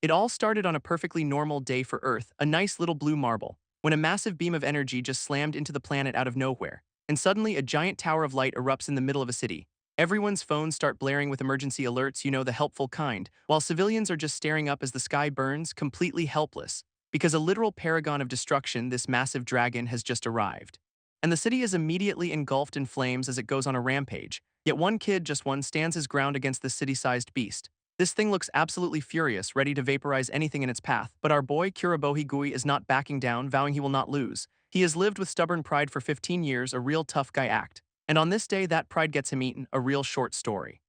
It all started on a perfectly normal day for Earth, a nice little blue marble, when a massive beam of energy just slammed into the planet out of nowhere, and suddenly a giant tower of light erupts in the middle of a city. Everyone's phones start blaring with emergency alerts, the helpful kind, while civilians are just staring up as the sky burns, completely helpless, because a literal paragon of destruction, this massive dragon, has just arrived. And the city is immediately engulfed in flames as it goes on a rampage, yet one kid, just one, stands his ground against this city-sized beast. This thing looks absolutely furious, ready to vaporize anything in its path, but our boy Kurabohi Gui is not backing down, vowing he will not lose. He has lived with stubborn pride for 15 years, a real tough guy act. And on this day, that pride gets him eaten, a real short story.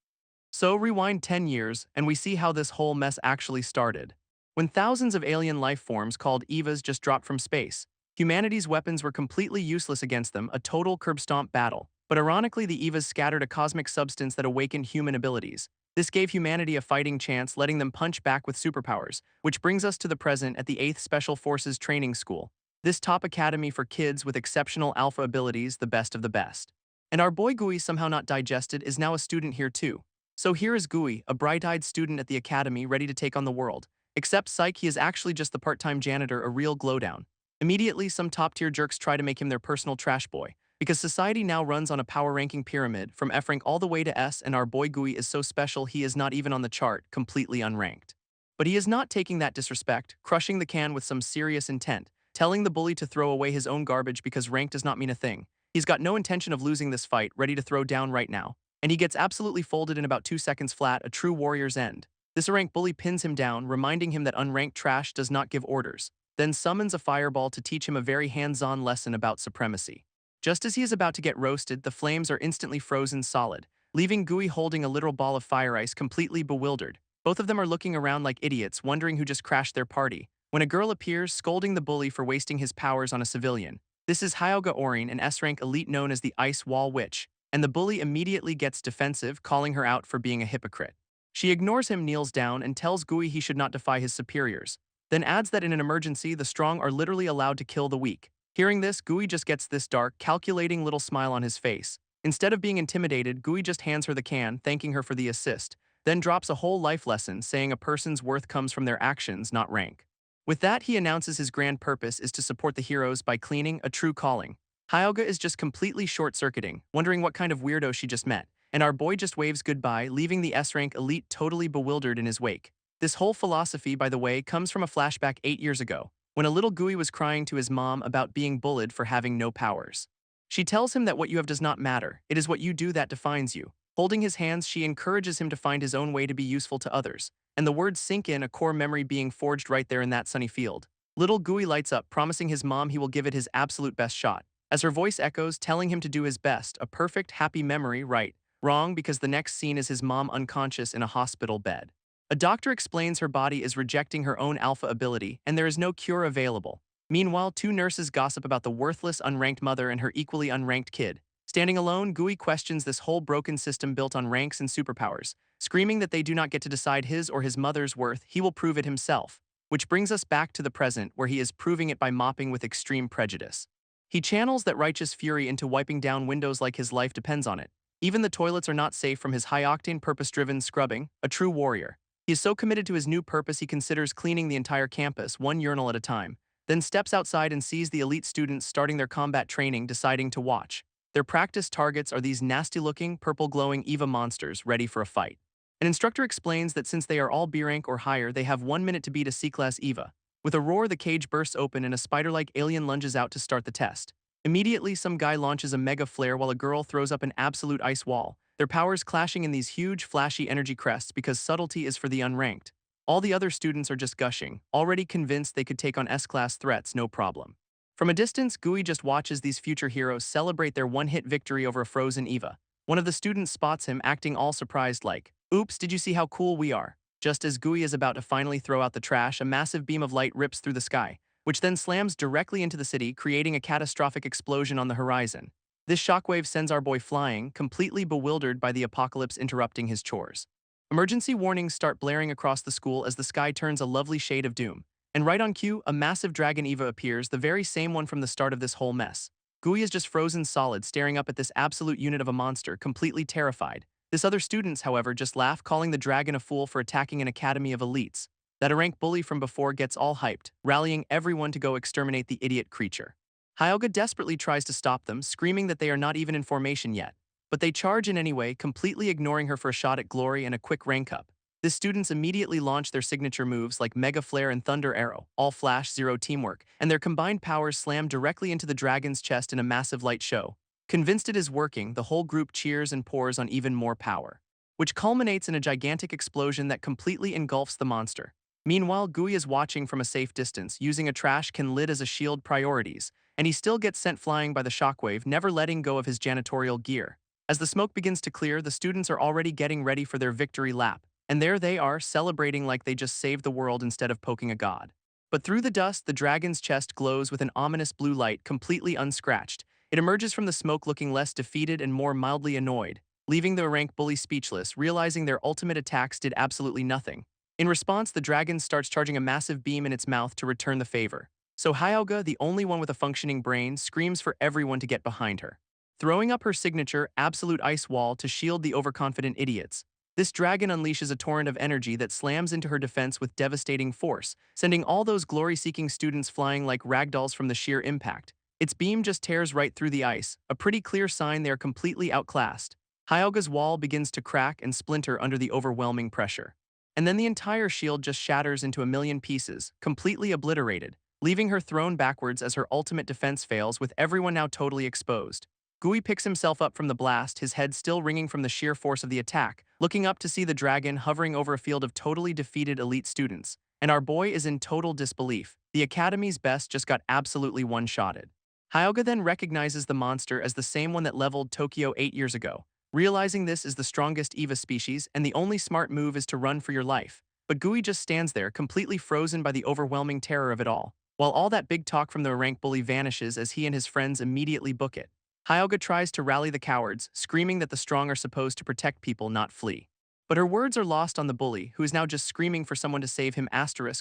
So rewind 10 years, and we see how this whole mess actually started. When thousands of alien life forms called Evas just dropped from space, humanity's weapons were completely useless against them, a total curb-stomp battle. But ironically, the Evas scattered a cosmic substance that awakened human abilities. This gave humanity a fighting chance, letting them punch back with superpowers, which brings us to the present at the 8th Special Forces Training School. This top academy for kids with exceptional alpha abilities, the best of the best. And our boy Gui, somehow not digested, is now a student here too. So here is Gui, a bright-eyed student at the academy ready to take on the world. Except psych, he is actually just the part-time janitor, a real glowdown. Immediately, some top-tier jerks try to make him their personal trash boy, because society now runs on a power ranking pyramid from F rank all the way to S, and our boy Gui is so special he is not even on the chart, completely unranked. But he is not taking that disrespect, crushing the can with some serious intent, telling the bully to throw away his own garbage because rank does not mean a thing. He's got no intention of losing this fight, ready to throw down right now. And he gets absolutely folded in about 2 seconds flat, a true warrior's end. This unranked bully pins him down, reminding him that unranked trash does not give orders, then summons a fireball to teach him a very hands-on lesson about supremacy. Just as he is about to get roasted, the flames are instantly frozen solid, leaving Gui holding a literal ball of fire ice, completely bewildered. Both of them are looking around like idiots, wondering who just crashed their party, when a girl appears, scolding the bully for wasting his powers on a civilian. This is Hyogga Orin, an S-rank elite known as the Ice Wall Witch, and the bully immediately gets defensive, calling her out for being a hypocrite. She ignores him, kneels down, and tells Gui he should not defy his superiors, then adds that in an emergency, the strong are literally allowed to kill the weak. Hearing this, Gui just gets this dark, calculating little smile on his face. Instead of being intimidated, Gui just hands her the can, thanking her for the assist, then drops a whole life lesson, saying a person's worth comes from their actions, not rank. With that, he announces his grand purpose is to support the heroes by cleaning, a true calling. Hyogga is just completely short-circuiting, wondering what kind of weirdo she just met, and our boy just waves goodbye, leaving the S-rank elite totally bewildered in his wake. This whole philosophy, by the way, comes from a flashback 8 years ago, when a little Gui was crying to his mom about being bullied for having no powers. She tells him that what you have does not matter, it is what you do that defines you. Holding his hands, she encourages him to find his own way to be useful to others, and the words sink in, a core memory being forged right there in that sunny field. Little Gui lights up, promising his mom he will give it his absolute best shot, as her voice echoes, telling him to do his best, a perfect, happy memory, right? Wrong, because the next scene is his mom unconscious in a hospital bed. A doctor explains her body is rejecting her own alpha ability, and there is no cure available. Meanwhile, 2 nurses gossip about the worthless unranked mother and her equally unranked kid. Standing alone, Gui questions this whole broken system built on ranks and superpowers, screaming that they do not get to decide his or his mother's worth, he will prove it himself. Which brings us back to the present, where he is proving it by mopping with extreme prejudice. He channels that righteous fury into wiping down windows like his life depends on it. Even the toilets are not safe from his high-octane, purpose-driven scrubbing, a true warrior. He is so committed to his new purpose he considers cleaning the entire campus, one urinal at a time, then steps outside and sees the elite students starting their combat training, deciding to watch. Their practice targets are these nasty-looking, purple-glowing EVA monsters ready for a fight. An instructor explains that since they are all B rank or higher, they have 1 minute to beat a C-class EVA. With a roar, the cage bursts open and a spider-like alien lunges out to start the test. Immediately, some guy launches a mega flare while a girl throws up an absolute ice wall, their powers clashing in these huge, flashy energy crests because subtlety is for the unranked. All the other students are just gushing, already convinced they could take on S-class threats no problem. From a distance, Gui just watches these future heroes celebrate their one-hit victory over a frozen EVA. One of the students spots him, acting all surprised like, "Oops, did you see how cool we are?" Just as Gui is about to finally throw out the trash, a massive beam of light rips through the sky, which then slams directly into the city, creating a catastrophic explosion on the horizon. This shockwave sends our boy flying, completely bewildered by the apocalypse interrupting his chores. Emergency warnings start blaring across the school as the sky turns a lovely shade of doom. And right on cue, a massive dragon EVA appears, the very same one from the start of this whole mess. Gui is just frozen solid, staring up at this absolute unit of a monster, completely terrified. This other students, however, just laugh, calling the dragon a fool for attacking an academy of elites. That a rank bully from before gets all hyped, rallying everyone to go exterminate the idiot creature. Hyogga desperately tries to stop them, screaming that they are not even in formation yet. But they charge in anyway, completely ignoring her for a shot at glory and a quick rank up. The students immediately launch their signature moves like Mega Flare and Thunder Arrow, all flash, zero teamwork, and their combined powers slam directly into the dragon's chest in a massive light show. Convinced it is working, the whole group cheers and pours on even more power, which culminates in a gigantic explosion that completely engulfs the monster. Meanwhile, Gui is watching from a safe distance, using a trash can lid as a shield priorities, and he still gets sent flying by the shockwave, never letting go of his janitorial gear. As the smoke begins to clear, the students are already getting ready for their victory lap, and there they are, celebrating like they just saved the world instead of poking a god. But through the dust, the dragon's chest glows with an ominous blue light, completely unscratched. It emerges from the smoke looking less defeated and more mildly annoyed, leaving the rank bully speechless, realizing their ultimate attacks did absolutely nothing. In response, the dragon starts charging a massive beam in its mouth to return the favor. So Hyogga, the only one with a functioning brain, screams for everyone to get behind her, throwing up her signature, Absolute Ice Wall, to shield the overconfident idiots. This dragon unleashes a torrent of energy that slams into her defense with devastating force, sending all those glory-seeking students flying like ragdolls from the sheer impact. Its beam just tears right through the ice, a pretty clear sign they are completely outclassed. Hyogga's wall begins to crack and splinter under the overwhelming pressure. And then the entire shield just shatters into a million pieces, completely obliterated, leaving her thrown backwards as her ultimate defense fails, with everyone now totally exposed. Gui picks himself up from the blast, his head still ringing from the sheer force of the attack, looking up to see the dragon hovering over a field of totally defeated elite students. And our boy is in total disbelief. The Academy's best just got absolutely one-shotted. Hyogga then recognizes the monster as the same one that leveled Tokyo 8 years ago. Realizing this is the strongest EVA species, and the only smart move is to run for your life. But Gui just stands there, completely frozen by the overwhelming terror of it all, while all that big talk from the rank bully vanishes as he and his friends immediately book it. Hyogga tries to rally the cowards, screaming that the strong are supposed to protect people, not flee. But her words are lost on the bully, who is now just screaming for someone to save him.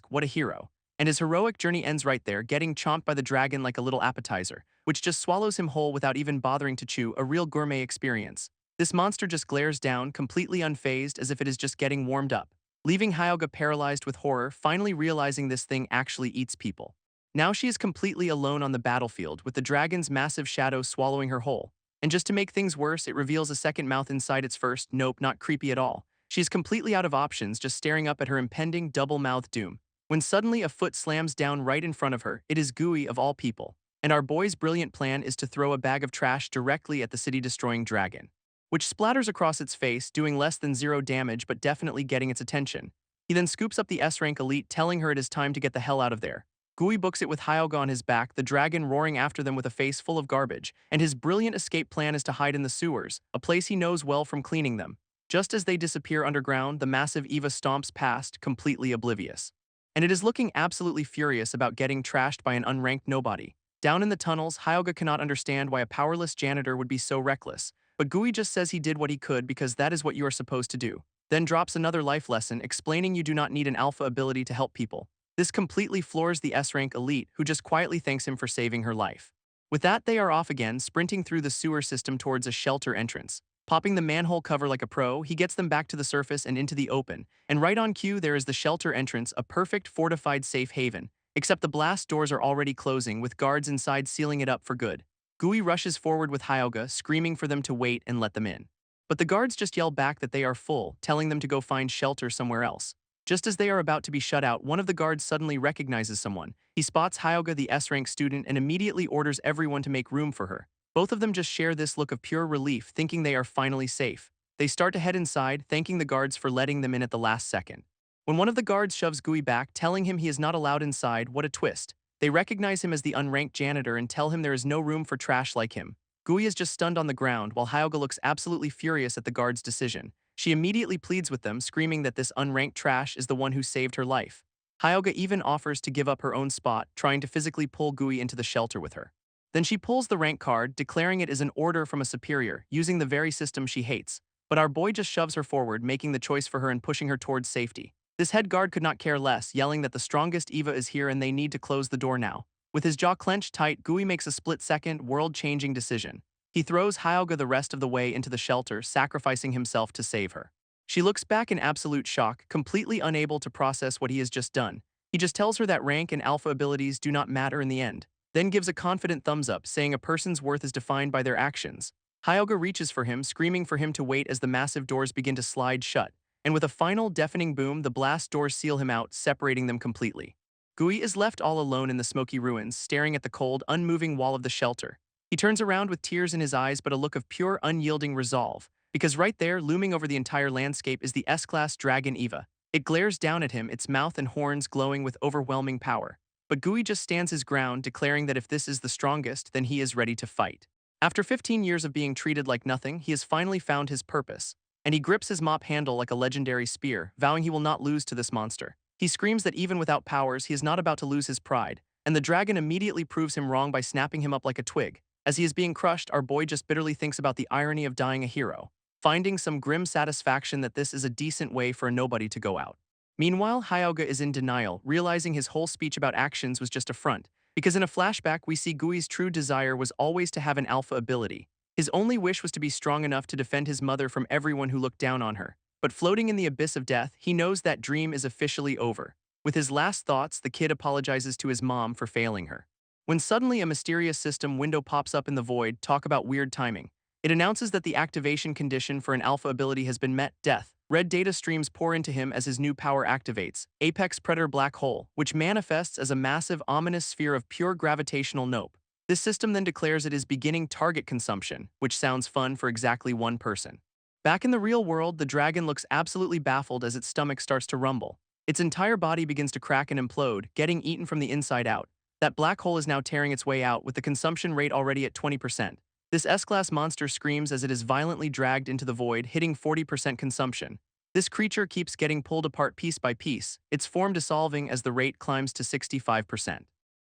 What a hero. And his heroic journey ends right there, getting chomped by the dragon like a little appetizer, which just swallows him whole without even bothering to chew, a real gourmet experience. This monster just glares down, completely unfazed, as if it is just getting warmed up, leaving Hyogga paralyzed with horror, finally realizing this thing actually eats people. Now she is completely alone on the battlefield, with the dragon's massive shadow swallowing her whole. And just to make things worse, it reveals a second mouth inside its first. Nope, not creepy at all. She is completely out of options, just staring up at her impending double-mouthed doom, when suddenly a foot slams down right in front of her. It is Gui, of all people. And our boy's brilliant plan is to throw a bag of trash directly at the city-destroying dragon, which splatters across its face, doing less than zero damage but definitely getting its attention. He then scoops up the S-rank elite, telling her it is time to get the hell out of there. Gui books it with Hyogga on his back, the dragon roaring after them with a face full of garbage, and his brilliant escape plan is to hide in the sewers, a place he knows well from cleaning them. Just as they disappear underground, the massive Eva stomps past, completely oblivious. And it is looking absolutely furious about getting trashed by an unranked nobody. Down in the tunnels, Hyogga cannot understand why a powerless janitor would be so reckless, but Gui just says he did what he could because that is what you are supposed to do. Then drops another life lesson, explaining you do not need an alpha ability to help people. This completely floors the S-rank elite, who just quietly thanks him for saving her life. With that, they are off again, sprinting through the sewer system towards a shelter entrance. Popping the manhole cover like a pro, he gets them back to the surface and into the open. And right on cue, there is the shelter entrance, a perfect fortified safe haven. Except the blast doors are already closing, with guards inside sealing it up for good. Gui rushes forward with Hyogga, screaming for them to wait and let them in. But the guards just yell back that they are full, telling them to go find shelter somewhere else. Just as they are about to be shut out, one of the guards suddenly recognizes someone. He spots Hyogga, the S-rank student, and immediately orders everyone to make room for her. Both of them just share this look of pure relief, thinking they are finally safe. They start to head inside, thanking the guards for letting them in at the last second. When one of the guards shoves Gui back, telling him he is not allowed inside, what a twist. They recognize him as the unranked janitor and tell him there is no room for trash like him. Gui is just stunned on the ground, while Hyogga looks absolutely furious at the guard's decision. She immediately pleads with them, screaming that this unranked trash is the one who saved her life. Hyogga even offers to give up her own spot, trying to physically pull Gui into the shelter with her. Then she pulls the rank card, declaring it is an order from a superior, using the very system she hates. But our boy just shoves her forward, making the choice for her and pushing her towards safety. This head guard could not care less, yelling that the strongest Eva is here and they need to close the door now. With his jaw clenched tight, Gui makes a split-second, world-changing decision. He throws Hyogga the rest of the way into the shelter, sacrificing himself to save her. She looks back in absolute shock, completely unable to process what he has just done. He just tells her that rank and alpha abilities do not matter in the end, then gives a confident thumbs up, saying a person's worth is defined by their actions. Hyogga reaches for him, screaming for him to wait as the massive doors begin to slide shut, and with a final deafening boom, the blast doors seal him out, separating them completely. Gui is left all alone in the smoky ruins, staring at the cold, unmoving wall of the shelter. He turns around with tears in his eyes but a look of pure, unyielding resolve, because right there, looming over the entire landscape, is the S-Class dragon Eva. It glares down at him, its mouth and horns glowing with overwhelming power. But Gui just stands his ground, declaring that if this is the strongest, then he is ready to fight. After 15 years of being treated like nothing, he has finally found his purpose, and he grips his mop handle like a legendary spear, vowing he will not lose to this monster. He screams that even without powers, he is not about to lose his pride, and the dragon immediately proves him wrong by snapping him up like a twig. As he is being crushed, our boy just bitterly thinks about the irony of dying a hero, finding some grim satisfaction that this is a decent way for a nobody to go out. Meanwhile, Hyogga is in denial, realizing his whole speech about actions was just a front, because in a flashback we see Gui's true desire was always to have an alpha ability. His only wish was to be strong enough to defend his mother from everyone who looked down on her. But floating in the abyss of death, he knows that dream is officially over. With his last thoughts, the kid apologizes to his mom for failing her. When suddenly a mysterious system window pops up in the void, talk about weird timing. It announces that the activation condition for an alpha ability has been met, death. Red data streams pour into him as his new power activates, Apex Predator Black Hole, which manifests as a massive, ominous sphere of pure gravitational nope. This system then declares it is beginning target consumption, which sounds fun for exactly one person. Back in the real world, the dragon looks absolutely baffled as its stomach starts to rumble. Its entire body begins to crack and implode, getting eaten from the inside out. That black hole is now tearing its way out, with the consumption rate already at 20%. This S-Class monster screams as it is violently dragged into the void, hitting 40% consumption. This creature keeps getting pulled apart piece by piece, its form dissolving as the rate climbs to 65%.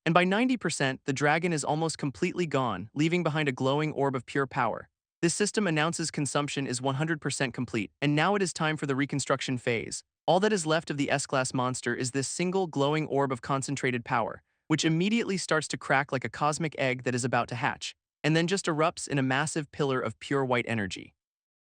And by 90%, the dragon is almost completely gone, leaving behind a glowing orb of pure power. This system announces consumption is 100% complete, and now it is time for the reconstruction phase. All that is left of the S-Class monster is this single glowing orb of concentrated power, which immediately starts to crack like a cosmic egg that is about to hatch, and then just erupts in a massive pillar of pure white energy,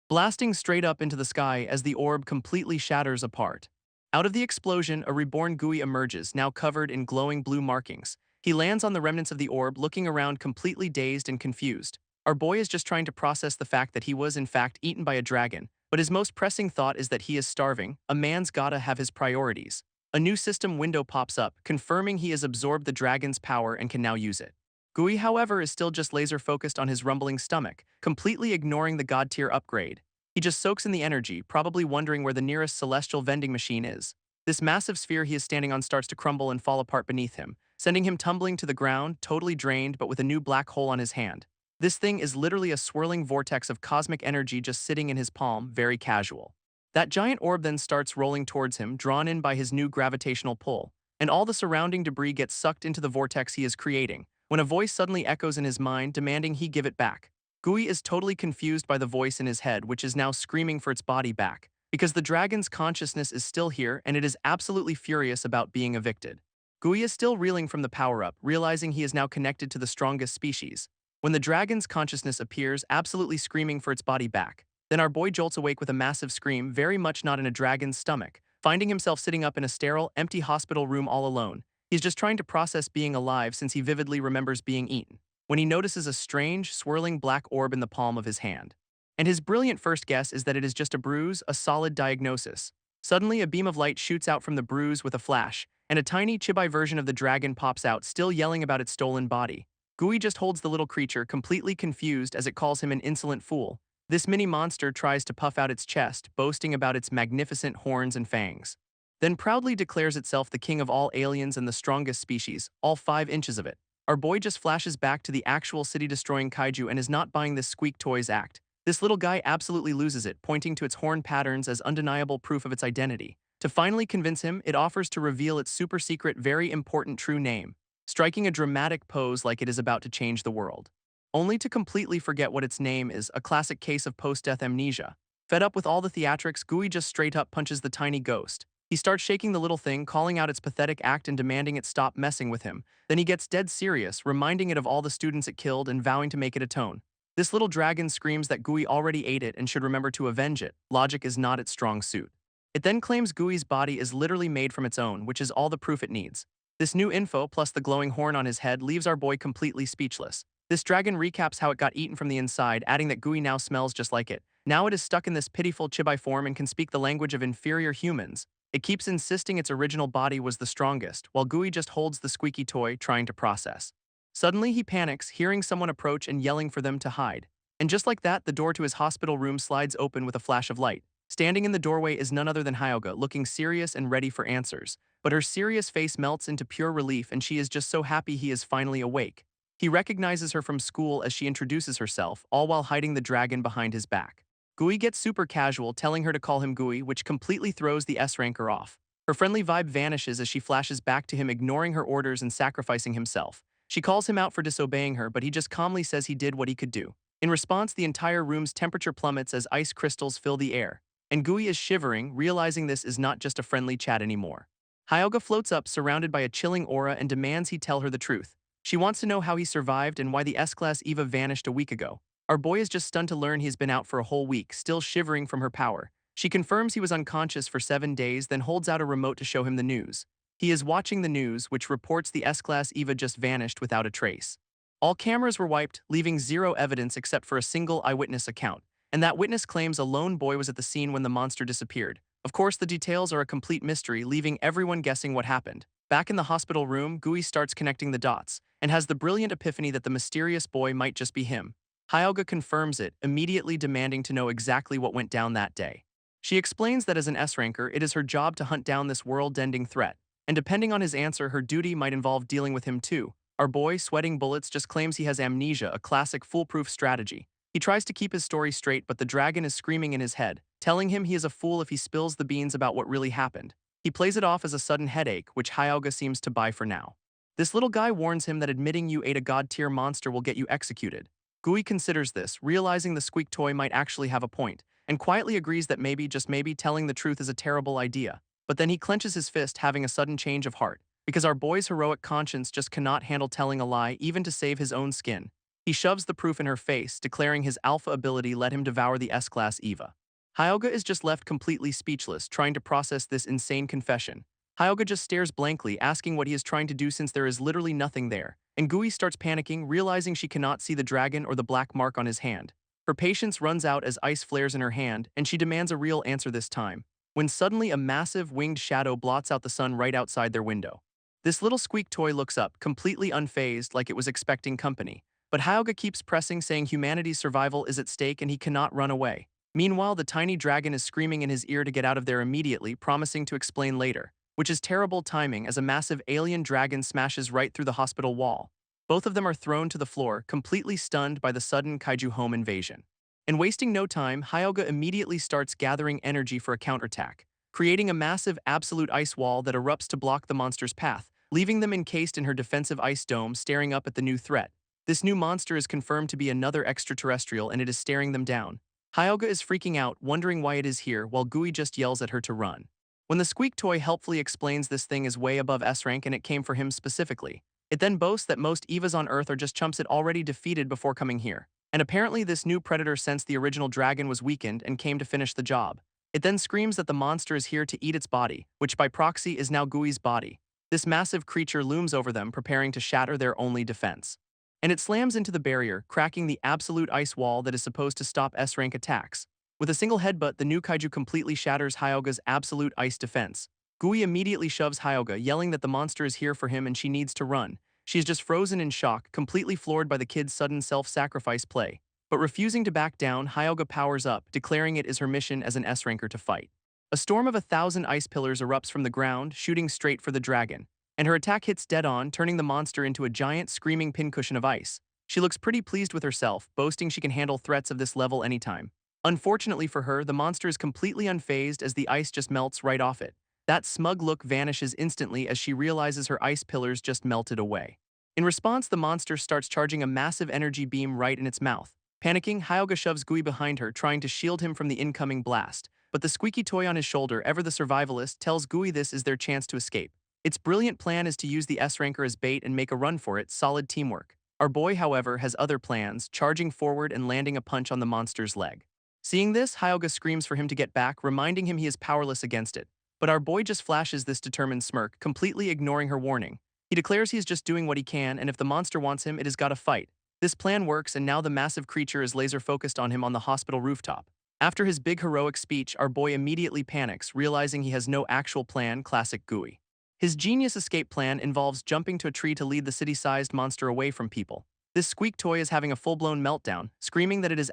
blasting straight up into the sky as the orb completely shatters apart. Out of the explosion, a reborn Gui emerges, now covered in glowing blue markings. He lands on the remnants of the orb, looking around completely dazed and confused. Our boy is just trying to process the fact that he was in fact eaten by a dragon, but his most pressing thought is that he is starving. A man's gotta have his priorities. A new system window pops up, confirming he has absorbed the dragon's power and can now use it. Gui, however, is still just laser-focused on his rumbling stomach, completely ignoring the god-tier upgrade. He just soaks in the energy, probably wondering where the nearest celestial vending machine is. This massive sphere he is standing on starts to crumble and fall apart beneath him, sending him tumbling to the ground, totally drained but with a new black hole on his hand. This thing is literally a swirling vortex of cosmic energy just sitting in his palm, very casual. That giant orb then starts rolling towards him, drawn in by his new gravitational pull, and all the surrounding debris gets sucked into the vortex he is creating, when a voice suddenly echoes in his mind, demanding he give it back. Gui is totally confused by the voice in his head, which is now screaming for its body back, because the dragon's consciousness is still here and it is absolutely furious about being evicted. Gui is still reeling from the power-up, realizing he is now connected to the strongest species, when the dragon's consciousness appears, absolutely screaming for its body back. Then our boy jolts awake with a massive scream, very much not in a dragon's stomach, finding himself sitting up in a sterile, empty hospital room all alone. He's just trying to process being alive since he vividly remembers being eaten, when he notices a strange, swirling black orb in the palm of his hand. And his brilliant first guess is that it is just a bruise, a solid diagnosis. Suddenly, a beam of light shoots out from the bruise with a flash, and a tiny chibi version of the dragon pops out, still yelling about its stolen body. Gui just holds the little creature, completely confused as it calls him an insolent fool. This mini monster tries to puff out its chest, boasting about its magnificent horns and fangs, then proudly declares itself the king of all aliens and the strongest species, all 5 inches of it. Our boy just flashes back to the actual city-destroying kaiju and is not buying this squeak toys act. This little guy absolutely loses it, pointing to its horn patterns as undeniable proof of its identity. To finally convince him, it offers to reveal its super-secret, very important true name, striking a dramatic pose like it is about to change the world, only to completely forget what its name is, a classic case of post-death amnesia. Fed up with all the theatrics, Gui just straight up punches the tiny ghost. He starts shaking the little thing, calling out its pathetic act and demanding it stop messing with him. Then he gets dead serious, reminding it of all the students it killed and vowing to make it atone. This little dragon screams that Gui already ate it and should remember to avenge it. Logic is not its strong suit. It then claims Gui's body is literally made from its own, which is all the proof it needs. This new info plus the glowing horn on his head leaves our boy completely speechless. This dragon recaps how it got eaten from the inside, adding that Gui now smells just like it. Now it is stuck in this pitiful chibi form and can speak the language of inferior humans. It keeps insisting its original body was the strongest, while Gui just holds the squeaky toy, trying to process. Suddenly he panics, hearing someone approach and yelling for them to hide. And just like that, the door to his hospital room slides open with a flash of light. Standing in the doorway is none other than Hyogga, looking serious and ready for answers. But her serious face melts into pure relief and she is just so happy he is finally awake. He recognizes her from school as she introduces herself, all while hiding the dragon behind his back. Gui gets super casual, telling her to call him Gui, which completely throws the S-ranker off. Her friendly vibe vanishes as she flashes back to him, ignoring her orders and sacrificing himself. She calls him out for disobeying her, but he just calmly says he did what he could do. In response, the entire room's temperature plummets as ice crystals fill the air. And Gui is shivering, realizing this is not just a friendly chat anymore. Hyogga floats up, surrounded by a chilling aura, and demands he tell her the truth. She wants to know how he survived and why the S-Class Eva vanished a week ago. Our boy is just stunned to learn he's been out for a whole week, still shivering from her power. She confirms he was unconscious for 7 days, then holds out a remote to show him the news. He is watching the news, which reports the S-Class Eva just vanished without a trace. All cameras were wiped, leaving zero evidence except for a single eyewitness account. And that witness claims a lone boy was at the scene when the monster disappeared. Of course, the details are a complete mystery, leaving everyone guessing what happened. Back in the hospital room, Gui starts connecting the dots, and has the brilliant epiphany that the mysterious boy might just be him. Hyogga confirms it, immediately demanding to know exactly what went down that day. She explains that as an S-ranker, it is her job to hunt down this world-ending threat, and depending on his answer, her duty might involve dealing with him too. Our boy, sweating bullets, just claims he has amnesia, a classic foolproof strategy. He tries to keep his story straight, but the dragon is screaming in his head, telling him he is a fool if he spills the beans about what really happened. He plays it off as a sudden headache, which Hyogga seems to buy for now. This little guy warns him that admitting you ate a god-tier monster will get you executed. Gui considers this, realizing the squeak toy might actually have a point, and quietly agrees that maybe, just maybe, telling the truth is a terrible idea. But then he clenches his fist, having a sudden change of heart, because our boy's heroic conscience just cannot handle telling a lie, even to save his own skin. He shoves the proof in her face, declaring his alpha ability let him devour the S-Class Eva. Hyogga is just left completely speechless, trying to process this insane confession. Hyogga just stares blankly, asking what he is trying to do since there is literally nothing there. And Gui starts panicking, realizing she cannot see the dragon or the black mark on his hand. Her patience runs out as ice flares in her hand, and she demands a real answer this time, when suddenly a massive winged shadow blots out the sun right outside their window. This little squeak toy looks up, completely unfazed, like it was expecting company. But Hyogga keeps pressing, saying humanity's survival is at stake and he cannot run away. Meanwhile, the tiny dragon is screaming in his ear to get out of there immediately, promising to explain later, which is terrible timing as a massive alien dragon smashes right through the hospital wall. Both of them are thrown to the floor, completely stunned by the sudden kaiju home invasion. And wasting no time, Hyogga immediately starts gathering energy for a counterattack, creating a massive absolute ice wall that erupts to block the monster's path, leaving them encased in her defensive ice dome, staring up at the new threat. This new monster is confirmed to be another extraterrestrial, and it is staring them down. Hyogga is freaking out, wondering why it is here, while Gui just yells at her to run. When the squeak toy helpfully explains this thing is way above S-rank and it came for him specifically, it then boasts that most Evas on Earth are just chumps it already defeated before coming here. And apparently this new predator sensed the original dragon was weakened and came to finish the job. It then screams that the monster is here to eat its body, which by proxy is now Gui's body. This massive creature looms over them, preparing to shatter their only defense. And it slams into the barrier, cracking the absolute ice wall that is supposed to stop S-rank attacks. With a single headbutt, the new kaiju completely shatters Hyogga's absolute ice defense. Gui immediately shoves Hyogga, yelling that the monster is here for him and she needs to run. She is just frozen in shock, completely floored by the kid's sudden self-sacrifice play. But refusing to back down, Hyogga powers up, declaring it is her mission as an S-ranker to fight. A storm of 1,000 ice pillars erupts from the ground, shooting straight for the dragon. And her attack hits dead on, turning the monster into a giant screaming pincushion of ice. She looks pretty pleased with herself, boasting she can handle threats of this level anytime. Unfortunately for her, the monster is completely unfazed as the ice just melts right off it. That smug look vanishes instantly as she realizes her ice pillars just melted away. In response, the monster starts charging a massive energy beam right in its mouth. Panicking, Hyogga shoves Gui behind her, trying to shield him from the incoming blast. But the squeaky toy on his shoulder, ever the survivalist, tells Gui this is their chance to escape. Its brilliant plan is to use the S-ranker as bait and make a run for it. Solid teamwork. Our boy, however, has other plans, charging forward and landing a punch on the monster's leg. Seeing this, Hyogga screams for him to get back, reminding him he is powerless against it. But our boy just flashes this determined smirk, completely ignoring her warning. He declares he is just doing what he can, and if the monster wants him, it has got to fight. This plan works, and now the massive creature is laser-focused on him on the hospital rooftop. After his big heroic speech, our boy immediately panics, realizing he has no actual plan, classic Gooey. His genius escape plan involves jumping to a tree to lead the city-sized monster away from people. This squeak toy is having a full-blown meltdown, screaming that it is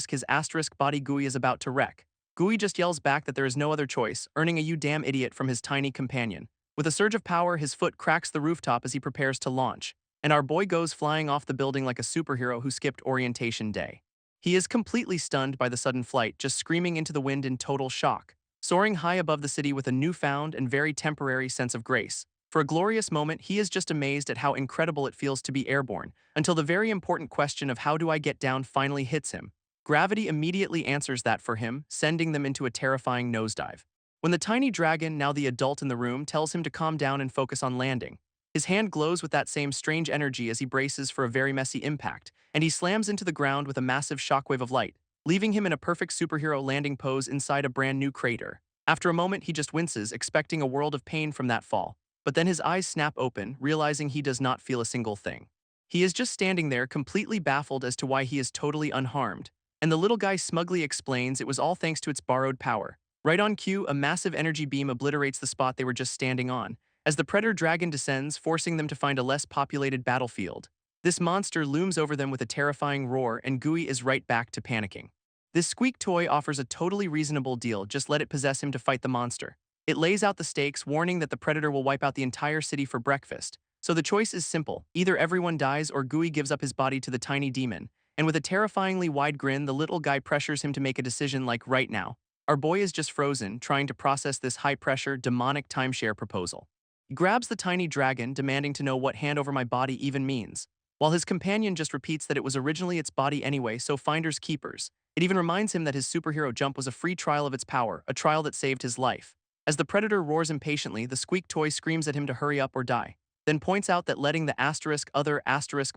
his asterisk body Gooey is about to wreck. Gooey just yells back that there is no other choice, earning a "you damn idiot" from his tiny companion. With a surge of power, his foot cracks the rooftop as he prepares to launch, and our boy goes flying off the building like a superhero who skipped orientation day. He is completely stunned by the sudden flight, just screaming into the wind in total shock, soaring high above the city with a newfound and very temporary sense of grace. For a glorious moment, he is just amazed at how incredible it feels to be airborne, until the very important question of how do I get down finally hits him. Gravity immediately answers that for him, sending them into a terrifying nosedive. When the tiny dragon, now the adult in the room, tells him to calm down and focus on landing, his hand glows with that same strange energy as he braces for a very messy impact, and he slams into the ground with a massive shockwave of light, leaving him in a perfect superhero landing pose inside a brand new crater. After a moment, he just winces, expecting a world of pain from that fall, but then his eyes snap open, realizing he does not feel a single thing. He is just standing there, completely baffled as to why he is totally unharmed, and the little guy smugly explains it was all thanks to its borrowed power. Right on cue, a massive energy beam obliterates the spot they were just standing on, as the predator dragon descends, forcing them to find a less populated battlefield. This monster looms over them with a terrifying roar, and Gooey is right back to panicking. This squeak toy offers a totally reasonable deal, just let it possess him to fight the monster. It lays out the stakes, warning that the predator will wipe out the entire city for breakfast. So the choice is simple, either everyone dies or Gooey gives up his body to the tiny demon, and with a terrifyingly wide grin, the little guy pressures him to make a decision like right now. Our boy is just frozen, trying to process this high-pressure, demonic timeshare proposal. He grabs the tiny dragon, demanding to know what hand over my body even means, while his companion just repeats that it was originally its body anyway, so finders keepers. It even reminds him that his superhero jump was a free trial of its power, a trial that saved his life. As the predator roars impatiently, the squeak toy screams at him to hurry up or die, then points out that letting the other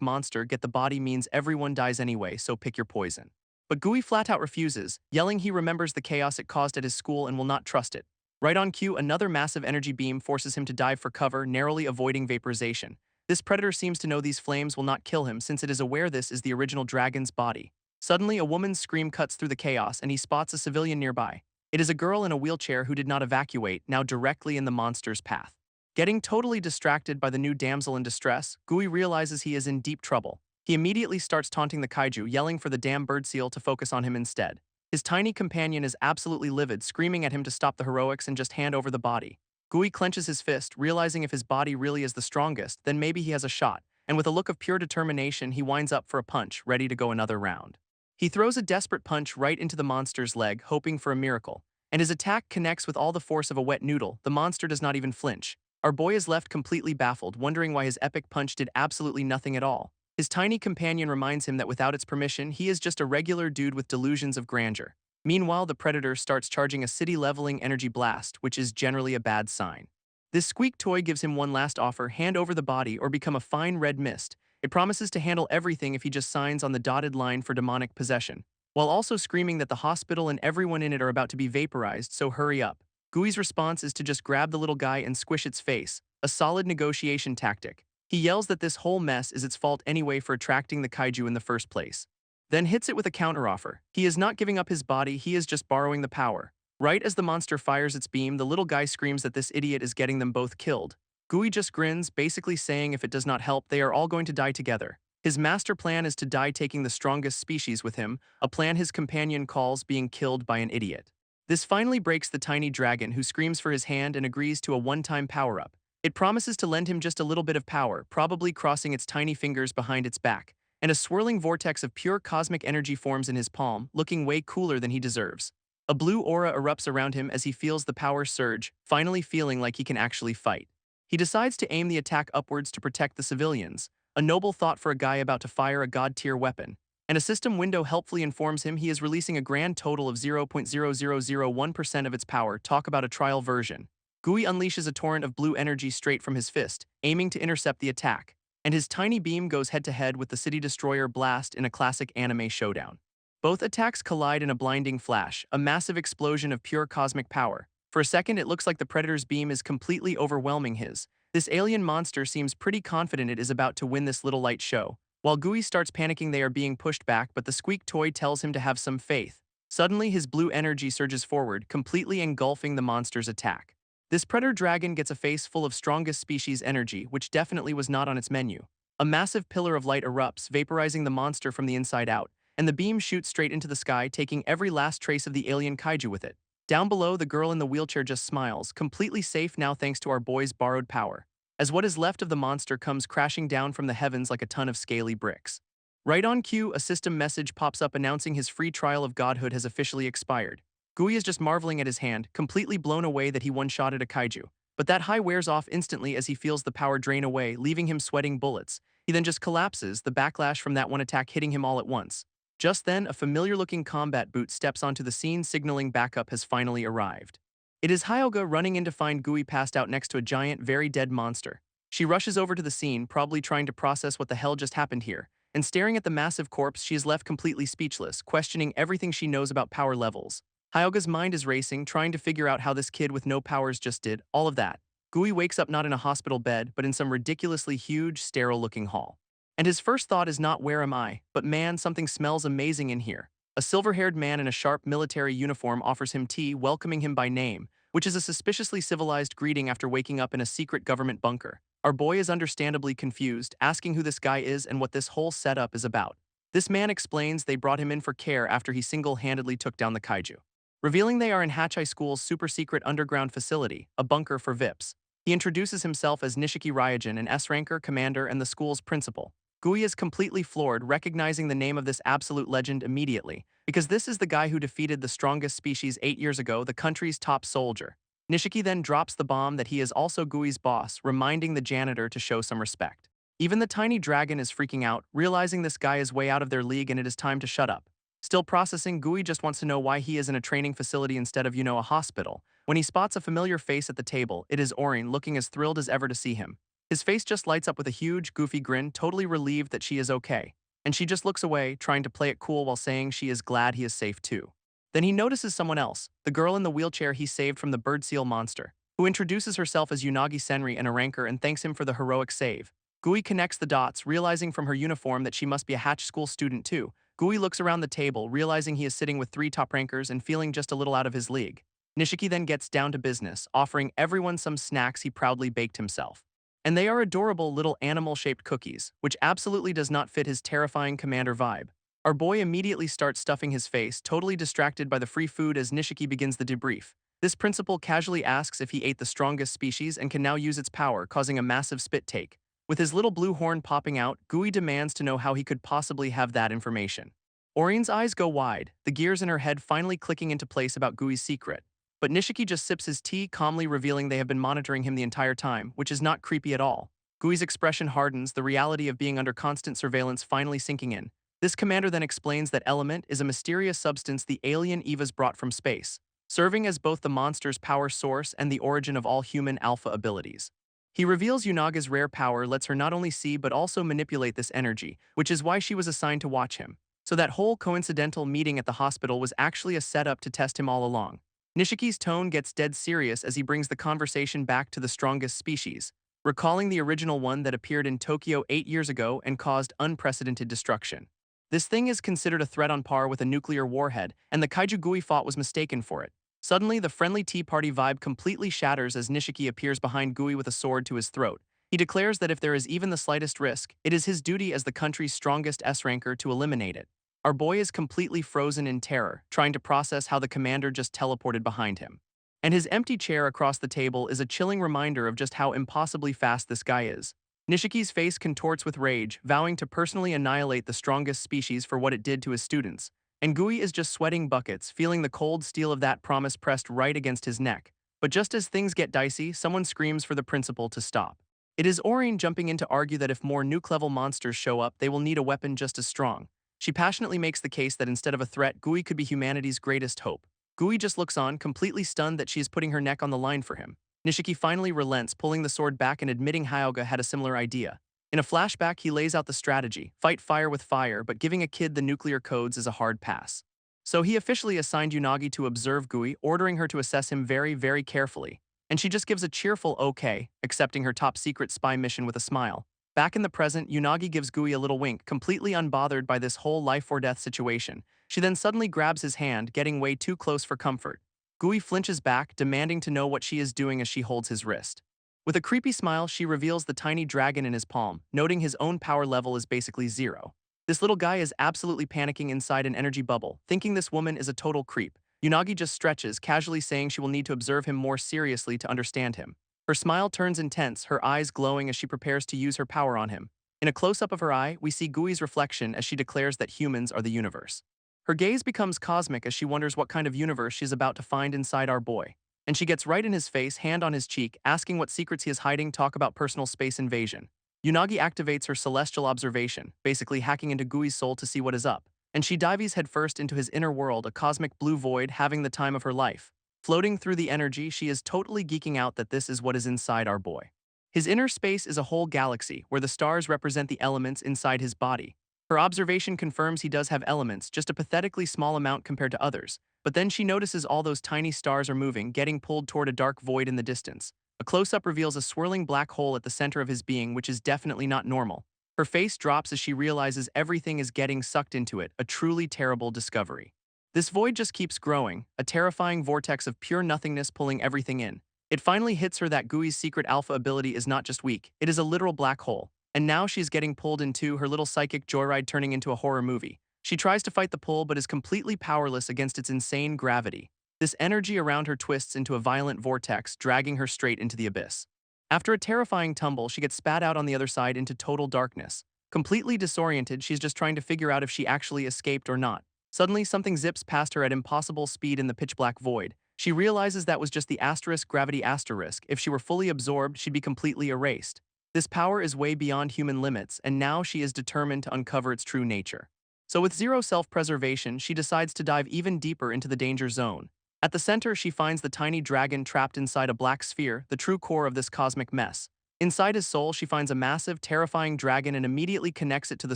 monster get the body means everyone dies anyway, so pick your poison. But Gooey flat out refuses, yelling he remembers the chaos it caused at his school and will not trust it. Right on cue, another massive energy beam forces him to dive for cover, narrowly avoiding vaporization. This predator seems to know these flames will not kill him since it is aware this is the original dragon's body. Suddenly, a woman's scream cuts through the chaos and he spots a civilian nearby. It is a girl in a wheelchair who did not evacuate, now directly in the monster's path. Getting totally distracted by the new damsel in distress, Gooey realizes he is in deep trouble. He immediately starts taunting the kaiju, yelling for the damn bird seal to focus on him instead. His tiny companion is absolutely livid, screaming at him to stop the heroics and just hand over the body. Gooey clenches his fist, realizing if his body really is the strongest, then maybe he has a shot, and with a look of pure determination, he winds up for a punch, ready to go another round. He throws a desperate punch right into the monster's leg, hoping for a miracle, and his attack connects with all the force of a wet noodle. The monster does not even flinch. Our boy is left completely baffled, wondering why his epic punch did absolutely nothing at all. His tiny companion reminds him that without its permission, he is just a regular dude with delusions of grandeur. Meanwhile, the predator starts charging a city-leveling energy blast, which is generally a bad sign. This squeak toy gives him one last offer: hand over the body or become a fine red mist. It promises to handle everything if he just signs on the dotted line for demonic possession, while also screaming that the hospital and everyone in it are about to be vaporized, so hurry up. Gooey's response is to just grab the little guy and squish its face, a solid negotiation tactic. He yells that this whole mess is its fault anyway for attracting the kaiju in the first place, then hits it with a counteroffer. He is not giving up his body, he is just borrowing the power. Right as the monster fires its beam, the little guy screams that this idiot is getting them both killed. Gooey just grins, basically saying if it does not help, they are all going to die together. His master plan is to die taking the strongest species with him, a plan his companion calls being killed by an idiot. This finally breaks the tiny dragon, who screams for his hand and agrees to a one-time power-up. It promises to lend him just a little bit of power, probably crossing its tiny fingers behind its back, and a swirling vortex of pure cosmic energy forms in his palm, looking way cooler than he deserves. A blue aura erupts around him as he feels the power surge, finally feeling like he can actually fight. He decides to aim the attack upwards to protect the civilians, a noble thought for a guy about to fire a god-tier weapon, and a system window helpfully informs him he is releasing a grand total of 0.0001% of its power. Talk about a trial version. Gooey unleashes a torrent of blue energy straight from his fist, aiming to intercept the attack. and his tiny beam goes head-to-head with the City Destroyer blast in a classic anime showdown. Both attacks collide in a blinding flash, a massive explosion of pure cosmic power. For a second, it looks like the Predator's beam is completely overwhelming his. This alien monster seems pretty confident it is about to win this little light show. While Gui starts panicking, they are being pushed back, but the squeak toy tells him to have some faith. Suddenly, his blue energy surges forward, completely engulfing the monster's attack. This predator dragon gets a face full of strongest species energy, which definitely was not on its menu. A massive pillar of light erupts, vaporizing the monster from the inside out, and the beam shoots straight into the sky, taking every last trace of the alien kaiju with it. Down below, the girl in the wheelchair just smiles, completely safe now thanks to our boy's borrowed power, as what is left of the monster comes crashing down from the heavens like a ton of scaly bricks. Right on cue, a system message pops up announcing his free trial of godhood has officially expired. Gui is just marveling at his hand, completely blown away that he one-shotted a kaiju. But that high wears off instantly as he feels the power drain away, leaving him sweating bullets. He then just collapses, the backlash from that one attack hitting him all at once. Just then, a familiar-looking combat boot steps onto the scene, signaling backup has finally arrived. It is Hyogga running in to find Gui passed out next to a giant, very dead monster. She rushes over to the scene, probably trying to process what the hell just happened here, and staring at the massive corpse, she is left completely speechless, questioning everything she knows about power levels. Hyogga's mind is racing, trying to figure out how this kid with no powers just did all of that. Gui wakes up not in a hospital bed, but in some ridiculously huge, sterile-looking hall. And his first thought is not where am I, but man, something smells amazing in here. A silver-haired man in a sharp military uniform offers him tea, welcoming him by name, which is a suspiciously civilized greeting after waking up in a secret government bunker. Our boy is understandably confused, asking who this guy is and what this whole setup is about. This man explains they brought him in for care after he single-handedly took down the kaiju, revealing they are in Hachi School's super-secret underground facility, a bunker for VIPs. He introduces himself as Nishiki Ryujin, an S-ranker commander and the school's principal. Gui is completely floored, recognizing the name of this absolute legend immediately, because this is the guy who defeated the strongest species 8 years ago, the country's top soldier. Nishiki then drops the bomb that he is also Gui's boss, reminding the janitor to show some respect. Even the tiny dragon is freaking out, realizing this guy is way out of their league and it is time to shut up. Still processing, Gui just wants to know why he is in a training facility instead of, a hospital. When he spots a familiar face at the table, it is Orin, looking as thrilled as ever to see him. His face just lights up with a huge, goofy grin, totally relieved that she is okay. And she just looks away, trying to play it cool while saying she is glad he is safe too. Then he notices someone else, the girl in the wheelchair he saved from the bird seal monster, who introduces herself as Unagi Senri and a ranker and thanks him for the heroic save. Gui connects the dots, realizing from her uniform that she must be a Hatch School student too. Gui looks around the table, realizing he is sitting with 3 top rankers and feeling just a little out of his league. Nishiki then gets down to business, offering everyone some snacks he proudly baked himself. And they are adorable little animal-shaped cookies, which absolutely does not fit his terrifying commander vibe. Our boy immediately starts stuffing his face, totally distracted by the free food as Nishiki begins the debrief. This principal casually asks if he ate the strongest species and can now use its power, causing a massive spit take. With his little blue horn popping out, Gui demands to know how he could possibly have that information. Orin's eyes go wide, the gears in her head finally clicking into place about Gui's secret. But Nishiki just sips his tea, calmly revealing they have been monitoring him the entire time, which is not creepy at all. Gui's expression hardens, the reality of being under constant surveillance finally sinking in. This commander then explains that element is a mysterious substance the alien Evas brought from space, serving as both the monster's power source and the origin of all human alpha abilities. He reveals Unaga's rare power lets her not only see but also manipulate this energy, which is why she was assigned to watch him. So that whole coincidental meeting at the hospital was actually a setup to test him all along. Nishiki's tone gets dead serious as he brings the conversation back to the strongest species, recalling the original one that appeared in Tokyo 8 years ago and caused unprecedented destruction. This thing is considered a threat on par with a nuclear warhead, and the kaiju Gui fought was mistaken for it. Suddenly, the friendly tea party vibe completely shatters as Nishiki appears behind Gui with a sword to his throat. He declares that if there is even the slightest risk, it is his duty as the country's strongest S-ranker to eliminate it. Our boy is completely frozen in terror, trying to process how the commander just teleported behind him. And his empty chair across the table is a chilling reminder of just how impossibly fast this guy is. Nishiki's face contorts with rage, vowing to personally annihilate the strongest species for what it did to his students. And Gui is just sweating buckets, feeling the cold steel of that promise pressed right against his neck. But just as things get dicey, someone screams for the principal to stop. It is Orin jumping in to argue that if more nuke-level monsters show up, they will need a weapon just as strong. She passionately makes the case that instead of a threat, Gui could be humanity's greatest hope. Gui just looks on, completely stunned that she is putting her neck on the line for him. Nishiki finally relents, pulling the sword back and admitting Hyogga had a similar idea. In a flashback, he lays out the strategy, fight fire with fire, but giving a kid the nuclear codes is a hard pass. So he officially assigned Unagi to observe Gui, ordering her to assess him very, very carefully. And she just gives a cheerful okay, accepting her top-secret spy mission with a smile. Back in the present, Unagi gives Gui a little wink, completely unbothered by this whole life-or-death situation. She then suddenly grabs his hand, getting way too close for comfort. Gui flinches back, demanding to know what she is doing as she holds his wrist. With a creepy smile, she reveals the tiny dragon in his palm, noting his own power level is basically 0. This little guy is absolutely panicking inside an energy bubble, thinking this woman is a total creep. Unagi just stretches, casually saying she will need to observe him more seriously to understand him. Her smile turns intense, her eyes glowing as she prepares to use her power on him. In a close-up of her eye, we see Gui's reflection as she declares that humans are the universe. Her gaze becomes cosmic as she wonders what kind of universe she's about to find inside our boy. And she gets right in his face, hand on his cheek, asking what secrets he is hiding, talk about personal space invasion. Unagi activates her celestial observation, basically hacking into Gui's soul to see what is up. And she dives headfirst into his inner world, a cosmic blue void having the time of her life. Floating through the energy, she is totally geeking out that this is what is inside our boy. His inner space is a whole galaxy, where the stars represent the elements inside his body. Her observation confirms he does have elements, just a pathetically small amount compared to others. But then she notices all those tiny stars are moving, getting pulled toward a dark void in the distance. A close-up reveals a swirling black hole at the center of his being, which is definitely not normal. Her face drops as she realizes everything is getting sucked into it, a truly terrible discovery. This void just keeps growing, a terrifying vortex of pure nothingness pulling everything in. It finally hits her that Gui's secret alpha ability is not just weak, it is a literal black hole. And now she's getting pulled into her little psychic joyride, turning into a horror movie. She tries to fight the pull but is completely powerless against its insane gravity. This energy around her twists into a violent vortex, dragging her straight into the abyss. After a terrifying tumble, she gets spat out on the other side into total darkness. Completely disoriented, she's just trying to figure out if she actually escaped or not. Suddenly, something zips past her at impossible speed in the pitch-black void. She realizes that was just the asterisk gravity asterisk. If she were fully absorbed, she'd be completely erased. This power is way beyond human limits, and now she is determined to uncover its true nature. So with zero self-preservation, she decides to dive even deeper into the danger zone. At the center, she finds the tiny dragon trapped inside a black sphere, the true core of this cosmic mess. Inside his soul, she finds a massive, terrifying dragon and immediately connects it to the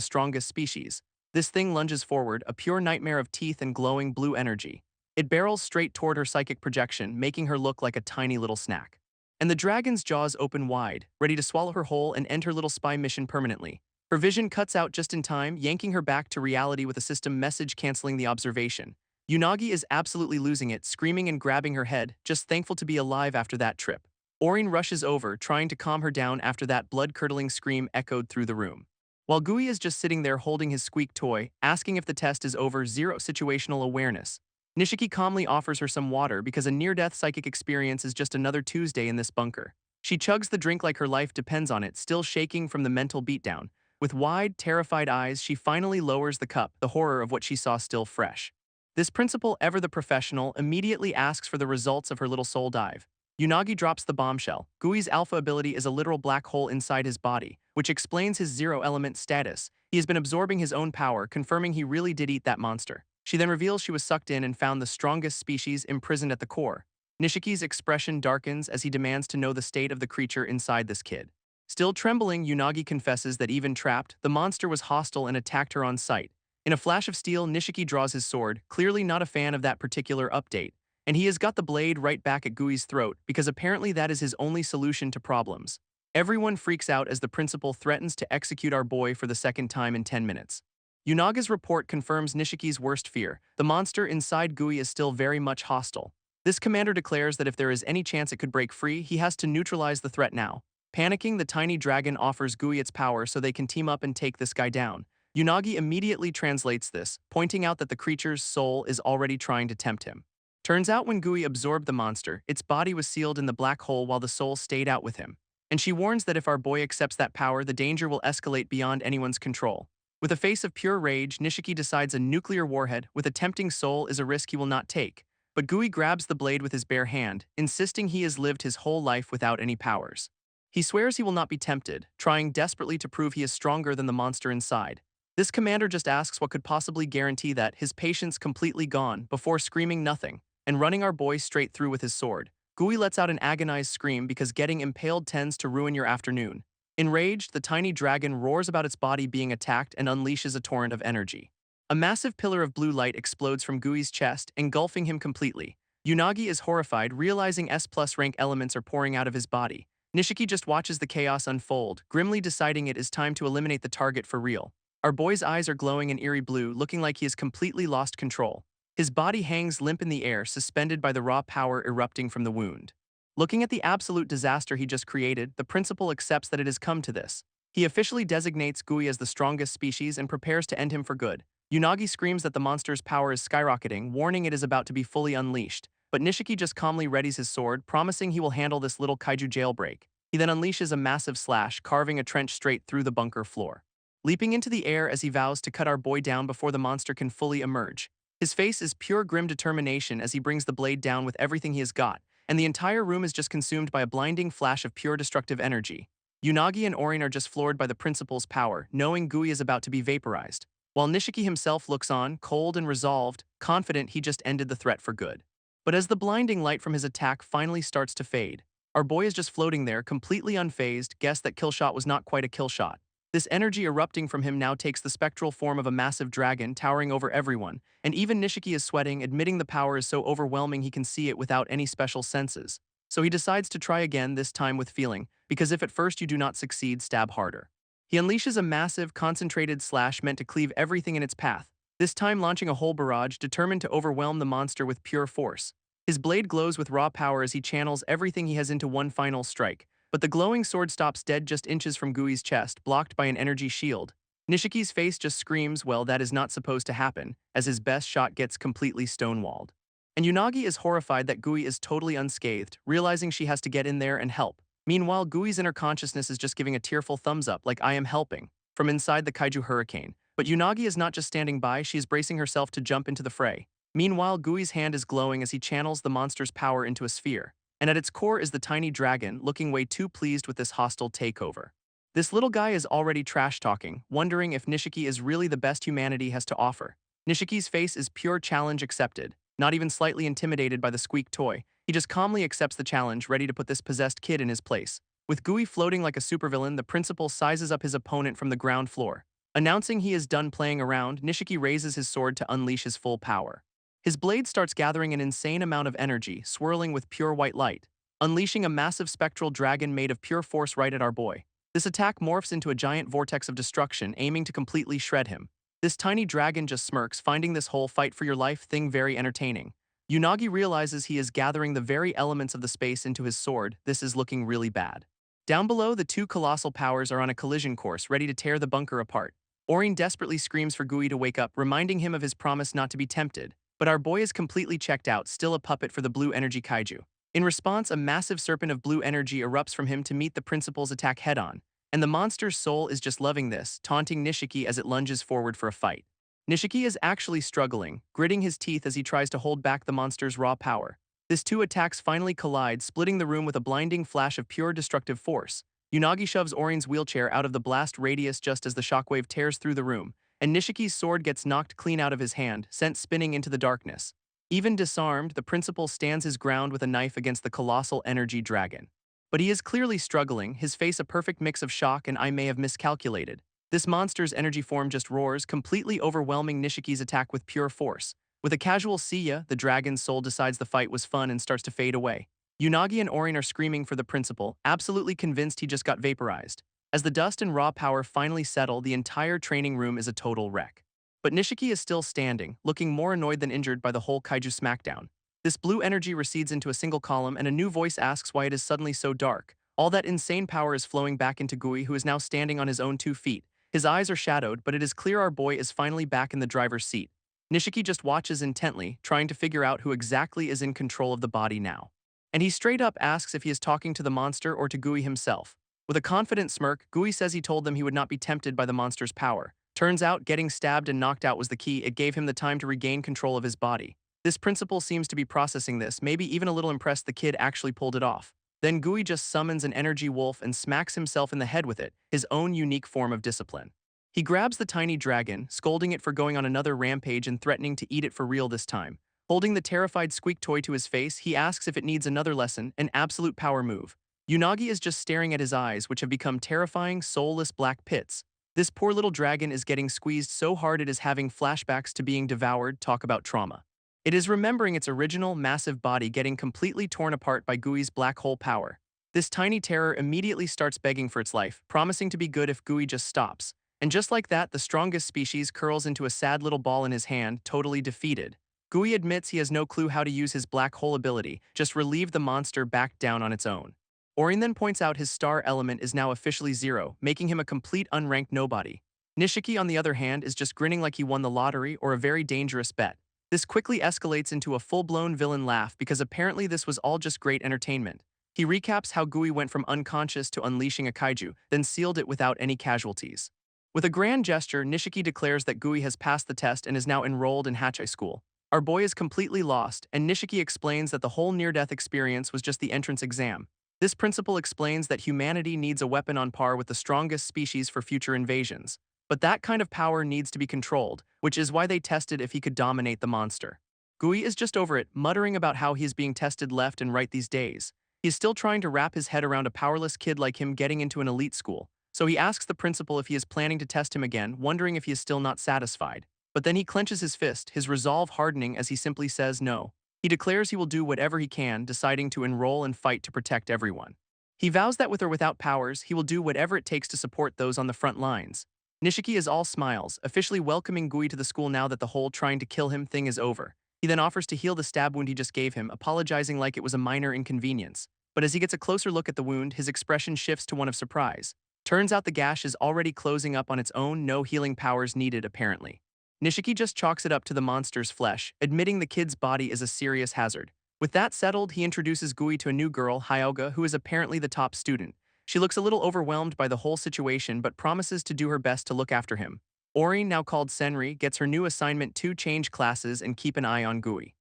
strongest species. This thing lunges forward, a pure nightmare of teeth and glowing blue energy. It barrels straight toward her psychic projection, making her look like a tiny little snack. And the dragon's jaws open wide, ready to swallow her whole and end her little spy mission permanently. Her vision cuts out just in time, yanking her back to reality with a system message canceling the observation. Unagi is absolutely losing it, screaming and grabbing her head, just thankful to be alive after that trip. Orin rushes over, trying to calm her down after that blood-curdling scream echoed through the room. While Gui is just sitting there holding his squeak toy, asking if the test is over, zero situational awareness. Nishiki calmly offers her some water because a near-death psychic experience is just another Tuesday in this bunker. She chugs the drink like her life depends on it, still shaking from the mental beatdown. With wide, terrified eyes, she finally lowers the cup, the horror of what she saw still fresh. This principal, ever the professional, immediately asks for the results of her little soul dive. Unagi drops the bombshell. Gui's alpha ability is a literal black hole inside his body, which explains his zero-element status. He has been absorbing his own power, confirming he really did eat that monster. She then reveals she was sucked in and found the strongest species imprisoned at the core. Nishiki's expression darkens as he demands to know the state of the creature inside this kid. Still trembling, Unagi confesses that even trapped, the monster was hostile and attacked her on sight. In a flash of steel, Nishiki draws his sword, clearly not a fan of that particular update. And he has got the blade right back at Gui's throat, because apparently that is his only solution to problems. Everyone freaks out as the principal threatens to execute our boy for the second time in 10 minutes. Unaga's report confirms Nishiki's worst fear. The monster inside Gui is still very much hostile. This commander declares that if there is any chance it could break free, he has to neutralize the threat now. Panicking, the tiny dragon offers Gui its power so they can team up and take this guy down. Unagi immediately translates this, pointing out that the creature's soul is already trying to tempt him. Turns out when Gui absorbed the monster, its body was sealed in the black hole while the soul stayed out with him. And she warns that if our boy accepts that power, the danger will escalate beyond anyone's control. With a face of pure rage, Nishiki decides a nuclear warhead with a tempting soul is a risk he will not take. But Gui grabs the blade with his bare hand, insisting he has lived his whole life without any powers. He swears he will not be tempted, trying desperately to prove he is stronger than the monster inside. This commander just asks what could possibly guarantee that, his patience completely gone, before screaming nothing, and running our boy straight through with his sword. Gui lets out an agonized scream because getting impaled tends to ruin your afternoon. Enraged, the tiny dragon roars about its body being attacked and unleashes a torrent of energy. A massive pillar of blue light explodes from Gui's chest, engulfing him completely. Unagi is horrified, realizing S+ rank elements are pouring out of his body. Nishiki just watches the chaos unfold, grimly deciding it is time to eliminate the target for real. Our boy's eyes are glowing an eerie blue, looking like he has completely lost control. His body hangs limp in the air, suspended by the raw power erupting from the wound. Looking at the absolute disaster he just created, the principal accepts that it has come to this. He officially designates Gui as the strongest species and prepares to end him for good. Unagi screams that the monster's power is skyrocketing, warning it is about to be fully unleashed. But Nishiki just calmly readies his sword, promising he will handle this little kaiju jailbreak. He then unleashes a massive slash, carving a trench straight through the bunker floor. Leaping into the air as he vows to cut our boy down before the monster can fully emerge. His face is pure grim determination as he brings the blade down with everything he has got, and the entire room is just consumed by a blinding flash of pure destructive energy. Unagi and Orin are just floored by the principal's power, knowing Gui is about to be vaporized, while Nishiki himself looks on, cold and resolved, confident he just ended the threat for good. But as the blinding light from his attack finally starts to fade, our boy is just floating there, completely unfazed, guessed that killshot was not quite a killshot. This energy erupting from him now takes the spectral form of a massive dragon towering over everyone, and even Nishiki is sweating, admitting the power is so overwhelming he can see it without any special senses. So he decides to try again, this time with feeling, because if at first you do not succeed, stab harder. He unleashes a massive, concentrated slash meant to cleave everything in its path, this time launching a whole barrage determined to overwhelm the monster with pure force. His blade glows with raw power as he channels everything he has into one final strike, but the glowing sword stops dead just inches from Gui's chest, blocked by an energy shield. Nishiki's face just screams, well, that is not supposed to happen, as his best shot gets completely stonewalled. And Unagi is horrified that Gui is totally unscathed, realizing she has to get in there and help. Meanwhile, Gui's inner consciousness is just giving a tearful thumbs up like I am helping, from inside the kaiju hurricane. But Unagi is not just standing by, she is bracing herself to jump into the fray. Meanwhile, Gui's hand is glowing as he channels the monster's power into a sphere, and at its core is the tiny dragon, looking way too pleased with this hostile takeover. This little guy is already trash-talking, wondering if Nishiki is really the best humanity has to offer. Nishiki's face is pure challenge accepted, not even slightly intimidated by the squeak toy. He just calmly accepts the challenge, ready to put this possessed kid in his place. With Gui floating like a supervillain, the principal sizes up his opponent from the ground floor. Announcing he is done playing around, Nishiki raises his sword to unleash his full power. His blade starts gathering an insane amount of energy, swirling with pure white light, unleashing a massive spectral dragon made of pure force right at our boy. This attack morphs into a giant vortex of destruction, aiming to completely shred him. This tiny dragon just smirks, finding this whole fight for your life thing very entertaining. Unagi realizes he is gathering the very elements of the space into his sword. This is looking really bad. Down below, the two colossal powers are on a collision course, ready to tear the bunker apart. Orin desperately screams for Gui to wake up, reminding him of his promise not to be tempted. But our boy is completely checked out, still a puppet for the blue energy kaiju. In response, a massive serpent of blue energy erupts from him to meet the principal's attack head-on, and the monster's soul is just loving this, taunting Nishiki as it lunges forward for a fight. Nishiki is actually struggling, gritting his teeth as he tries to hold back the monster's raw power. These two attacks finally collide, splitting the room with a blinding flash of pure destructive force. Unagi shoves Orin's wheelchair out of the blast radius just as the shockwave tears through the room, and Nishiki's sword gets knocked clean out of his hand, sent spinning into the darkness. Even disarmed, the principal stands his ground with a knife against the colossal energy dragon. But he is clearly struggling, his face a perfect mix of shock and I may have miscalculated. This monster's energy form just roars, completely overwhelming Nishiki's attack with pure force. With a casual see ya, the dragon's soul decides the fight was fun and starts to fade away. Unagi and Orin are screaming for the principal, absolutely convinced he just got vaporized. As the dust and raw power finally settle, the entire training room is a total wreck. But Nishiki is still standing, looking more annoyed than injured by the whole kaiju smackdown. This blue energy recedes into a single column, and a new voice asks why it is suddenly so dark. All that insane power is flowing back into Gui, who is now standing on his own 2 feet. His eyes are shadowed, but it is clear our boy is finally back in the driver's seat. Nishiki just watches intently, trying to figure out who exactly is in control of the body now. And he straight up asks if he is talking to the monster or to Gui himself. With a confident smirk, Gui says he told them he would not be tempted by the monster's power. Turns out, getting stabbed and knocked out was the key. It gave him the time to regain control of his body. This principal seems to be processing this, maybe even a little impressed the kid actually pulled it off. Then Gui just summons an energy wolf and smacks himself in the head with it, his own unique form of discipline. He grabs the tiny dragon, scolding it for going on another rampage and threatening to eat it for real this time. Holding the terrified squeak toy to his face, he asks if it needs another lesson, an absolute power move. Unagi is just staring at his eyes, which have become terrifying, soulless black pits. This poor little dragon is getting squeezed so hard it is having flashbacks to being devoured. Talk about trauma. It is remembering its original, massive body getting completely torn apart by Gui's black hole power. This tiny terror immediately starts begging for its life, promising to be good if Gui just stops. And just like that, the strongest species curls into a sad little ball in his hand, totally defeated. Gui admits he has no clue how to use his black hole ability, just relieve the monster back down on its own. Orin then points out his star element is now officially 0, making him a complete unranked nobody. Nishiki, on the other hand, is just grinning like he won the lottery or a very dangerous bet. This quickly escalates into a full-blown villain laugh because apparently this was all just great entertainment. He recaps how Gui went from unconscious to unleashing a kaiju, then sealed it without any casualties. With a grand gesture, Nishiki declares that Gui has passed the test and is now enrolled in Hachi school. Our boy is completely lost, and Nishiki explains that the whole near-death experience was just the entrance exam. This principle explains that humanity needs a weapon on par with the strongest species for future invasions. But that kind of power needs to be controlled, which is why they tested if he could dominate the monster. Gui is just over it, muttering about how he is being tested left and right these days. He is still trying to wrap his head around a powerless kid like him getting into an elite school, so he asks the principal if he is planning to test him again, wondering if he is still not satisfied. But then he clenches his fist, his resolve hardening as he simply says no. He declares he will do whatever he can, deciding to enroll and fight to protect everyone. He vows that with or without powers, he will do whatever it takes to support those on the front lines. Nishiki is all smiles, officially welcoming Gui to the school now that the whole trying to kill him thing is over. He then offers to heal the stab wound he just gave him, apologizing like it was a minor inconvenience. But as he gets a closer look at the wound, his expression shifts to one of surprise. Turns out the gash is already closing up on its own, no healing powers needed apparently. Nishiki just chalks it up to the monster's flesh, admitting the kid's body is a serious hazard. With that settled, he introduces Gui to a new girl, Hyogga, who is apparently the top student. She looks a little overwhelmed by the whole situation but promises to do her best to look after him. Orin, now called Senri, gets her new assignment to change classes and keep an eye on Gui.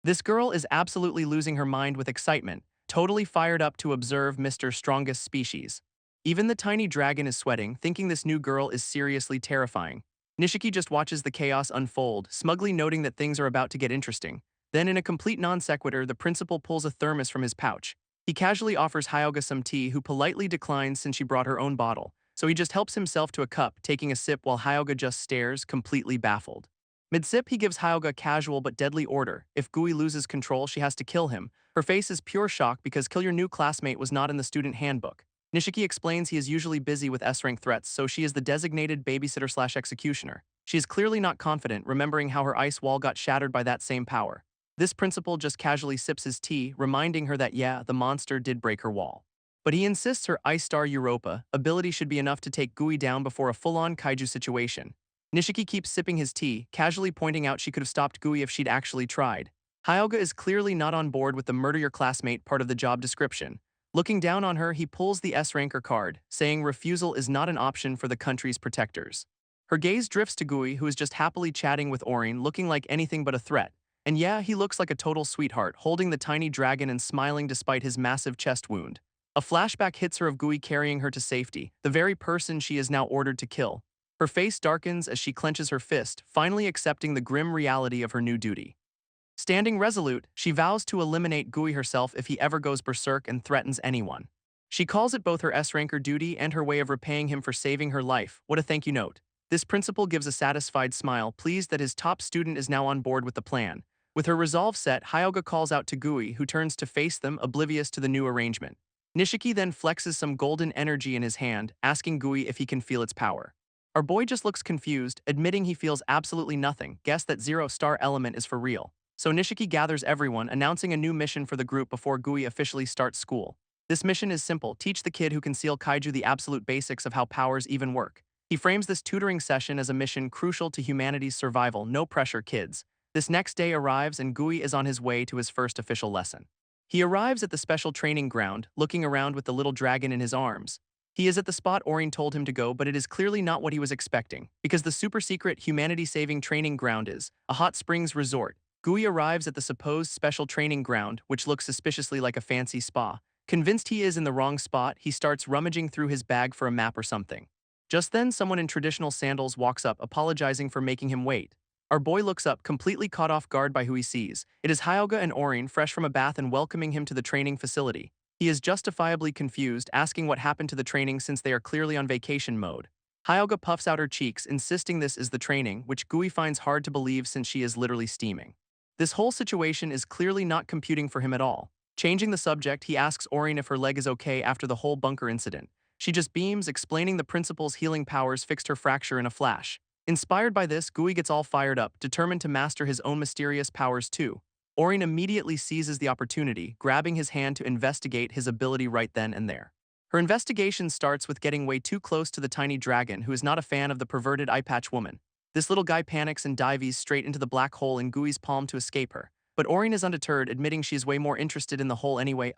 This girl is absolutely losing her mind with excitement, totally fired up to observe Mr. Strongest Species. Even the tiny dragon is sweating, thinking this new girl is seriously terrifying. Nishiki just watches the chaos unfold, smugly noting that things are about to get interesting. Then, in a complete non-sequitur, the principal pulls a thermos from his pouch. He casually offers Hyogga some tea, who politely declines since she brought her own bottle, so he just helps himself to a cup, taking a sip while Hyogga just stares, completely baffled. Mid-sip, he gives Hyogga a casual but deadly order. If Gui loses control, she has to kill him. Her face is pure shock because kill your new classmate was not in the student handbook. Nishiki explains he is usually busy with S-rank threats, so she is the designated babysitter/executioner. She is clearly not confident, remembering how her ice wall got shattered by that same power. This principal just casually sips his tea, reminding her that yeah, the monster did break her wall. But he insists her Ice Star Europa ability should be enough to take Gui down before a full-on kaiju situation. Nishiki keeps sipping his tea, casually pointing out she could have stopped Gui if she'd actually tried. Hyogga is clearly not on board with the murder your classmate part of the job description. Looking down on her, he pulls the S-ranker card, saying refusal is not an option for the country's protectors. Her gaze drifts to Gui, who is just happily chatting with Orin, looking like anything but a threat. And yeah, he looks like a total sweetheart, holding the tiny dragon and smiling despite his massive chest wound. A flashback hits her of Gui carrying her to safety, the very person she is now ordered to kill. Her face darkens as she clenches her fist, finally accepting the grim reality of her new duty. Standing resolute, she vows to eliminate Gui herself if he ever goes berserk and threatens anyone. She calls it both her S-ranker duty and her way of repaying him for saving her life. What a thank you note. This principal gives a satisfied smile, pleased that his top student is now on board with the plan. With her resolve set, Hyogga calls out to Gui, who turns to face them, oblivious to the new arrangement. Nishiki then flexes some golden energy in his hand, asking Gui if he can feel its power. Our boy just looks confused, admitting he feels absolutely nothing, guess that 0-star element is for real. So Nishiki gathers everyone, announcing a new mission for the group before Gui officially starts school. This mission is simple, teach the kid who can seal kaiju the absolute basics of how powers even work. He frames this tutoring session as a mission crucial to humanity's survival, no pressure kids. This next day arrives and Gui is on his way to his first official lesson. He arrives at the special training ground, looking around with the little dragon in his arms. He is at the spot Orin told him to go, but it is clearly not what he was expecting, because the super-secret humanity-saving training ground is a hot springs resort. Gui arrives at the supposed special training ground, which looks suspiciously like a fancy spa. Convinced he is in the wrong spot, he starts rummaging through his bag for a map or something. Just then, someone in traditional sandals walks up, apologizing for making him wait. Our boy looks up, completely caught off guard by who he sees. It is Hyogga and Orin, fresh from a bath and welcoming him to the training facility. He is justifiably confused, asking what happened to the training since they are clearly on vacation mode. Hyogga puffs out her cheeks, insisting this is the training, which Gui finds hard to believe since she is literally steaming. This whole situation is clearly not computing for him at all. Changing the subject, he asks Orin if her leg is okay after the whole bunker incident. She just beams, explaining the principal's healing powers fixed her fracture in a flash. Inspired by this, Gui gets all fired up, determined to master his own mysterious powers too. Orin immediately seizes the opportunity, grabbing his hand to investigate his ability right then and there. Her investigation starts with getting way too close to the tiny dragon, who is not a fan of the perverted eye-patch woman. This little guy panics and dives straight into the black hole in Gui's palm to escape her. But Orin is undeterred, admitting she's way more interested in the hole anyway.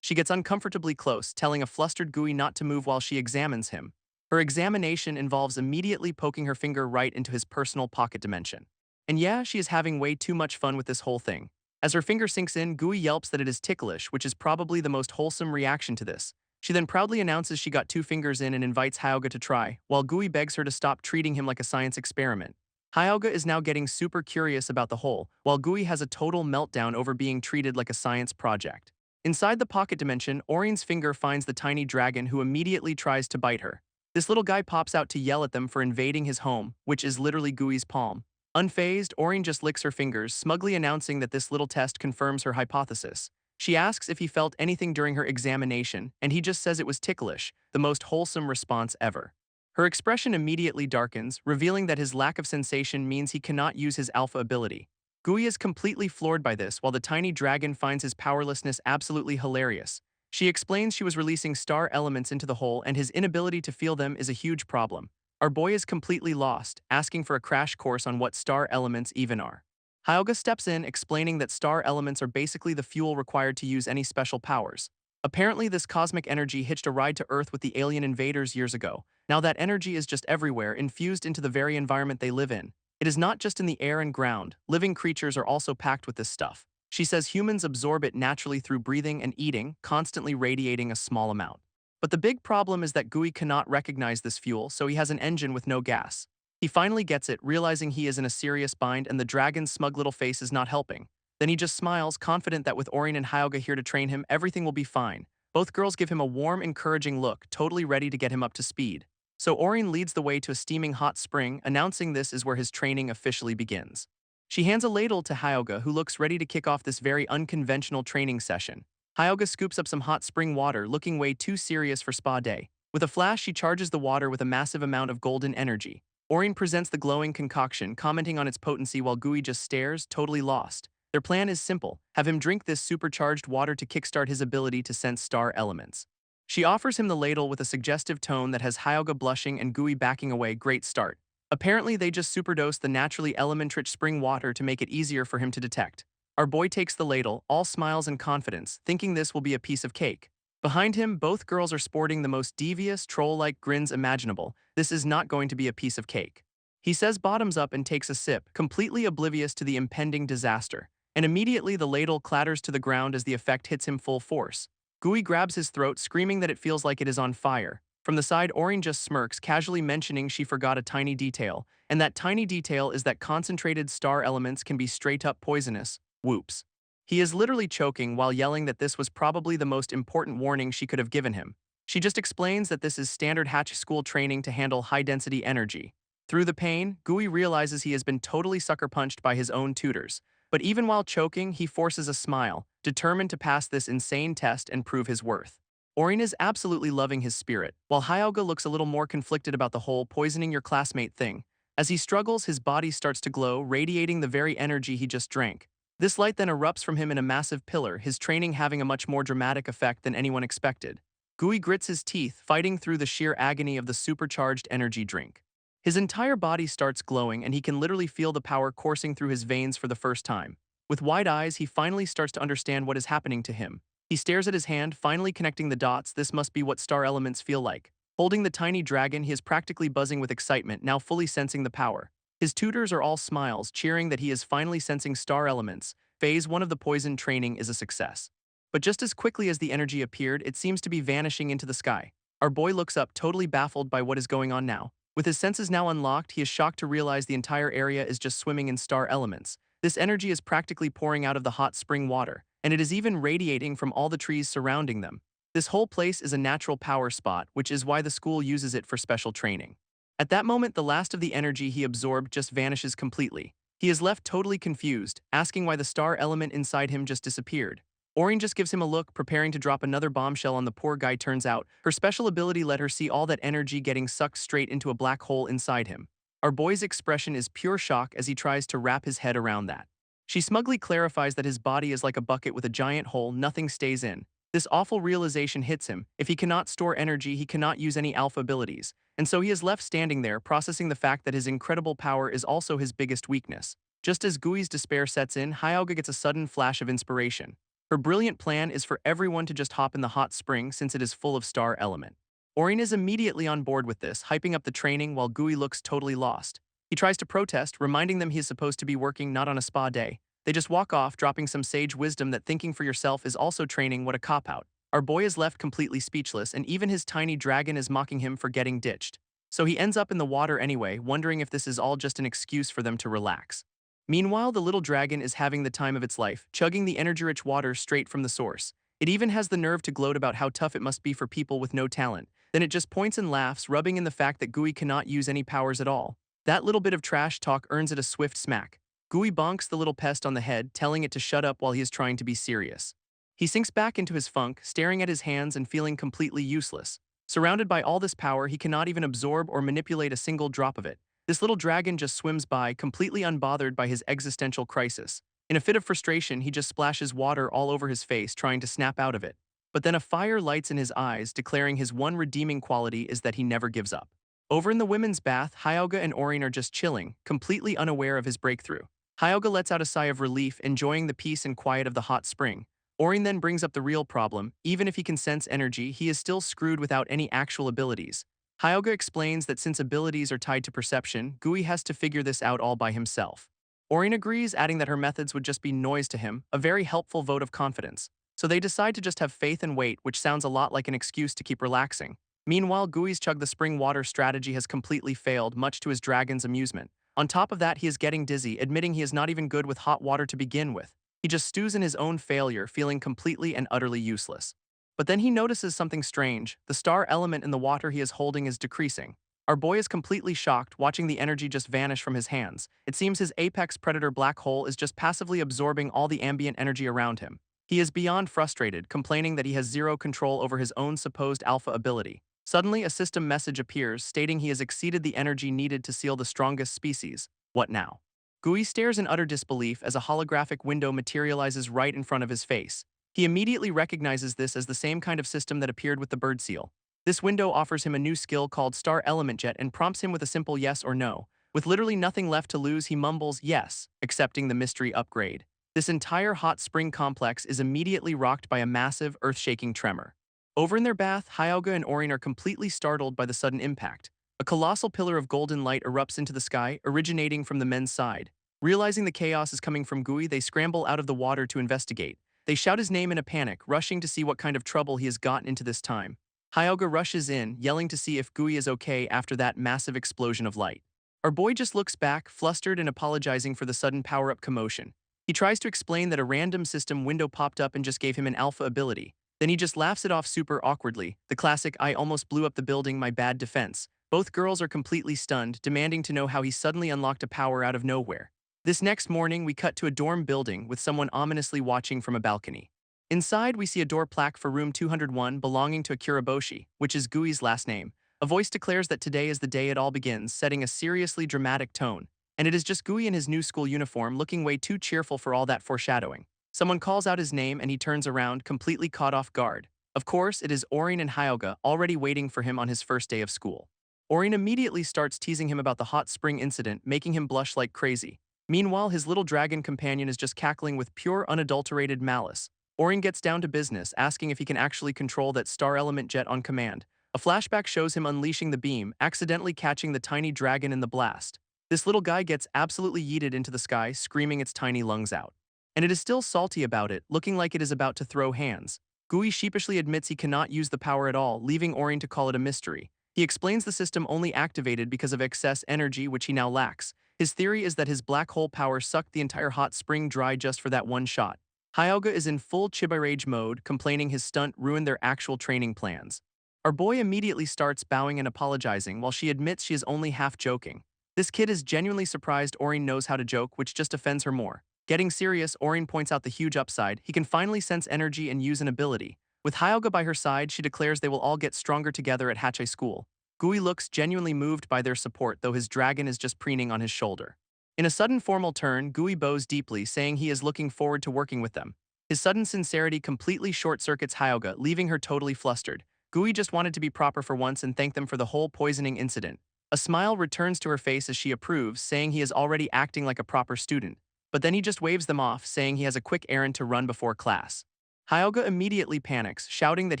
She gets uncomfortably close, telling a flustered Gui not to move while she examines him. Her examination involves immediately poking her finger right into his personal pocket dimension. And yeah, she is having way too much fun with this whole thing. As her finger sinks in, Gui yelps that it is ticklish, which is probably the most wholesome reaction to this. She then proudly announces she got 2 fingers in and invites Hyogga to try, while Gui begs her to stop treating him like a science experiment. Hyogga is now getting super curious about the hole, while Gui has a total meltdown over being treated like a science project. Inside the pocket dimension, Orin's finger finds the tiny dragon, who immediately tries to bite her. This little guy pops out to yell at them for invading his home, which is literally Gui's palm. Unfazed, Orin just licks her fingers, smugly announcing that this little test confirms her hypothesis. She asks if he felt anything during her examination, and he just says it was ticklish, the most wholesome response ever. Her expression immediately darkens, revealing that his lack of sensation means he cannot use his alpha ability. Gui is completely floored by this, while the tiny dragon finds his powerlessness absolutely hilarious. She explains she was releasing star elements into the hole, and his inability to feel them is a huge problem. Our boy is completely lost, asking for a crash course on what star elements even are. Hyogga steps in, explaining that star elements are basically the fuel required to use any special powers. Apparently, this cosmic energy hitched a ride to Earth with the alien invaders years ago. Now that energy is just everywhere, infused into the very environment they live in. It is not just in the air and ground, living creatures are also packed with this stuff. She says humans absorb it naturally through breathing and eating, constantly radiating a small amount. But the big problem is that Gui cannot recognize this fuel, so he has an engine with no gas. He finally gets it, realizing he is in a serious bind and the dragon's smug little face is not helping. Then he just smiles, confident that with Orin and Hyogga here to train him, everything will be fine. Both girls give him a warm, encouraging look, totally ready to get him up to speed. So Orin leads the way to a steaming hot spring, announcing this is where his training officially begins. She hands a ladle to Hyogga, who looks ready to kick off this very unconventional training session. Hyogga scoops up some hot spring water, looking way too serious for spa day. With a flash, she charges the water with a massive amount of golden energy. Orin presents the glowing concoction, commenting on its potency while Gui just stares, totally lost. Their plan is simple: have him drink this supercharged water to kickstart his ability to sense star elements. She offers him the ladle with a suggestive tone that has Hyogga blushing and Gui backing away. Great start. Apparently, they just superdosed the naturally element-rich spring water to make it easier for him to detect. Our boy takes the ladle, all smiles and confidence, thinking this will be a piece of cake. Behind him, both girls are sporting the most devious, troll-like grins imaginable. This is not going to be a piece of cake. He says bottoms up and takes a sip, completely oblivious to the impending disaster. And immediately the ladle clatters to the ground as the effect hits him full force. Gui grabs his throat, screaming that it feels like it is on fire. From the side, Orin just smirks, casually mentioning she forgot a tiny detail, and that tiny detail is that concentrated star elements can be straight-up poisonous. Whoops. He is literally choking while yelling that this was probably the most important warning she could have given him. She just explains that this is standard Hachi school training to handle high-density energy. Through the pain, Gui realizes he has been totally sucker-punched by his own tutors. But even while choking, he forces a smile, determined to pass this insane test and prove his worth. Orin is absolutely loving his spirit, while Hyogga looks a little more conflicted about the whole poisoning your classmate thing. As he struggles, his body starts to glow, radiating the very energy he just drank. This light then erupts from him in a massive pillar, his training having a much more dramatic effect than anyone expected. Gui grits his teeth, fighting through the sheer agony of the supercharged energy drink. His entire body starts glowing, and he can literally feel the power coursing through his veins for the first time. With wide eyes, he finally starts to understand what is happening to him. He stares at his hand, finally connecting the dots. This must be what star elements feel like. Holding the tiny dragon, he is practically buzzing with excitement, now fully sensing the power. His tutors are all smiles, cheering that he is finally sensing star elements. Phase 1 of the poison training is a success. But just as quickly as the energy appeared, it seems to be vanishing into the sky. Our boy looks up, totally baffled by what is going on now. With his senses now unlocked, he is shocked to realize the entire area is just swimming in star elements. This energy is practically pouring out of the hot spring water. and it is even radiating from all the trees surrounding them. This whole place is a natural power spot, which is why the school uses it for special training. At that moment, the last of the energy he absorbed just vanishes completely. He is left totally confused, asking why the star element inside him just disappeared. Orin just gives him a look, preparing to drop another bombshell on the poor guy. Turns out, her special ability let her see all that energy getting sucked straight into a black hole inside him. Our boy's expression is pure shock as he tries to wrap his head around that. She smugly clarifies that his body is like a bucket with a giant hole, nothing stays in. This awful realization hits him. If he cannot store energy, he cannot use any alpha abilities. And so he is left standing there, processing the fact that his incredible power is also his biggest weakness. Just as Gui's despair sets in, Hyogga gets a sudden flash of inspiration. Her brilliant plan is for everyone to just hop in the hot spring since it is full of star element. Orin is immediately on board with this, hyping up the training while Gui looks totally lost. He tries to protest, reminding them he is supposed to be working not on a spa day. They just walk off, dropping some sage wisdom that thinking for yourself is also training. What a cop-out. Our boy is left completely speechless, and even his tiny dragon is mocking him for getting ditched. So he ends up in the water anyway, wondering if this is all just an excuse for them to relax. Meanwhile, the little dragon is having the time of its life, chugging the energy-rich water straight from the source. It even has the nerve to gloat about how tough it must be for people with no talent. Then it just points and laughs, rubbing in the fact that Gui cannot use any powers at all. That little bit of trash talk earns it a swift smack. Gui bonks the little pest on the head, telling it to shut up while he is trying to be serious. He sinks back into his funk, staring at his hands and feeling completely useless. Surrounded by all this power, he cannot even absorb or manipulate a single drop of it. This little dragon just swims by, completely unbothered by his existential crisis. In a fit of frustration, he just splashes water all over his face, trying to snap out of it. But then a fire lights in his eyes, declaring his one redeeming quality is that he never gives up. Over in the women's bath, Hyogga and Orin are just chilling, completely unaware of his breakthrough. Hyogga lets out a sigh of relief, enjoying the peace and quiet of the hot spring. Orin then brings up the real problem. Even if he can sense energy, he is still screwed without any actual abilities. Hyogga explains that since abilities are tied to perception, Gui has to figure this out all by himself. Orin agrees, adding that her methods would just be noise to him, a very helpful vote of confidence. So they decide to just have faith and wait, which sounds a lot like an excuse to keep relaxing. Meanwhile, Gui's chug the spring water strategy has completely failed, much to his dragon's amusement. On top of that, he is getting dizzy, admitting he is not even good with hot water to begin with. He just stews in his own failure, feeling completely and utterly useless. But then he notices something strange. The star element in the water he is holding is decreasing. Our boy is completely shocked, watching the energy just vanish from his hands. It seems his apex predator black hole is just passively absorbing all the ambient energy around him. He is beyond frustrated, complaining that he has zero control over his own supposed alpha ability. Suddenly, a system message appears, stating he has exceeded the energy needed to seal the strongest species. What now? Gui stares in utter disbelief as a holographic window materializes right in front of his face. He immediately recognizes this as the same kind of system that appeared with the bird seal. This window offers him a new skill called Star Element Jet and prompts him with a simple yes or no. With literally nothing left to lose, he mumbles yes, accepting the mystery upgrade. This entire hot spring complex is immediately rocked by a massive, earth-shaking tremor. Over in their bath, Hyogga and Orin are completely startled by the sudden impact. A colossal pillar of golden light erupts into the sky, originating from the men's side. Realizing the chaos is coming from Gui, they scramble out of the water to investigate. They shout his name in a panic, rushing to see what kind of trouble he has gotten into this time. Hyogga rushes in, yelling to see if Gui is okay after that massive explosion of light. Our boy just looks back, flustered and apologizing for the sudden power-up commotion. He tries to explain that a random system window popped up and just gave him an alpha ability. Then he just laughs it off super awkwardly, the classic "I almost blew up the building, my bad" defense. Both girls are completely stunned, demanding to know how he suddenly unlocked a power out of nowhere. This next morning, we cut to a dorm building with someone ominously watching from a balcony. Inside, we see a door plaque for room 201 belonging to Akiraboshi, which is Gui's last name. A voice declares that today is the day it all begins, setting a seriously dramatic tone. And it is just Gui in his new school uniform, looking way too cheerful for all that foreshadowing. Someone calls out his name and he turns around, completely caught off guard. Of course, it is Orin and Hyogga, already waiting for him on his first day of school. Orin immediately starts teasing him about the hot spring incident, making him blush like crazy. Meanwhile, his little dragon companion is just cackling with pure, unadulterated malice. Orin gets down to business, asking if he can actually control that star element jet on command. A flashback shows him unleashing the beam, accidentally catching the tiny dragon in the blast. This little guy gets absolutely yeeted into the sky, screaming its tiny lungs out. And it is still salty about it, looking like it is about to throw hands. Gui sheepishly admits he cannot use the power at all, leaving Orin to call it a mystery. He explains the system only activated because of excess energy which he now lacks. His theory is that his black hole power sucked the entire hot spring dry just for that one shot. Hyogga is in full chibi rage mode, complaining his stunt ruined their actual training plans. Our boy immediately starts bowing and apologizing while she admits she is only half joking. This kid is genuinely surprised Orin knows how to joke, which just offends her more. Getting serious, Orin points out the huge upside. He can finally sense energy and use an ability. With Hyogga by her side, she declares they will all get stronger together at Hachi school. Gui looks genuinely moved by their support, though his dragon is just preening on his shoulder. In a sudden formal turn, Gui bows deeply, saying he is looking forward to working with them. His sudden sincerity completely short-circuits Hyogga, leaving her totally flustered. Gui just wanted to be proper for once and thank them for the whole poisoning incident. A smile returns to her face as she approves, saying he is already acting like a proper student. But then he just waves them off, saying he has a quick errand to run before class. Hyogga immediately panics, shouting that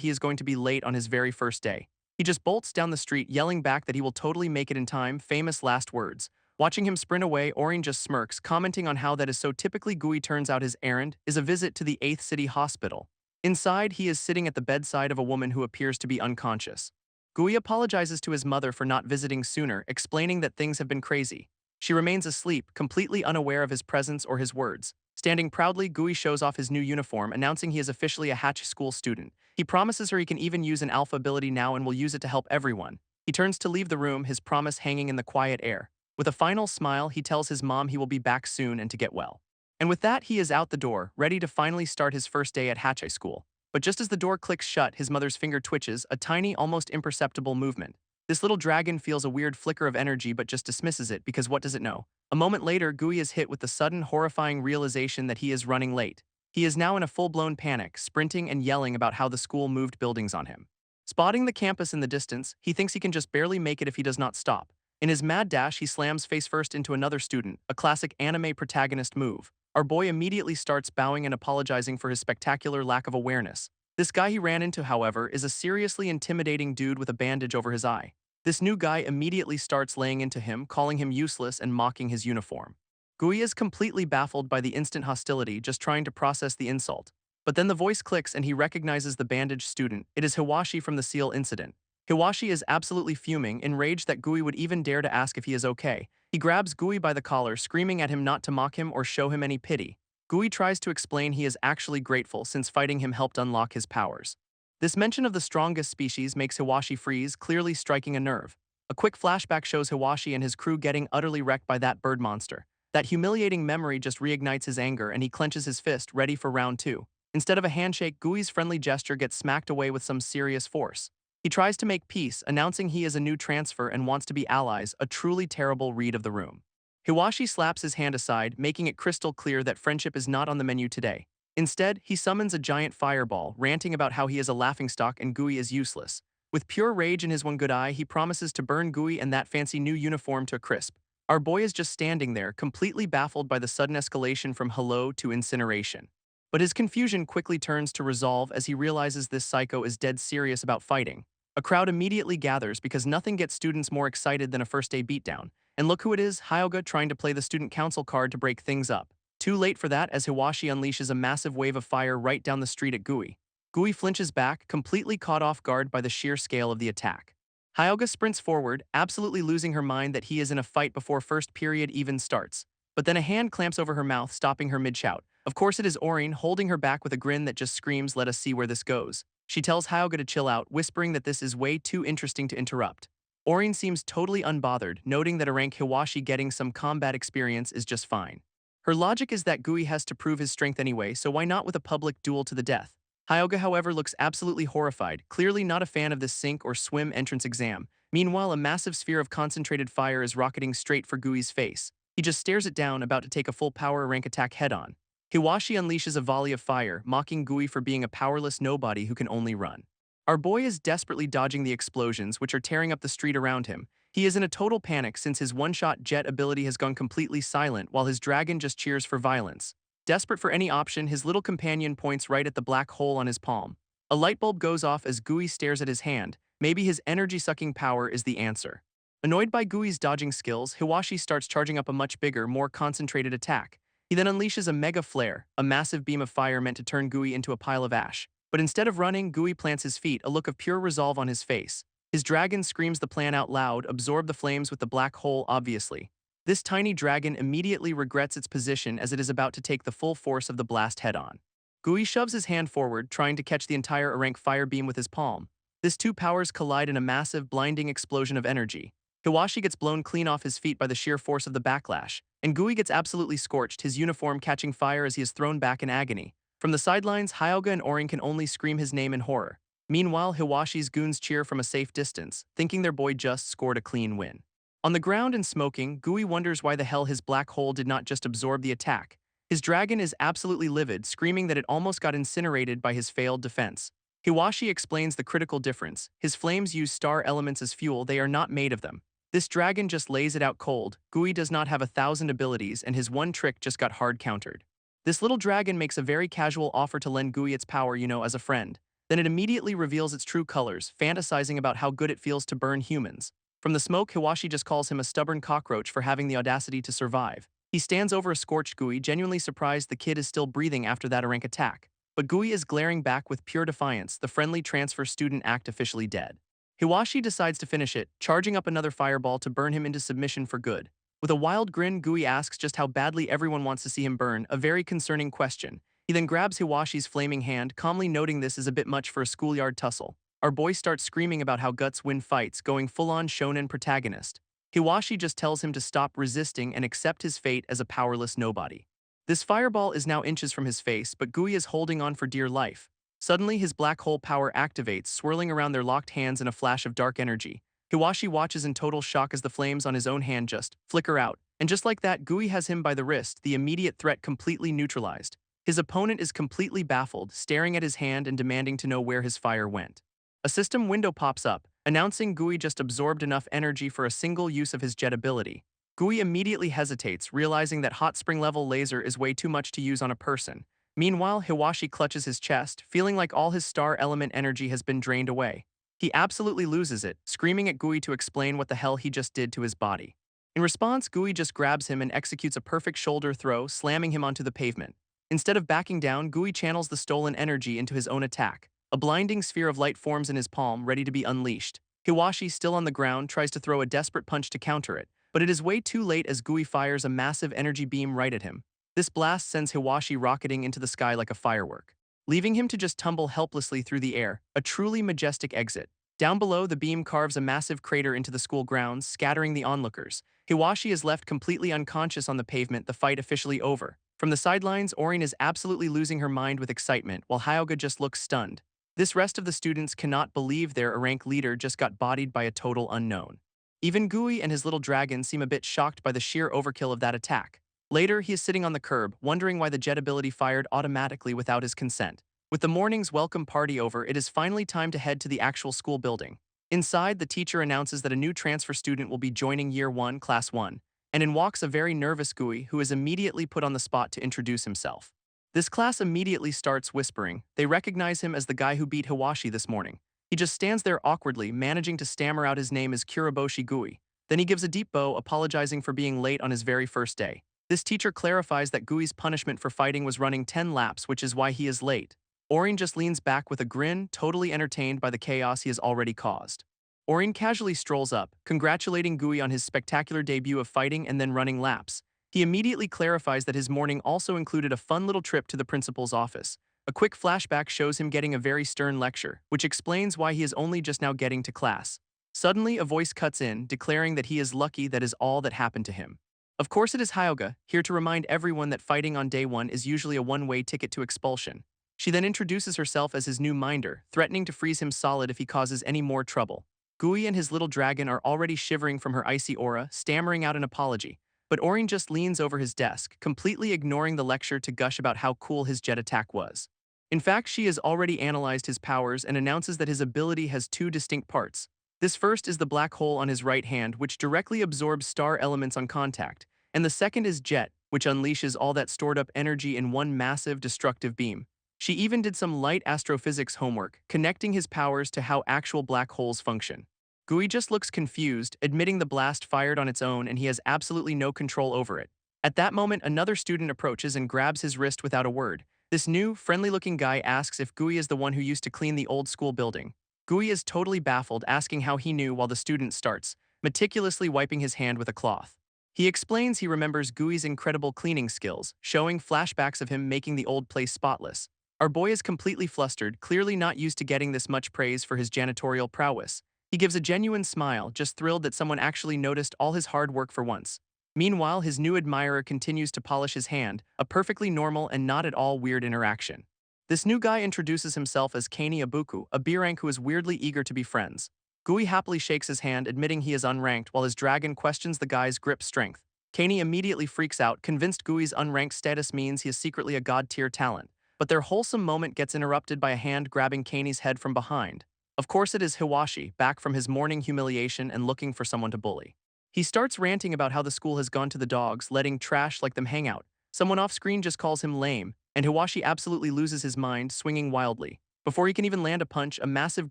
he is going to be late on his very first day. He just bolts down the street, yelling back that he will totally make it in time, famous last words. Watching him sprint away, Orin just smirks, commenting on how that is so typically Gui. Turns out his errand is a visit to the 8th City Hospital. Inside, he is sitting at the bedside of a woman who appears to be unconscious. Gui apologizes to his mother for not visiting sooner, explaining that things have been crazy. She remains asleep, completely unaware of his presence or his words. Standing proudly, Gui shows off his new uniform, announcing he is officially a Hachi school student. He promises her he can even use an alpha ability now and will use it to help everyone. He turns to leave the room, his promise hanging in the quiet air. With a final smile, he tells his mom he will be back soon and to get well. And with that, he is out the door, ready to finally start his first day at Hachi school. But just as the door clicks shut, his mother's finger twitches, a tiny, almost imperceptible movement. This little dragon feels a weird flicker of energy but just dismisses it because what does it know? A moment later, Gui is hit with the sudden, horrifying realization that he is running late. He is now in a full-blown panic, sprinting and yelling about how the school moved buildings on him. Spotting the campus in the distance, he thinks he can just barely make it if he does not stop. In his mad dash, he slams face first into another student, a classic anime protagonist move. Our boy immediately starts bowing and apologizing for his spectacular lack of awareness. This guy he ran into, however, is a seriously intimidating dude with a bandage over his eye. This new guy immediately starts laying into him, calling him useless and mocking his uniform. Gui is completely baffled by the instant hostility, just trying to process the insult. But then the voice clicks and he recognizes the bandaged student. It is Hiwashi from the seal incident. Hiwashi is absolutely fuming, enraged that Gui would even dare to ask if he is okay. He grabs Gui by the collar, screaming at him not to mock him or show him any pity. Gui tries to explain he is actually grateful since fighting him helped unlock his powers. This mention of the strongest species makes Hiwashi freeze, clearly striking a nerve. A quick flashback shows Hiwashi and his crew getting utterly wrecked by that bird monster. That humiliating memory just reignites his anger and he clenches his fist, ready for round 2. Instead of a handshake, Gui's friendly gesture gets smacked away with some serious force. He tries to make peace, announcing he is a new transfer and wants to be allies, a truly terrible read of the room. Hiwashi slaps his hand aside, making it crystal clear that friendship is not on the menu today. Instead, he summons a giant fireball, ranting about how he is a laughingstock and Gui is useless. With pure rage in his one good eye, he promises to burn Gui and that fancy new uniform to a crisp. Our boy is just standing there, completely baffled by the sudden escalation from hello to incineration. But his confusion quickly turns to resolve as he realizes this psycho is dead serious about fighting. A crowd immediately gathers because nothing gets students more excited than a first-day beatdown. And look who it is, Hyogga trying to play the student council card to break things up. Too late for that as Hiwashi unleashes a massive wave of fire right down the street at Gui. Gui flinches back, completely caught off guard by the sheer scale of the attack. Hyogga sprints forward, absolutely losing her mind that he is in a fight before first period even starts. But then a hand clamps over her mouth, stopping her mid-shout. Of course it is Orin, holding her back with a grin that just screams, "Let us see where this goes." She tells Hyogga to chill out, whispering that this is way too interesting to interrupt. Orin seems totally unbothered, noting that a rank Hiwashi getting some combat experience is just fine. Her logic is that Gui has to prove his strength anyway, so why not with a public duel to the death? Hyogga, however, looks absolutely horrified, clearly not a fan of this sink or swim entrance exam. Meanwhile, a massive sphere of concentrated fire is rocketing straight for Gui's face. He just stares it down, about to take a full power rank attack head-on. Hiwashi unleashes a volley of fire, mocking Gui for being a powerless nobody who can only run. Our boy is desperately dodging the explosions, which are tearing up the street around him. He is in a total panic since his one-shot jet ability has gone completely silent while his dragon just cheers for violence. Desperate for any option, his little companion points right at the black hole on his palm. A light bulb goes off as Gui stares at his hand. Maybe his energy-sucking power is the answer. Annoyed by Gui's dodging skills, Hiwashi starts charging up a much bigger, more concentrated attack. He then unleashes a mega flare, a massive beam of fire meant to turn Gui into a pile of ash. But instead of running, Gui plants his feet, a look of pure resolve on his face. His dragon screams the plan out loud, absorb the flames with the black hole, obviously. This tiny dragon immediately regrets its position as it is about to take the full force of the blast head-on. Gui shoves his hand forward, trying to catch the entire Arank fire beam with his palm. His two powers collide in a massive, blinding explosion of energy. Hiwashi gets blown clean off his feet by the sheer force of the backlash, and Gui gets absolutely scorched, his uniform catching fire as he is thrown back in agony. From the sidelines, Hyogga and Orin can only scream his name in horror. Meanwhile, Hiwashi's goons cheer from a safe distance, thinking their boy just scored a clean win. On the ground and smoking, Gui wonders why the hell his black hole did not just absorb the attack. His dragon is absolutely livid, screaming that it almost got incinerated by his failed defense. Hiwashi explains the critical difference. His flames use star elements as fuel, they are not made of them. This dragon just lays it out cold. Gui does not have 1,000 abilities, and his one trick just got hard countered. This little dragon makes a very casual offer to lend Gui its power, as a friend. Then it immediately reveals its true colors, fantasizing about how good it feels to burn humans. From the smoke, Hiwashi just calls him a stubborn cockroach for having the audacity to survive. He stands over a scorched Gui, genuinely surprised the kid is still breathing after that Arank attack. But Gui is glaring back with pure defiance, the friendly transfer student act officially dead. Hiwashi decides to finish it, charging up another fireball to burn him into submission for good. With a wild grin, Gui asks just how badly everyone wants to see him burn, a very concerning question. He then grabs Hiwashi's flaming hand, calmly noting this is a bit much for a schoolyard tussle. Our boy starts screaming about how guts win fights, going full-on Shounen protagonist. Hiwashi just tells him to stop resisting and accept his fate as a powerless nobody. This fireball is now inches from his face, but Gui is holding on for dear life. Suddenly, his black hole power activates, swirling around their locked hands in a flash of dark energy. Hiwashi watches in total shock as the flames on his own hand just flicker out. And just like that, Gui has him by the wrist, the immediate threat completely neutralized. His opponent is completely baffled, staring at his hand and demanding to know where his fire went. A system window pops up, announcing Gui just absorbed enough energy for a single use of his jet ability. Gui immediately hesitates, realizing that hot spring level laser is way too much to use on a person. Meanwhile, Hiwashi clutches his chest, feeling like all his star element energy has been drained away. He absolutely loses it, screaming at Gui to explain what the hell he just did to his body. In response, Gui just grabs him and executes a perfect shoulder throw, slamming him onto the pavement. Instead of backing down, Gui channels the stolen energy into his own attack. A blinding sphere of light forms in his palm, ready to be unleashed. Hiwashi, still on the ground, tries to throw a desperate punch to counter it, but it is way too late as Gui fires a massive energy beam right at him. This blast sends Hiwashi rocketing into the sky like a firework, leaving him to just tumble helplessly through the air, a truly majestic exit. Down below, the beam carves a massive crater into the school grounds, scattering the onlookers. Hiwashi is left completely unconscious on the pavement, the fight officially over. From the sidelines, Orin is absolutely losing her mind with excitement, while Hyogga just looks stunned. This rest of the students cannot believe their rank leader just got bodied by a total unknown. Even Gui and his little dragon seem a bit shocked by the sheer overkill of that attack. Later, he is sitting on the curb, wondering why the jet ability fired automatically without his consent. With the morning's welcome party over, it is finally time to head to the actual school building. Inside, the teacher announces that a new transfer student will be joining Year 1, Class 1, and in walks a very nervous Gui, who is immediately put on the spot to introduce himself. This class immediately starts whispering. They recognize him as the guy who beat Hiwashi this morning. He just stands there awkwardly, managing to stammer out his name as Kuriboshi Gui. Then he gives a deep bow, apologizing for being late on his very first day. This teacher clarifies that Gui's punishment for fighting was running 10 laps, which is why he is late. Orin just leans back with a grin, totally entertained by the chaos he has already caused. Orin casually strolls up, congratulating Gui on his spectacular debut of fighting and then running laps. He immediately clarifies that his morning also included a fun little trip to the principal's office. A quick flashback shows him getting a very stern lecture, which explains why he is only just now getting to class. Suddenly, a voice cuts in, declaring that he is lucky that is all that happened to him. Of course it is Hyogga, here to remind everyone that fighting on day 1 is usually a one-way ticket to expulsion. She then introduces herself as his new minder, threatening to freeze him solid if he causes any more trouble. Gui and his little dragon are already shivering from her icy aura, stammering out an apology. But Orin just leans over his desk, completely ignoring the lecture to gush about how cool his jet attack was. In fact, she has already analyzed his powers and announces that his ability has 2 distinct parts. This first is the black hole on his right hand, which directly absorbs star elements on contact, and the second is Jet, which unleashes all that stored up energy in one massive destructive beam. She even did some light astrophysics homework, connecting his powers to how actual black holes function. Gui just looks confused, admitting the blast fired on its own and he has absolutely no control over it. At that moment, another student approaches and grabs his wrist without a word. This new, friendly-looking guy asks if Gui is the one who used to clean the old school building. Gui is totally baffled, asking how he knew while the student starts, meticulously wiping his hand with a cloth. He explains he remembers Gui's incredible cleaning skills, showing flashbacks of him making the old place spotless. Our boy is completely flustered, clearly not used to getting this much praise for his janitorial prowess. He gives a genuine smile, just thrilled that someone actually noticed all his hard work for once. Meanwhile, his new admirer continues to polish his hand, a perfectly normal and not at all weird interaction. This new guy introduces himself as Kani Ibuku, a B-rank who is weirdly eager to be friends. Gui happily shakes his hand, admitting he is unranked, while his dragon questions the guy's grip strength. Kani immediately freaks out, convinced Gui's unranked status means he is secretly a god-tier talent. But their wholesome moment gets interrupted by a hand grabbing Kani's head from behind. Of course it is Hiwashi, back from his morning humiliation and looking for someone to bully. He starts ranting about how the school has gone to the dogs, letting trash like them hang out. Someone off-screen just calls him lame, and Hiwashi absolutely loses his mind, swinging wildly. Before he can even land a punch, a massive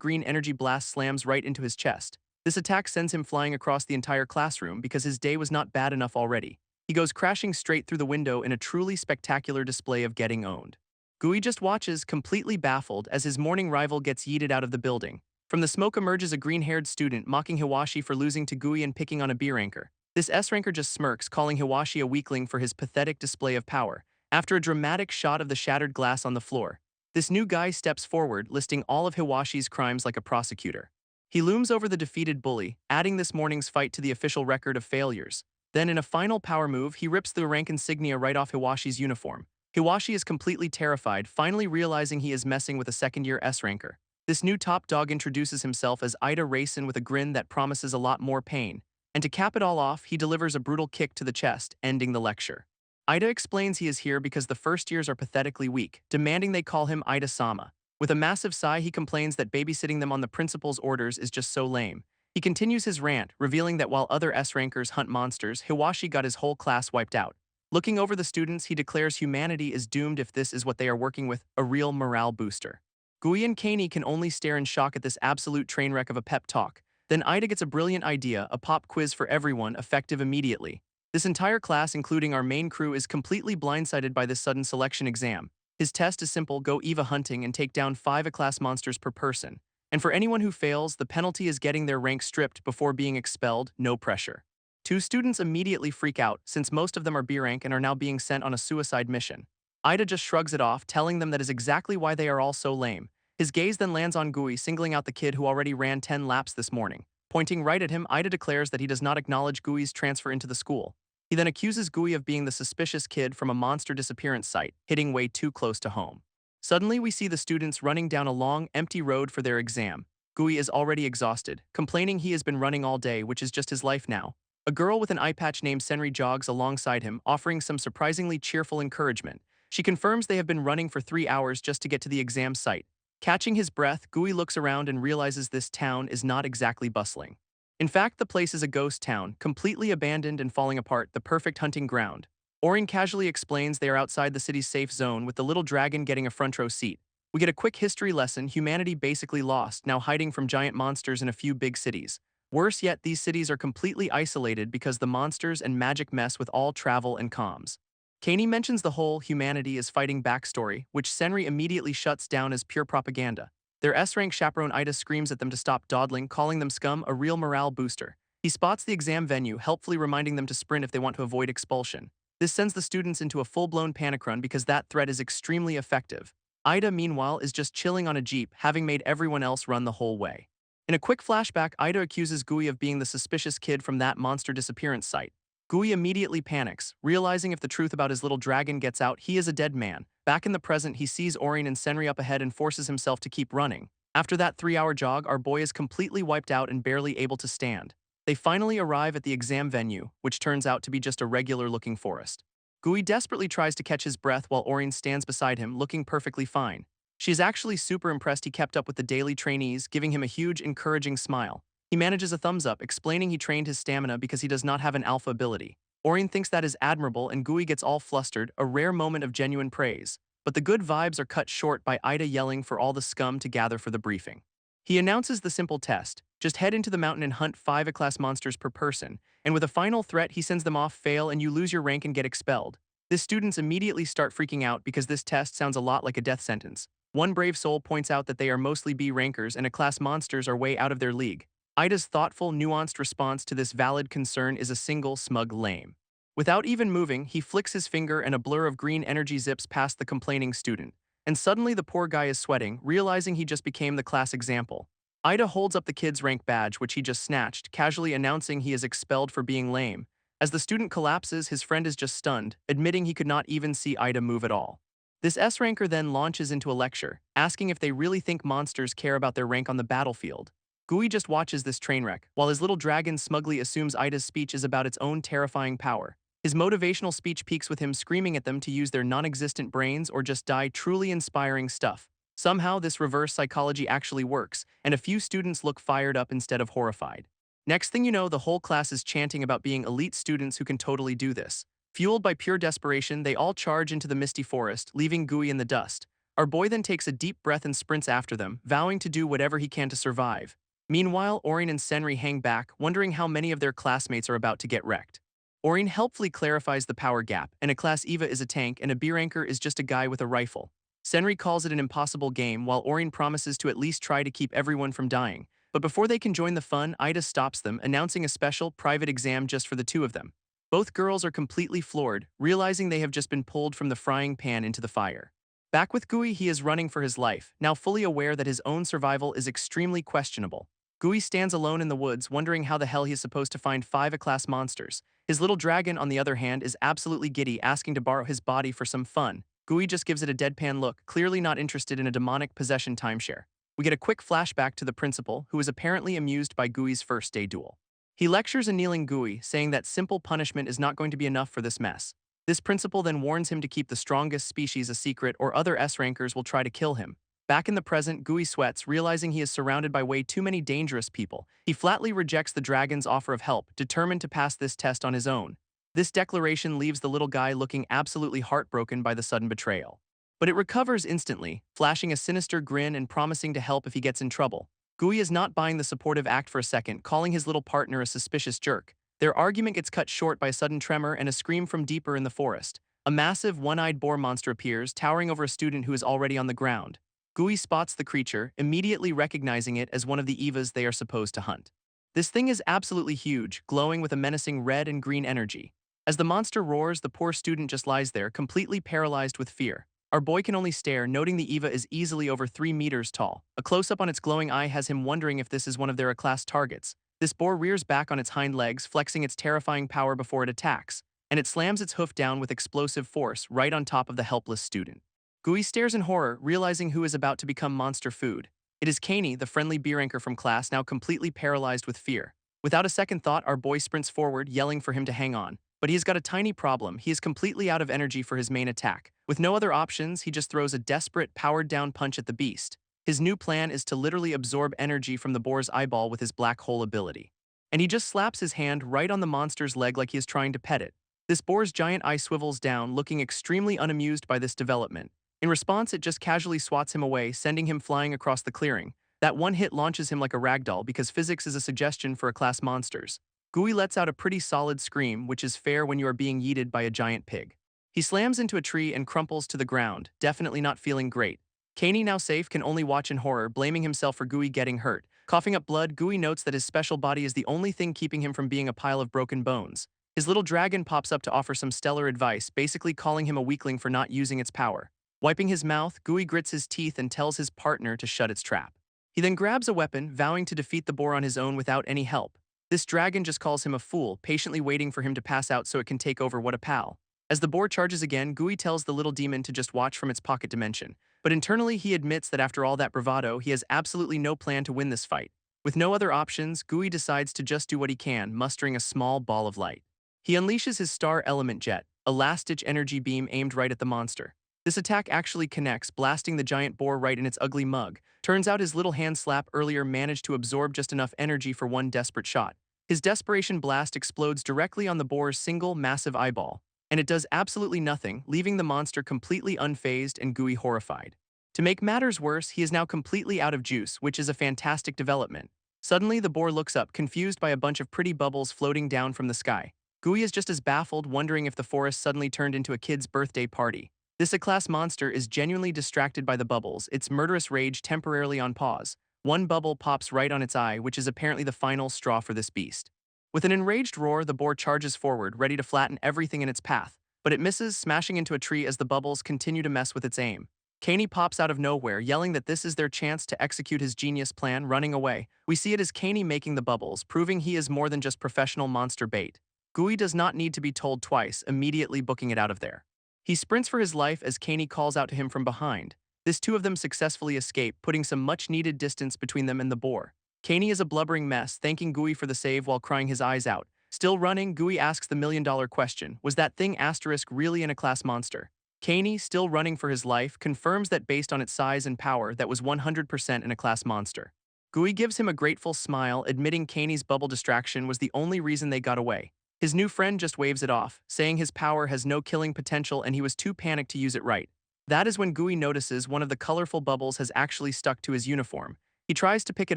green energy blast slams right into his chest. This attack sends him flying across the entire classroom because his day was not bad enough already. He goes crashing straight through the window in a truly spectacular display of getting owned. Gui just watches, completely baffled, as his morning rival gets yeeted out of the building. From the smoke emerges a green-haired student mocking Hiwashi for losing to Gui and picking on a B-ranker. This S-ranker just smirks, calling Hiwashi a weakling for his pathetic display of power. After a dramatic shot of the shattered glass on the floor, this new guy steps forward, listing all of Hiwashi's crimes like a prosecutor. He looms over the defeated bully, adding this morning's fight to the official record of failures. Then in a final power move, he rips the rank insignia right off Hiwashi's uniform. Hiwashi is completely terrified, finally realizing he is messing with a second-year S-ranker. This new top dog introduces himself as Ida Racin with a grin that promises a lot more pain. And to cap it all off, he delivers a brutal kick to the chest, ending the lecture. Ida explains he is here because the first years are pathetically weak, demanding they call him Ida-sama. With a massive sigh, he complains that babysitting them on the principal's orders is just so lame. He continues his rant, revealing that while other S-rankers hunt monsters, Hiwashi got his whole class wiped out. Looking over the students, he declares humanity is doomed if this is what they are working with, a real morale booster. Gui and Kani can only stare in shock at this absolute train wreck of a pep talk. Then Ida gets a brilliant idea, a pop quiz for everyone, effective immediately. This entire class, including our main crew, is completely blindsided by this sudden selection exam. His test is simple: go Eva hunting and take down 5 A-class monsters per person. And for anyone who fails, the penalty is getting their rank stripped before being expelled, no pressure. 2 students immediately freak out, since most of them are B-rank and are now being sent on a suicide mission. Ida just shrugs it off, telling them that is exactly why they are all so lame. His gaze then lands on Gui, singling out the kid who already ran 10 laps this morning. Pointing right at him, Ida declares that he does not acknowledge Gui's transfer into the school. He then accuses Gui of being the suspicious kid from a monster disappearance site, hitting way too close to home. Suddenly, we see the students running down a long, empty road for their exam. Gui is already exhausted, complaining he has been running all day, which is just his life now. A girl with an eye patch named Senri jogs alongside him, offering some surprisingly cheerful encouragement. She confirms they have been running for 3 hours just to get to the exam site. Catching his breath, Gui looks around and realizes this town is not exactly bustling. In fact, the place is a ghost town, completely abandoned and falling apart, the perfect hunting ground. Orin casually explains they are outside the city's safe zone, with the little dragon getting a front row seat. We get a quick history lesson: humanity basically lost, now hiding from giant monsters in a few big cities. Worse yet, these cities are completely isolated because the monsters and magic mess with all travel and comms. Kani mentions the whole humanity is fighting backstory, which Senri immediately shuts down as pure propaganda. Their S-rank chaperone Ida screams at them to stop dawdling, calling them scum, a real morale booster. He spots the exam venue, helpfully reminding them to sprint if they want to avoid expulsion. This sends the students into a full-blown panic run because that threat is extremely effective. Ida, meanwhile, is just chilling on a jeep, having made everyone else run the whole way. In a quick flashback, Ida accuses Gui of being the suspicious kid from that monster disappearance site. Gui immediately panics, realizing if the truth about his little dragon gets out, he is a dead man. Back in the present, he sees Orin and Senri up ahead and forces himself to keep running. After that 3-hour jog, our boy is completely wiped out and barely able to stand. They finally arrive at the exam venue, which turns out to be just a regular-looking forest. Gui desperately tries to catch his breath while Orin stands beside him, looking perfectly fine. She is actually super impressed he kept up with the daily trainees, giving him a huge, encouraging smile. He manages a thumbs up, explaining he trained his stamina because he does not have an alpha ability. Orin thinks that is admirable, and Gui gets all flustered, a rare moment of genuine praise. But the good vibes are cut short by Ida yelling for all the scum to gather for the briefing. He announces the simple test: just head into the mountain and hunt 5 A-class monsters per person, and with a final threat he sends them off: fail and you lose your rank and get expelled. The students immediately start freaking out because this test sounds a lot like a death sentence. One brave soul points out that they are mostly B-rankers and A-class monsters are way out of their league. Ida's thoughtful, nuanced response to this valid concern is a single smug lame. Without even moving, he flicks his finger and a blur of green energy zips past the complaining student. and suddenly the poor guy is sweating, realizing he just became the class example. Ida holds up the kid's rank badge, which he just snatched, casually announcing he is expelled for being lame. As the student collapses, his friend is just stunned, admitting he could not even see Ida move at all. This S-ranker then launches into a lecture, asking if they really think monsters care about their rank on the battlefield. Gui just watches this train wreck, while his little dragon smugly assumes Ida's speech is about its own terrifying power. His motivational speech peaks with him screaming at them to use their non-existent brains or just die. Truly inspiring stuff. Somehow, this reverse psychology actually works, and a few students look fired up instead of horrified. Next thing you know, the whole class is chanting about being elite students who can totally do this. Fueled by pure desperation, they all charge into the misty forest, leaving Gui in the dust. Our boy then takes a deep breath and sprints after them, vowing to do whatever he can to survive. Meanwhile, Orin and Senri hang back, wondering how many of their classmates are about to get wrecked. Orin helpfully clarifies the power gap, and a class Eva is a tank and a B-ranker is just a guy with a rifle. Senri calls it an impossible game, while Orin promises to at least try to keep everyone from dying. But before they can join the fun, Ida stops them, announcing a special, private exam just for the two of them. Both girls are completely floored, realizing they have just been pulled from the frying pan into the fire. Back with Gui, he is running for his life, now fully aware that his own survival is extremely questionable. Gui stands alone in the woods, wondering how the hell he is supposed to find 5 A-class monsters. His little dragon, on the other hand, is absolutely giddy, asking to borrow his body for some fun. Gui just gives it a deadpan look, clearly not interested in a demonic possession timeshare. We get a quick flashback to the principal, who is apparently amused by Gui's first day duel. He lectures a kneeling Gui, saying that simple punishment is not going to be enough for this mess. This principal then warns him to keep the strongest species a secret or other S-rankers will try to kill him. Back in the present, Gui sweats, realizing he is surrounded by way too many dangerous people. He flatly rejects the dragon's offer of help, determined to pass this test on his own. This declaration leaves the little guy looking absolutely heartbroken by the sudden betrayal. But it recovers instantly, flashing a sinister grin and promising to help if he gets in trouble. Gui is not buying the supportive act for a second, calling his little partner a suspicious jerk. Their argument gets cut short by a sudden tremor and a scream from deeper in the forest. A massive, one-eyed boar monster appears, towering over a student who is already on the ground. Gui spots the creature, immediately recognizing it as one of the Evas they are supposed to hunt. This thing is absolutely huge, glowing with a menacing red and green energy. As the monster roars, the poor student just lies there, completely paralyzed with fear. Our boy can only stare, noting the Eva is easily over 3 meters tall. A close-up on its glowing eye has him wondering if this is one of their class targets. This boar rears back on its hind legs, flexing its terrifying power before it attacks, and it slams its hoof down with explosive force right on top of the helpless student. Gui stares in horror, realizing who is about to become monster food. It is Kaney, the friendly B-ranker from class, now completely paralyzed with fear. Without a second thought, our boy sprints forward, yelling for him to hang on. But he has got a tiny problem. He is completely out of energy for his main attack. With no other options, he just throws a desperate, powered-down punch at the beast. His new plan is to literally absorb energy from the boar's eyeball with his black hole ability. And he just slaps his hand right on the monster's leg like he is trying to pet it. This boar's giant eye swivels down, looking extremely unamused by this development. In response, it just casually swats him away, sending him flying across the clearing. That one hit launches him like a ragdoll because physics is a suggestion for A-class monsters. Gui lets out a pretty solid scream, which is fair when you are being yeeted by a giant pig. He slams into a tree and crumples to the ground, definitely not feeling great. Kaney, now safe, can only watch in horror, blaming himself for Gui getting hurt. Coughing up blood, Gui notes that his special body is the only thing keeping him from being a pile of broken bones. His little dragon pops up to offer some stellar advice, basically calling him a weakling for not using its power. Wiping his mouth, Gui grits his teeth and tells his partner to shut its trap. He then grabs a weapon, vowing to defeat the boar on his own without any help. This dragon just calls him a fool, patiently waiting for him to pass out so it can take over. What a pal. As the boar charges again, Gui tells the little demon to just watch from its pocket dimension. But internally, he admits that after all that bravado, he has absolutely no plan to win this fight. With no other options, Gui decides to just do what he can, mustering a small ball of light. He unleashes his star element jet, a last-ditch energy beam aimed right at the monster. This attack actually connects, blasting the giant boar right in its ugly mug. Turns out his little hand slap earlier managed to absorb just enough energy for one desperate shot. His desperation blast explodes directly on the boar's single, massive eyeball, and it does absolutely nothing, leaving the monster completely unfazed and Gui horrified. To make matters worse, he is now completely out of juice, which is a fantastic development. Suddenly, the boar looks up, confused by a bunch of pretty bubbles floating down from the sky. Gui is just as baffled, wondering if the forest suddenly turned into a kid's birthday party. This A-class monster is genuinely distracted by the bubbles, its murderous rage temporarily on pause. One bubble pops right on its eye, which is apparently the final straw for this beast. With an enraged roar, the boar charges forward, ready to flatten everything in its path, but it misses, smashing into a tree as the bubbles continue to mess with its aim. Kaney pops out of nowhere, yelling that this is their chance to execute his genius plan, running away. We see it as Kaney making the bubbles, proving he is more than just professional monster bait. Gui does not need to be told twice, immediately booking it out of there. He sprints for his life as Kaney calls out to him from behind. This two of them successfully escape, putting some much-needed distance between them and the boar. Kaney is a blubbering mess, thanking Gui for the save while crying his eyes out. Still running, Gui asks the million-dollar question, was that thing asterisk really in a class monster? Kaney, still running for his life, confirms that based on its size and power, that was 100% in a class monster. Gui gives him a grateful smile, admitting Kaney's bubble distraction was the only reason they got away. His new friend just waves it off, saying his power has no killing potential and he was too panicked to use it right. That is when Gui notices one of the colorful bubbles has actually stuck to his uniform. He tries to pick it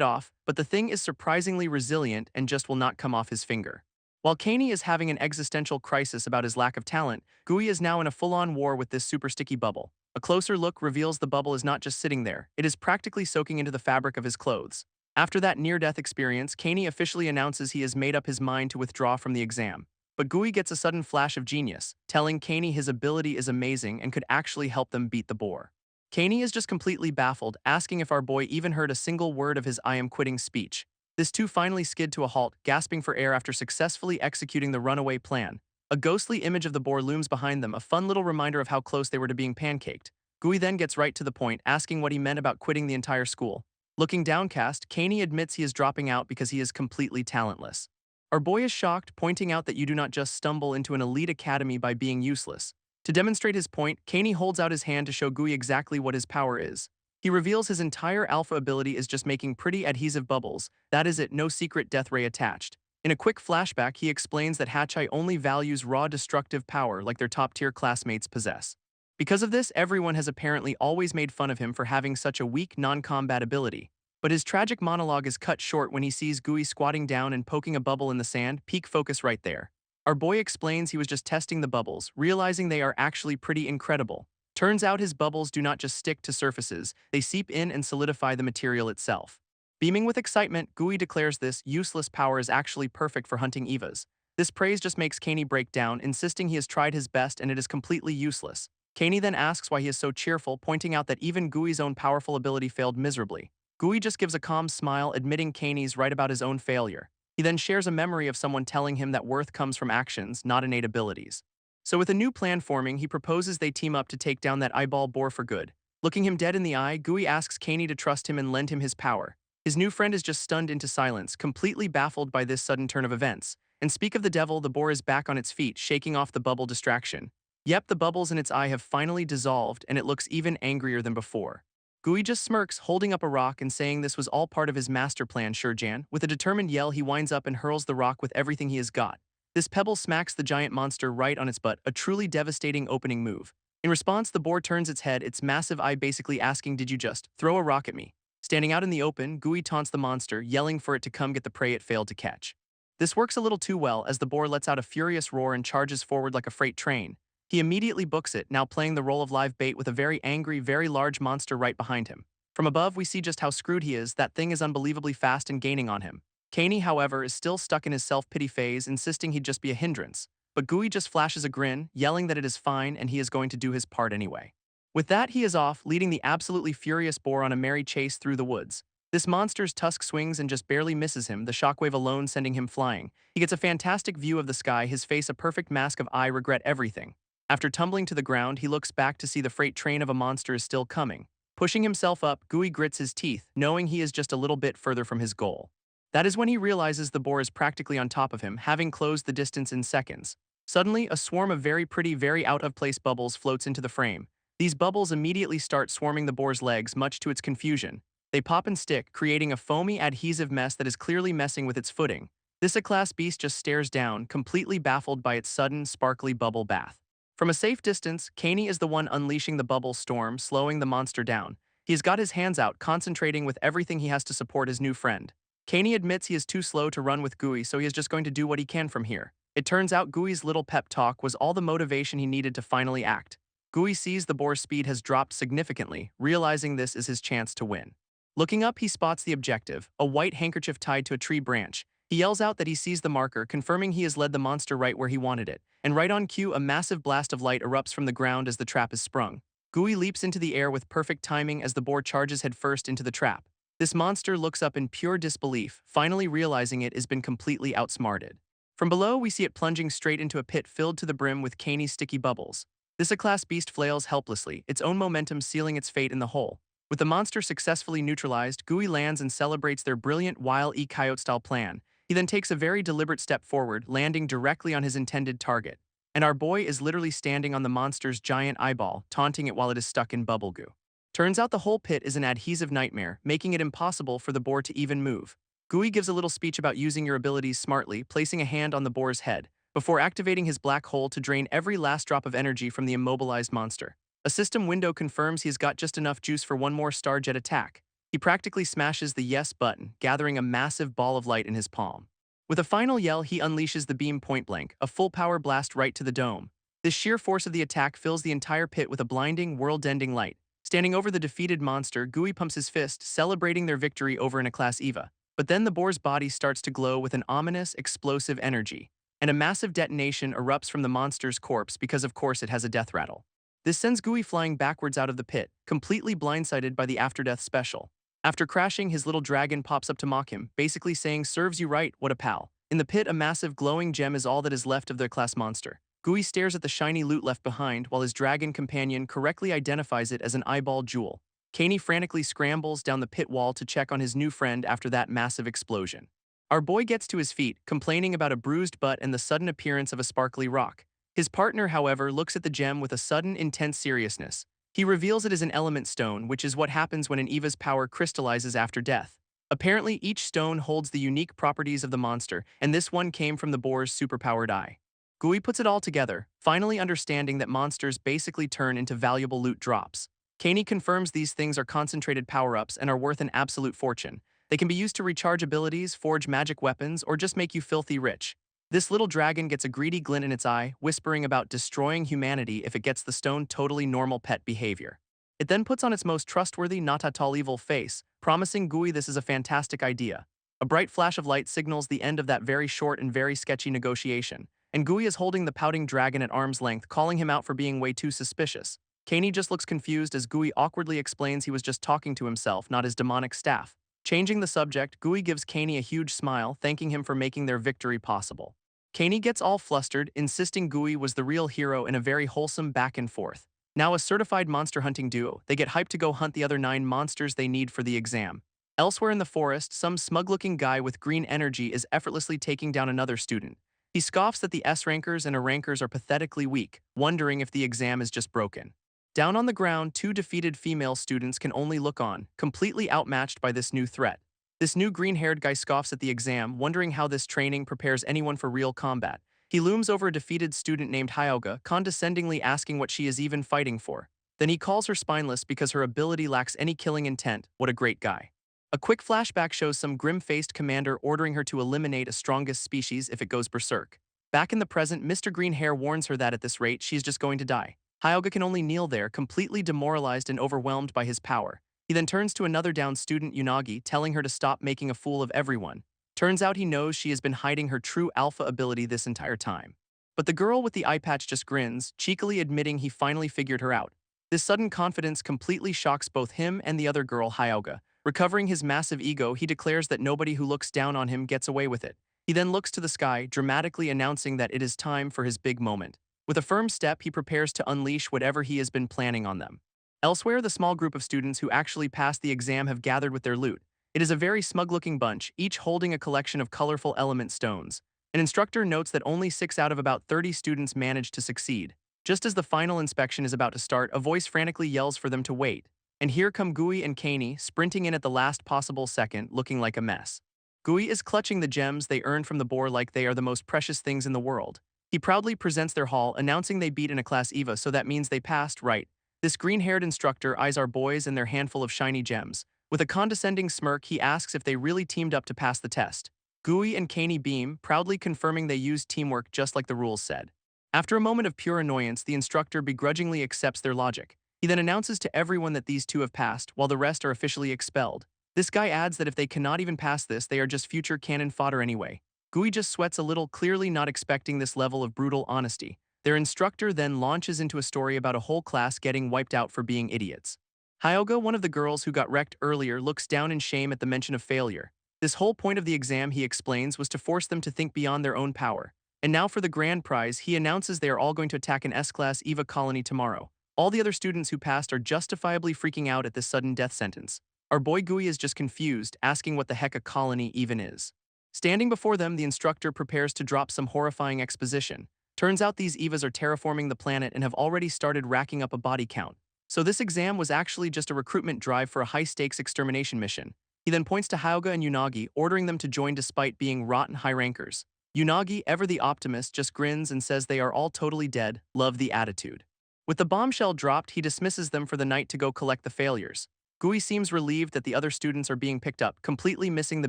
off, but the thing is surprisingly resilient and just will not come off his finger. While Kaney is having an existential crisis about his lack of talent, Gui is now in a full-on war with this super sticky bubble. A closer look reveals the bubble is not just sitting there, it is practically soaking into the fabric of his clothes. After that near-death experience, Kaney officially announces he has made up his mind to withdraw from the exam. But Gui gets a sudden flash of genius, telling Kaney his ability is amazing and could actually help them beat the boar. Kaney is just completely baffled, asking if our boy even heard a single word of his "I am quitting" speech. This too finally skid to a halt, gasping for air after successfully executing the runaway plan. A ghostly image of the boar looms behind them, a fun little reminder of how close they were to being pancaked. Gui then gets right to the point, asking what he meant about quitting the entire school. Looking downcast, Kaney admits he is dropping out because he is completely talentless. Our boy is shocked, pointing out that you do not just stumble into an elite academy by being useless. To demonstrate his point, Kaney holds out his hand to show Gui exactly what his power is. He reveals his entire alpha ability is just making pretty adhesive bubbles. That is it, no secret death ray attached. In a quick flashback, he explains that Hachi only values raw destructive power like their top-tier classmates possess. Because of this, everyone has apparently always made fun of him for having such a weak non-combat ability. But his tragic monologue is cut short when he sees Gui squatting down and poking a bubble in the sand, peak focus right there. Our boy explains he was just testing the bubbles, realizing they are actually pretty incredible. Turns out his bubbles do not just stick to surfaces, they seep in and solidify the material itself. Beaming with excitement, Gui declares this useless power is actually perfect for hunting Evas. This praise just makes Kaney break down, insisting he has tried his best and it is completely useless. Kaney then asks why he is so cheerful, pointing out that even Gui's own powerful ability failed miserably. Gui just gives a calm smile, admitting Kaney's right about his own failure. He then shares a memory of someone telling him that worth comes from actions, not innate abilities. So with a new plan forming, he proposes they team up to take down that eyeball boar for good. Looking him dead in the eye, Gui asks Kaney to trust him and lend him his power. His new friend is just stunned into silence, completely baffled by this sudden turn of events. And speak of the devil, the boar is back on its feet, shaking off the bubble distraction. Yep, the bubbles in its eye have finally dissolved, and it looks even angrier than before. Gui just smirks, holding up a rock and saying this was all part of his master plan, sure Jan. With a determined yell, he winds up and hurls the rock with everything he has got. This pebble smacks the giant monster right on its butt, a truly devastating opening move. In response, the boar turns its head, its massive eye basically asking, did you just throw a rock at me? Standing out in the open, Gui taunts the monster, yelling for it to come get the prey it failed to catch. This works a little too well as the boar lets out a furious roar and charges forward like a freight train. He immediately books it, now playing the role of live bait with a very angry, very large monster right behind him. From above, we see just how screwed he is. That thing is unbelievably fast and gaining on him. Kaney, however, is still stuck in his self-pity phase, insisting he'd just be a hindrance. But Gui just flashes a grin, yelling that it is fine and he is going to do his part anyway. With that, he is off, leading the absolutely furious boar on a merry chase through the woods. This monster's tusk swings and just barely misses him, the shockwave alone sending him flying. He gets a fantastic view of the sky, his face a perfect mask of "I regret everything." After tumbling to the ground, he looks back to see the freight train of a monster is still coming. Pushing himself up, Gui grits his teeth, knowing he is just a little bit further from his goal. That is when he realizes the boar is practically on top of him, having closed the distance in seconds. Suddenly, a swarm of very pretty, very out-of-place bubbles floats into the frame. These bubbles immediately start swarming the boar's legs, much to its confusion. They pop and stick, creating a foamy, adhesive mess that is clearly messing with its footing. This A-class beast just stares down, completely baffled by its sudden, sparkly bubble bath. From a safe distance, Kaney is the one unleashing the bubble storm, slowing the monster down. He's got his hands out, concentrating with everything he has to support his new friend. Kaney admits he is too slow to run with Gui, so he is just going to do what he can from here. It turns out Gui's little pep talk was all the motivation he needed to finally act. Gui sees the boar's speed has dropped significantly, realizing this is his chance to win. Looking up, he spots the objective, a white handkerchief tied to a tree branch. He yells out that he sees the marker, confirming he has led the monster right where he wanted it. And right on cue, a massive blast of light erupts from the ground as the trap is sprung. Gui leaps into the air with perfect timing as the boar charges headfirst into the trap. This monster looks up in pure disbelief, finally realizing it has been completely outsmarted. From below, we see it plunging straight into a pit filled to the brim with canny sticky bubbles. This A-class beast flails helplessly, its own momentum sealing its fate in the hole. With the monster successfully neutralized, Gui lands and celebrates their brilliant Wile E. Coyote-style plan. He then takes a very deliberate step forward, landing directly on his intended target. And our boy is literally standing on the monster's giant eyeball, taunting it while it is stuck in bubble goo. Turns out the whole pit is an adhesive nightmare, making it impossible for the boar to even move. Gui gives a little speech about using your abilities smartly, placing a hand on the boar's head, before activating his black hole to drain every last drop of energy from the immobilized monster. A system window confirms he's got just enough juice for one more Starjet attack. He practically smashes the yes button, gathering a massive ball of light in his palm. With a final yell, he unleashes the beam point blank, a full power blast right to the dome. The sheer force of the attack fills the entire pit with a blinding, world-ending light. Standing over the defeated monster, Gui pumps his fist, celebrating their victory over an A-class Eva. But then the boar's body starts to glow with an ominous, explosive energy, and a massive detonation erupts from the monster's corpse because of course it has a death rattle. This sends Gui flying backwards out of the pit, completely blindsided by the after-death special. After crashing, his little dragon pops up to mock him, basically saying, "Serves you right, what a pal." In the pit, a massive glowing gem is all that is left of their class monster. Gui stares at the shiny loot left behind while his dragon companion correctly identifies it as an eyeball jewel. Kaney frantically scrambles down the pit wall to check on his new friend after that massive explosion. Our boy gets to his feet, complaining about a bruised butt and the sudden appearance of a sparkly rock. His partner, however, looks at the gem with a sudden, intense seriousness. He reveals it is an element stone, which is what happens when an Eva's power crystallizes after death. Apparently, each stone holds the unique properties of the monster, and this one came from the boar's superpowered eye. Gui puts it all together, finally understanding that monsters basically turn into valuable loot drops. Kaney confirms these things are concentrated power-ups and are worth an absolute fortune. They can be used to recharge abilities, forge magic weapons, or just make you filthy rich. This little dragon gets a greedy glint in its eye, whispering about destroying humanity if it gets the stone totally normal pet behavior. It then puts on its most trustworthy, not at all evil face, promising Gui this is a fantastic idea. A bright flash of light signals the end of that very short and very sketchy negotiation, and Gui is holding the pouting dragon at arm's length, calling him out for being way too suspicious. Kaney just looks confused as Gui awkwardly explains he was just talking to himself, not his demonic staff. Changing the subject, Gui gives Kaney a huge smile, thanking him for making their victory possible. Kaney gets all flustered, insisting Gui was the real hero in a very wholesome back and forth. Now a certified monster hunting duo, they get hyped to go hunt the other 9 monsters they need for the exam. Elsewhere in the forest, some smug-looking guy with green energy is effortlessly taking down another student. He scoffs that the S-rankers and A-rankers are pathetically weak, wondering if the exam is just broken. Down on the ground, 2 defeated female students can only look on, completely outmatched by this new threat. This new green-haired guy scoffs at the exam, wondering how this training prepares anyone for real combat. He looms over a defeated student named Hyogga, condescendingly asking what she is even fighting for. Then he calls her spineless because her ability lacks any killing intent. What a great guy. A quick flashback shows some grim-faced commander ordering her to eliminate a strongest species if it goes berserk. Back in the present, Mr. Greenhair warns her that at this rate, she's just going to die. Hyogga can only kneel there, completely demoralized and overwhelmed by his power. He then turns to another down student, Unagi, telling her to stop making a fool of everyone. Turns out he knows she has been hiding her true alpha ability this entire time. But the girl with the eye patch just grins, cheekily admitting he finally figured her out. This sudden confidence completely shocks both him and the other girl, Hyogga. Recovering his massive ego, he declares that nobody who looks down on him gets away with it. He then looks to the sky, dramatically announcing that it is time for his big moment. With a firm step, he prepares to unleash whatever he has been planning on them. Elsewhere, the small group of students who actually passed the exam have gathered with their loot. It is a very smug-looking bunch, each holding a collection of colorful element stones. An instructor notes that only 6 out of about 30 students managed to succeed. Just as the final inspection is about to start, a voice frantically yells for them to wait. And here come Gui and Kaney, sprinting in at the last possible second, looking like a mess. Gui is clutching the gems they earned from the boar like they are the most precious things in the world. He proudly presents their haul, announcing they beat in a class EVA, so that means they passed, right? This green-haired instructor eyes our boys and their handful of shiny gems. With a condescending smirk, he asks if they really teamed up to pass the test. Gui and Kaney beam, proudly confirming they used teamwork just like the rules said. After a moment of pure annoyance, the instructor begrudgingly accepts their logic. He then announces to everyone that these 2 have passed, while the rest are officially expelled. This guy adds that if they cannot even pass this, they are just future cannon fodder anyway. Gui just sweats a little, clearly not expecting this level of brutal honesty. Their instructor then launches into a story about a whole class getting wiped out for being idiots. Hyogga, one of the girls who got wrecked earlier, looks down in shame at the mention of failure. This whole point of the exam, he explains, was to force them to think beyond their own power. And now for the grand prize, he announces they are all going to attack an S-class EVA colony tomorrow. All the other students who passed are justifiably freaking out at this sudden death sentence. Our boy Gui is just confused, asking what the heck a colony even is. Standing before them, the instructor prepares to drop some horrifying exposition. Turns out these EVAs are terraforming the planet and have already started racking up a body count. So this exam was actually just a recruitment drive for a high-stakes extermination mission. He then points to Hyogga and Unagi, ordering them to join despite being rotten high rankers. Unagi, ever the optimist, just grins and says they are all totally dead. Love the attitude. With the bombshell dropped, he dismisses them for the night to go collect the failures. Gui seems relieved that the other students are being picked up, completely missing the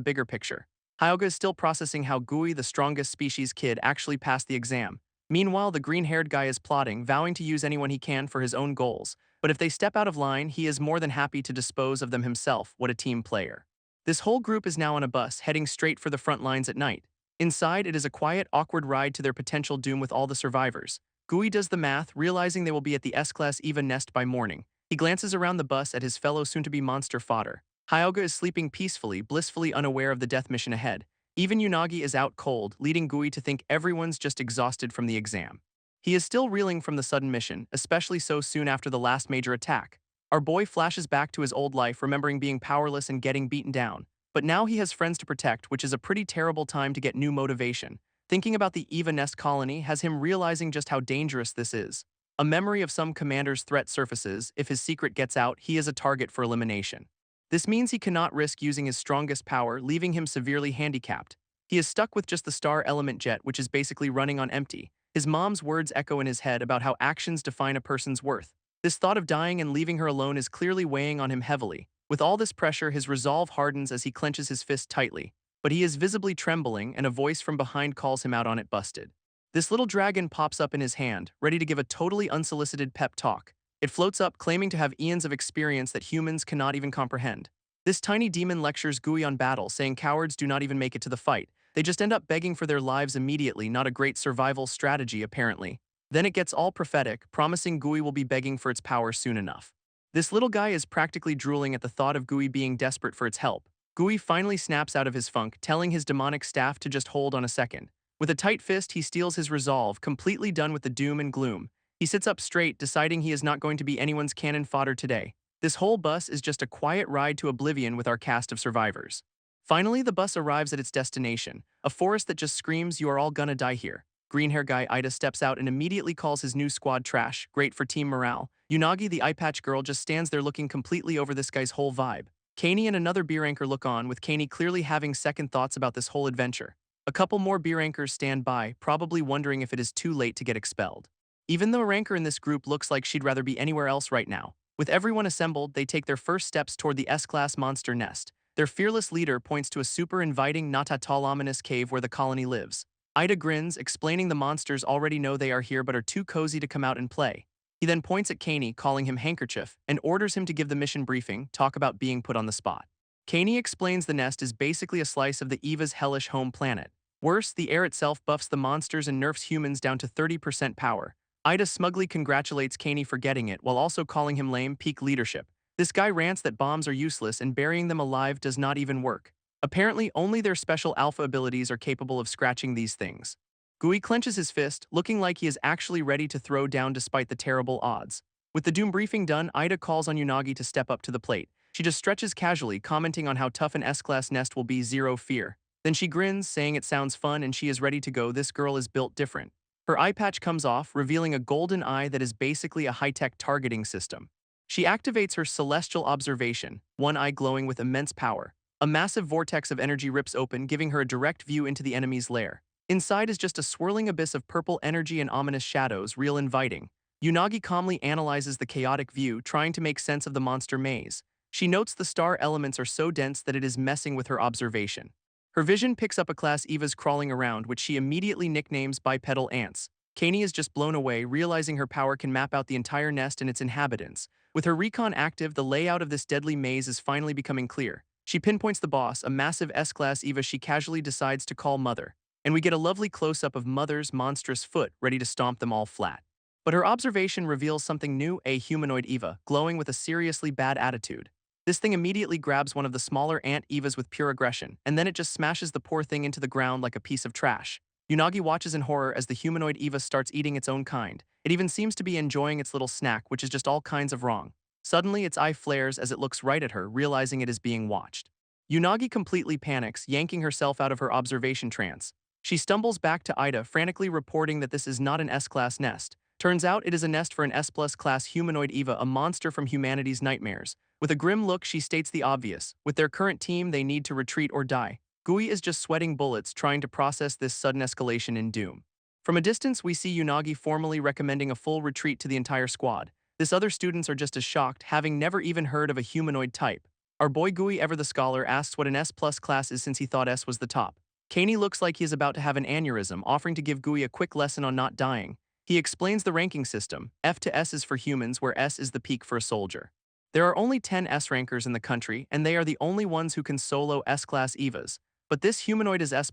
bigger picture. Hyogga is still processing how Gui, the strongest species kid, actually passed the exam. Meanwhile, the green-haired guy is plotting, vowing to use anyone he can for his own goals. But if they step out of line, he is more than happy to dispose of them himself. What a team player. This whole group is now on a bus, heading straight for the front lines at night. Inside, it is a quiet, awkward ride to their potential doom with all the survivors. Gui does the math, realizing they will be at the S-Class EVA nest by morning. He glances around the bus at his fellow soon-to-be monster fodder. Hyogga is sleeping peacefully, blissfully unaware of the death mission ahead. Even Unagi is out cold, leading Gui to think everyone's just exhausted from the exam. He is still reeling from the sudden mission, especially so soon after the last major attack. Our boy flashes back to his old life, remembering being powerless and getting beaten down. But now he has friends to protect, which is a pretty terrible time to get new motivation. Thinking about the EVA nest colony has him realizing just how dangerous this is. A memory of some commander's threat surfaces. If his secret gets out, he is a target for elimination. This means he cannot risk using his strongest power, leaving him severely handicapped. He is stuck with just the star element jet, which is basically running on empty. His mom's words echo in his head about how actions define a person's worth. This thought of dying and leaving her alone is clearly weighing on him heavily. With all this pressure, his resolve hardens as he clenches his fist tightly. But he is visibly trembling, and a voice from behind calls him out on it. Busted. This little dragon pops up in his hand, ready to give a totally unsolicited pep talk. It floats up, claiming to have eons of experience that humans cannot even comprehend. This tiny demon lectures Gui on battle, saying cowards do not even make it to the fight. They just end up begging for their lives immediately, not a great survival strategy apparently. Then it gets all prophetic, promising Gui will be begging for its power soon enough. This little guy is practically drooling at the thought of Gui being desperate for its help. Gui finally snaps out of his funk, telling his demonic staff to just hold on a second. With a tight fist, he steals his resolve, completely done with the doom and gloom. He sits up straight, deciding he is not going to be anyone's cannon fodder today. This whole bus is just a quiet ride to oblivion with our cast of survivors. Finally, the bus arrives at its destination, a forest that just screams, "You are all gonna die here." Green-hair guy Ida steps out and immediately calls his new squad trash, great for team morale. Unagi, the eye-patch girl, just stands there looking completely over this guy's whole vibe. Kaney and another beer anchor look on, with Kaney clearly having second thoughts about this whole adventure. A couple more beer anchors stand by, probably wondering if it is too late to get expelled. Even though a ranker in this group looks like she'd rather be anywhere else right now. With everyone assembled, they take their first steps toward the S-Class monster nest. Their fearless leader points to a super inviting, not at all ominous cave where the colony lives. Ida grins, explaining the monsters already know they are here but are too cozy to come out and play. He then points at Kaney, calling him Handkerchief, and orders him to give the mission briefing, talk about being put on the spot. Kaney explains the nest is basically a slice of the EVA's hellish home planet. Worse, the air itself buffs the monsters and nerfs humans down to 30% power. Ida smugly congratulates Kaney for getting it, while also calling him lame. Peak leadership. This guy rants that bombs are useless and burying them alive does not even work. Apparently, only their special alpha abilities are capable of scratching these things. Gui clenches his fist, looking like he is actually ready to throw down despite the terrible odds. With the doom briefing done, Ida calls on Unagi to step up to the plate. She just stretches casually, commenting on how tough an S-Class nest will be, zero fear. Then she grins, saying it sounds fun and she is ready to go. This girl is built different. Her eye patch comes off, revealing a golden eye that is basically a high-tech targeting system. She activates her celestial observation, one eye glowing with immense power. A massive vortex of energy rips open, giving her a direct view into the enemy's lair. Inside is just a swirling abyss of purple energy and ominous shadows, real inviting. Unagi calmly analyzes the chaotic view, trying to make sense of the monster maze. She notes the star elements are so dense that it is messing with her observation. Her vision picks up a class Eva's crawling around, which she immediately nicknames bipedal ants. Kaney is just blown away, realizing her power can map out the entire nest and its inhabitants. With her recon active, the layout of this deadly maze is finally becoming clear. She pinpoints the boss, a massive S-Class Eva she casually decides to call Mother. and we get a lovely close-up of Mother's monstrous foot ready to stomp them all flat. But her observation reveals something new, a humanoid Eva, glowing with a seriously bad attitude. This thing immediately grabs one of the smaller ant Evas with pure aggression, and then it just smashes the poor thing into the ground like a piece of trash. Unagi watches in horror as the humanoid Eva starts eating its own kind. It even seems to be enjoying its little snack, which is just all kinds of wrong. Suddenly, its eye flares as it looks right at her, realizing it is being watched. Unagi completely panics, yanking herself out of her observation trance. She stumbles back to Ida, frantically reporting that this is not an S-class nest. Turns out it is a nest for an S-plus class humanoid Eva, a monster from humanity's nightmares. With a grim look, she states the obvious. With their current team, they need to retreat or die. Gui is just sweating bullets, trying to process this sudden escalation in doom. From a distance, we see Unagi formally recommending a full retreat to the entire squad. This other students are just as shocked, having never even heard of a humanoid type. Our boy Gui, ever the scholar, asks what an S-plus class is since he thought S was the top. Kaney looks like he is about to have an aneurysm, offering to give Gui a quick lesson on not dying. He explains the ranking system. F to S is for humans, where S is the peak for a soldier. There are only 10 S rankers in the country, and they are the only ones who can solo S-class Evas. But this humanoid is S+,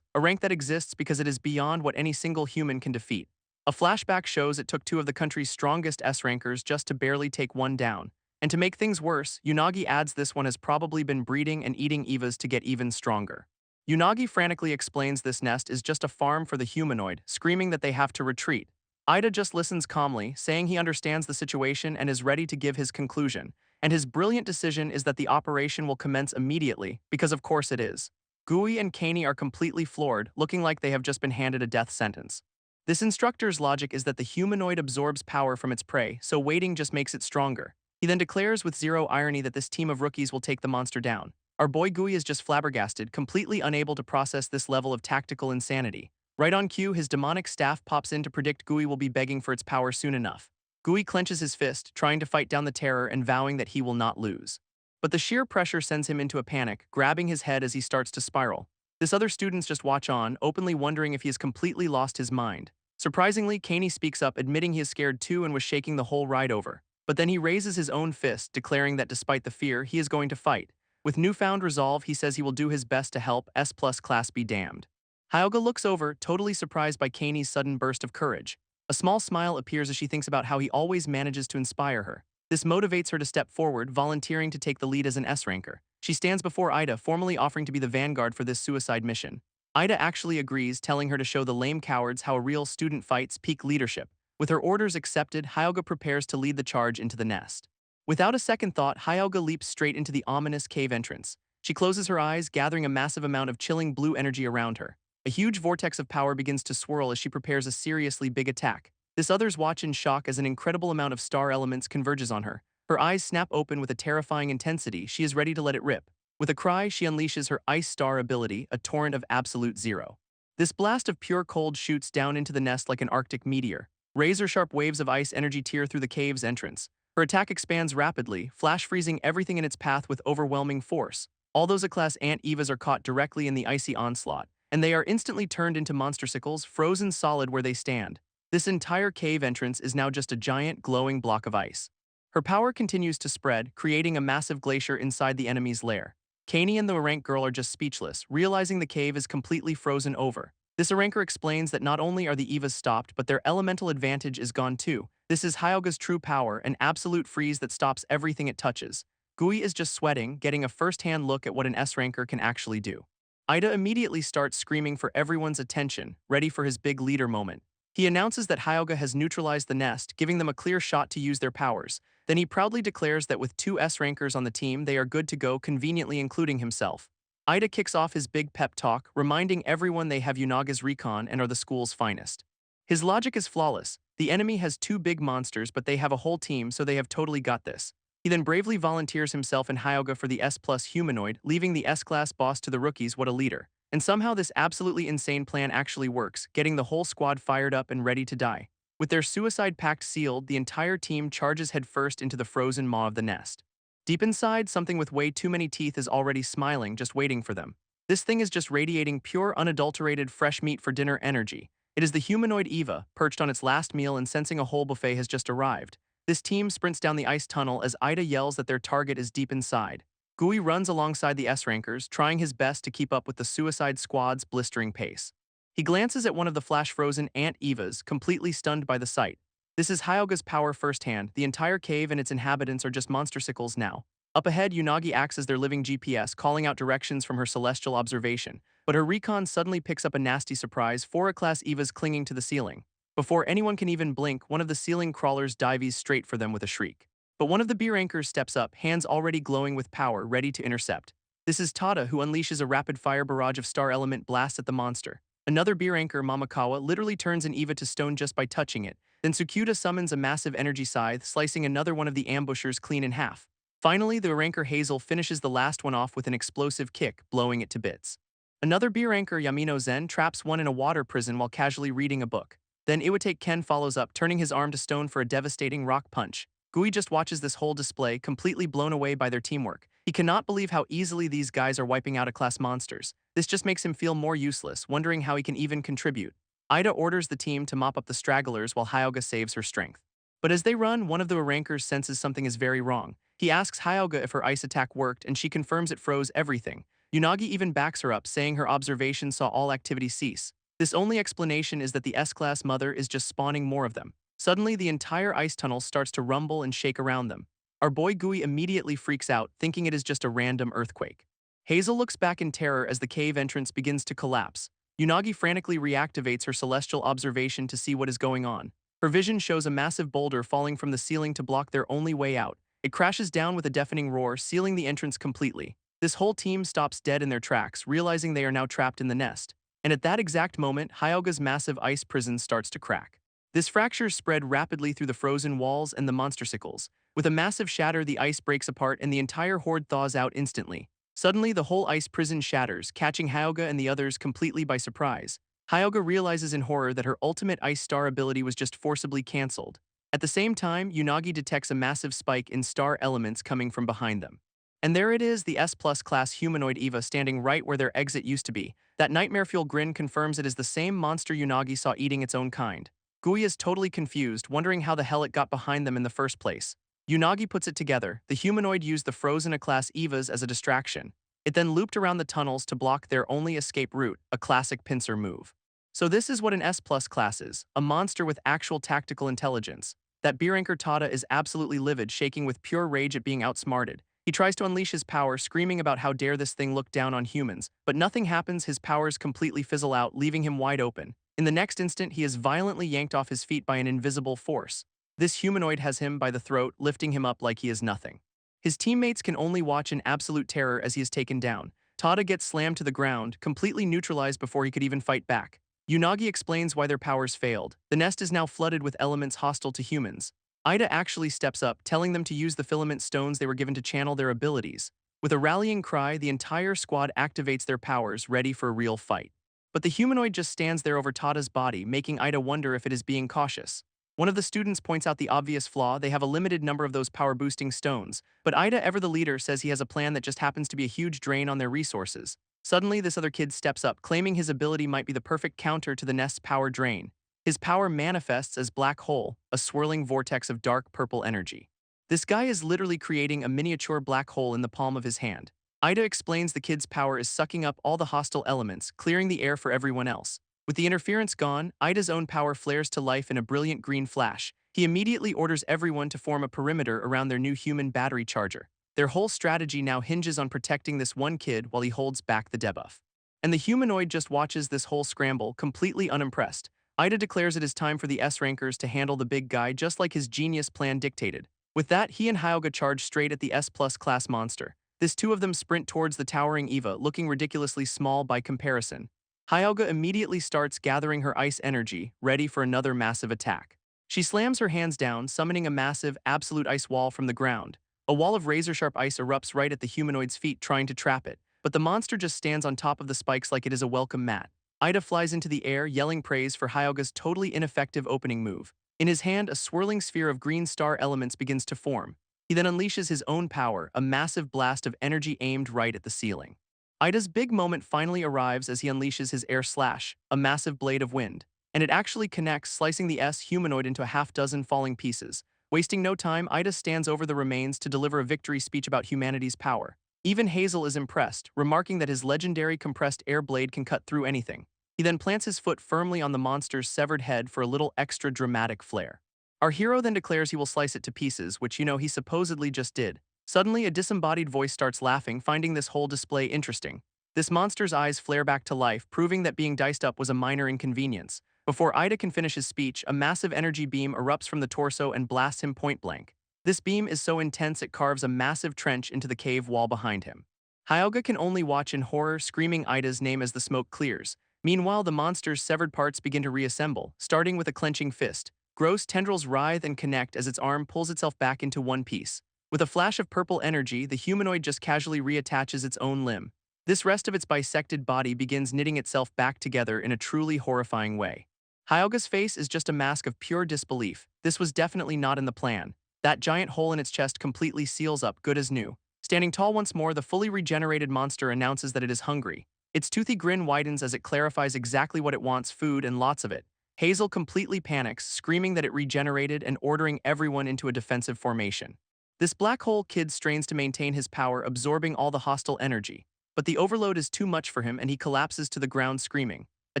a rank that exists because it is beyond what any single human can defeat. A flashback shows it took 2 of the country's strongest S rankers just to barely take one down. And to make things worse, Unagi adds this one has probably been breeding and eating Evas to get even stronger. Unagi frantically explains this nest is just a farm for the humanoid, screaming that they have to retreat. Ida just listens calmly, saying he understands the situation and is ready to give his conclusion. And his brilliant decision is that the operation will commence immediately, because of course it is. Gui and Kaney are completely floored, looking like they have just been handed a death sentence. This instructor's logic is that the humanoid absorbs power from its prey, so waiting just makes it stronger. He then declares with zero irony that this team of rookies will take the monster down. Our boy Gui is just flabbergasted, completely unable to process this level of tactical insanity. Right on cue, his demonic staff pops in to predict Gui will be begging for its power soon enough. Gui clenches his fist, trying to fight down the terror and vowing that he will not lose. But the sheer pressure sends him into a panic, grabbing his head as he starts to spiral. This other students just watch on, openly wondering if he has completely lost his mind. Surprisingly, Kaney speaks up, admitting he is scared too and was shaking the whole ride over. But then he raises his own fist, declaring that despite the fear, he is going to fight. With newfound resolve, he says he will do his best to help S+ class be damned. Hyogga looks over, totally surprised by Kaney's sudden burst of courage. A small smile appears as she thinks about how he always manages to inspire her. This motivates her to step forward, volunteering to take the lead as an S-ranker. She stands before Ida, formally offering to be the vanguard for this suicide mission. Ida actually agrees, telling her to show the lame cowards how a real student fights peak leadership. With her orders accepted, Hyogga prepares to lead the charge into the nest. Without a second thought, Hyogga leaps straight into the ominous cave entrance. She closes her eyes, gathering a massive amount of chilling blue energy around her. A huge vortex of power begins to swirl as she prepares a seriously big attack. This others watch in shock as an incredible amount of star elements converges on her. Her eyes snap open with a terrifying intensity. She is ready to let it rip. With a cry, she unleashes her Ice Star ability, a torrent of absolute zero. This blast of pure cold shoots down into the nest like an Arctic meteor. Razor-sharp waves of ice energy tear through the cave's entrance. Her attack expands rapidly, flash freezing everything in its path with overwhelming force. All those A-class Ant Evas are caught directly in the icy onslaught, and they are instantly turned into monstersicles, frozen solid where they stand. This entire cave entrance is now just a giant, glowing block of ice. Her power continues to spread, creating a massive glacier inside the enemy's lair. Kaney and the Rank girl are just speechless, realizing the cave is completely frozen over. This ranker explains that not only are the Evas stopped, but their elemental advantage is gone too. This is Hyogga's true power, an absolute freeze that stops everything it touches. Gui is just sweating, getting a first-hand look at what an S-ranker can actually do. Ida immediately starts screaming for everyone's attention, ready for his big leader moment. He announces that Hyogga has neutralized the nest, giving them a clear shot to use their powers. Then he proudly declares that with 2 S-rankers on the team, they are good to go, conveniently including himself. Ida kicks off his big pep talk, reminding everyone they have Unaga's recon and are the school's finest. His logic is flawless. The enemy has 2 big monsters, but they have a whole team, so they have totally got this. He then bravely volunteers himself and Hyogga for the S+ humanoid, leaving the S-class boss to the rookies. What a leader. And somehow this absolutely insane plan actually works, getting the whole squad fired up and ready to die. With their suicide pact sealed, the entire team charges headfirst into the frozen maw of the nest. Deep inside, something with way too many teeth is already smiling, just waiting for them. This thing is just radiating pure, unadulterated, fresh meat for dinner energy. It is the humanoid Eva, perched on its last meal and sensing a whole buffet has just arrived. This team sprints down the ice tunnel as Ida yells that their target is deep inside. Gui runs alongside the S-rankers, trying his best to keep up with the suicide squad's blistering pace. He glances at one of the flash-frozen Ant Evas, completely stunned by the sight. This is Hyogga's power firsthand. The entire cave and its inhabitants are just monster-sickles now. Up ahead, Unagi acts as their living GPS, calling out directions from her celestial observation. But her recon suddenly picks up a nasty surprise, 4A-class Evas clinging to the ceiling. Before anyone can even blink, one of the ceiling crawlers dives straight for them with a shriek. But one of the beer anchors steps up, hands already glowing with power, ready to intercept. This is Tada, who unleashes a rapid-fire barrage of star element blasts at the monster. Another beer anchor, Mamakawa, literally turns an Eva to stone just by touching it. Then Tsukuda summons a massive energy scythe, slicing another one of the ambushers clean in half. Finally, the beer anchor Hazel finishes the last one off with an explosive kick, blowing it to bits. Another beer anchor, Yamino Zen, traps one in a water prison while casually reading a book. Then Iwatake Ken follows up, turning his arm to stone for a devastating rock punch. Gui just watches this whole display, completely blown away by their teamwork. He cannot believe how easily these guys are wiping out A-class monsters. This just makes him feel more useless, wondering how he can even contribute. Ida orders the team to mop up the stragglers while Hyogga saves her strength. But as they run, one of the rankers senses something is very wrong. He asks Hyogga if her ice attack worked, and she confirms it froze everything. Unagi even backs her up, saying her observation saw all activity cease. This only explanation is that the S-class mother is just spawning more of them. Suddenly, the entire ice tunnel starts to rumble and shake around them. Our boy Gui immediately freaks out, thinking it is just a random earthquake. Hazel looks back in terror as the cave entrance begins to collapse. Unagi frantically reactivates her celestial observation to see what is going on. Her vision shows a massive boulder falling from the ceiling to block their only way out. It crashes down with a deafening roar, sealing the entrance completely. This whole team stops dead in their tracks, realizing they are now trapped in the nest. And at that exact moment, Hyogga's massive ice prison starts to crack. This fracture spread rapidly through the frozen walls and the monster-sickles. With a massive shatter, the ice breaks apart and the entire horde thaws out instantly. Suddenly, the whole ice prison shatters, catching Hyogga and the others completely by surprise. Hyogga realizes in horror that her ultimate ice star ability was just forcibly cancelled. At the same time, Unagi detects a massive spike in star elements coming from behind them. And there it is, the S-plus class humanoid Eva standing right where their exit used to be. That nightmare-fueled grin confirms it is the same monster Unagi saw eating its own kind. Gui is totally confused, wondering how the hell it got behind them in the first place. Unagi puts it together. The humanoid used the frozen A-class Evas as a distraction. It then looped around the tunnels to block their only escape route, a classic pincer move. So this is what an S-plus class is, a monster with actual tactical intelligence. That beer anchor Tada is absolutely livid, shaking with pure rage at being outsmarted. He tries to unleash his power, screaming about how dare this thing look down on humans, but nothing happens. His powers completely fizzle out, leaving him wide open. In the next instant, he is violently yanked off his feet by an invisible force. This humanoid has him by the throat, lifting him up like he is nothing. His teammates can only watch in absolute terror as he is taken down. Tada gets slammed to the ground, completely neutralized before he could even fight back. Unagi explains why their powers failed. The nest is now flooded with elements hostile to humans. Ida actually steps up, telling them to use the filament stones they were given to channel their abilities. With a rallying cry, the entire squad activates their powers, ready for a real fight. But the humanoid just stands there over Tada's body, making Ida wonder if it is being cautious. One of the students points out the obvious flaw: they have a limited number of those power-boosting stones. But Ida, ever the leader, says he has a plan that just happens to be a huge drain on their resources. Suddenly, this other kid steps up, claiming his ability might be the perfect counter to the nest's power drain. His power manifests as Black Hole, a swirling vortex of dark purple energy. This guy is literally creating a miniature black hole in the palm of his hand. Ida explains the kid's power is sucking up all the hostile elements, clearing the air for everyone else. With the interference gone, Ida's own power flares to life in a brilliant green flash. He immediately orders everyone to form a perimeter around their new human battery charger. Their whole strategy now hinges on protecting this one kid while he holds back the debuff. And the humanoid just watches this whole scramble, completely unimpressed. Ida declares it is time for the S-rankers to handle the big guy just like his genius plan dictated. With that, he and Hyogga charge straight at the S-plus class monster. This two of them sprint towards the towering Eva, looking ridiculously small by comparison. Hyogga immediately starts gathering her ice energy, ready for another massive attack. She slams her hands down, summoning a massive, absolute ice wall from the ground. A wall of razor-sharp ice erupts right at the humanoid's feet, trying to trap it, but the monster just stands on top of the spikes like it is a welcome mat. Ida flies into the air, yelling praise for Hyogga's totally ineffective opening move. In his hand, a swirling sphere of green star elements begins to form. He then unleashes his own power, a massive blast of energy aimed right at the ceiling. Ida's big moment finally arrives as he unleashes his air slash, a massive blade of wind. And it actually connects, slicing the S-humanoid into a half-dozen falling pieces. Wasting no time, Ida stands over the remains to deliver a victory speech about humanity's power. Even Hazel is impressed, remarking that his legendary compressed air blade can cut through anything. He then plants his foot firmly on the monster's severed head for a little extra dramatic flair. Our hero then declares he will slice it to pieces, which he supposedly just did. Suddenly, a disembodied voice starts laughing, finding this whole display interesting. This monster's eyes flare back to life, proving that being diced up was a minor inconvenience. Before Ida can finish his speech, a massive energy beam erupts from the torso and blasts him point blank. This beam is so intense it carves a massive trench into the cave wall behind him. Hyogga can only watch in horror, screaming Ida's name as the smoke clears. Meanwhile, the monster's severed parts begin to reassemble, starting with a clenching fist. Gross tendrils writhe and connect as its arm pulls itself back into one piece. With a flash of purple energy, the humanoid just casually reattaches its own limb. This rest of its bisected body begins knitting itself back together in a truly horrifying way. Hyogga's face is just a mask of pure disbelief. This was definitely not in the plan. That giant hole in its chest completely seals up, good as new. Standing tall once more, the fully regenerated monster announces that it is hungry. Its toothy grin widens as it clarifies exactly what it wants: food and lots of it. Hazel completely panics, screaming that it regenerated and ordering everyone into a defensive formation. This black hole kid strains to maintain his power, absorbing all the hostile energy. But the overload is too much for him and he collapses to the ground screaming. A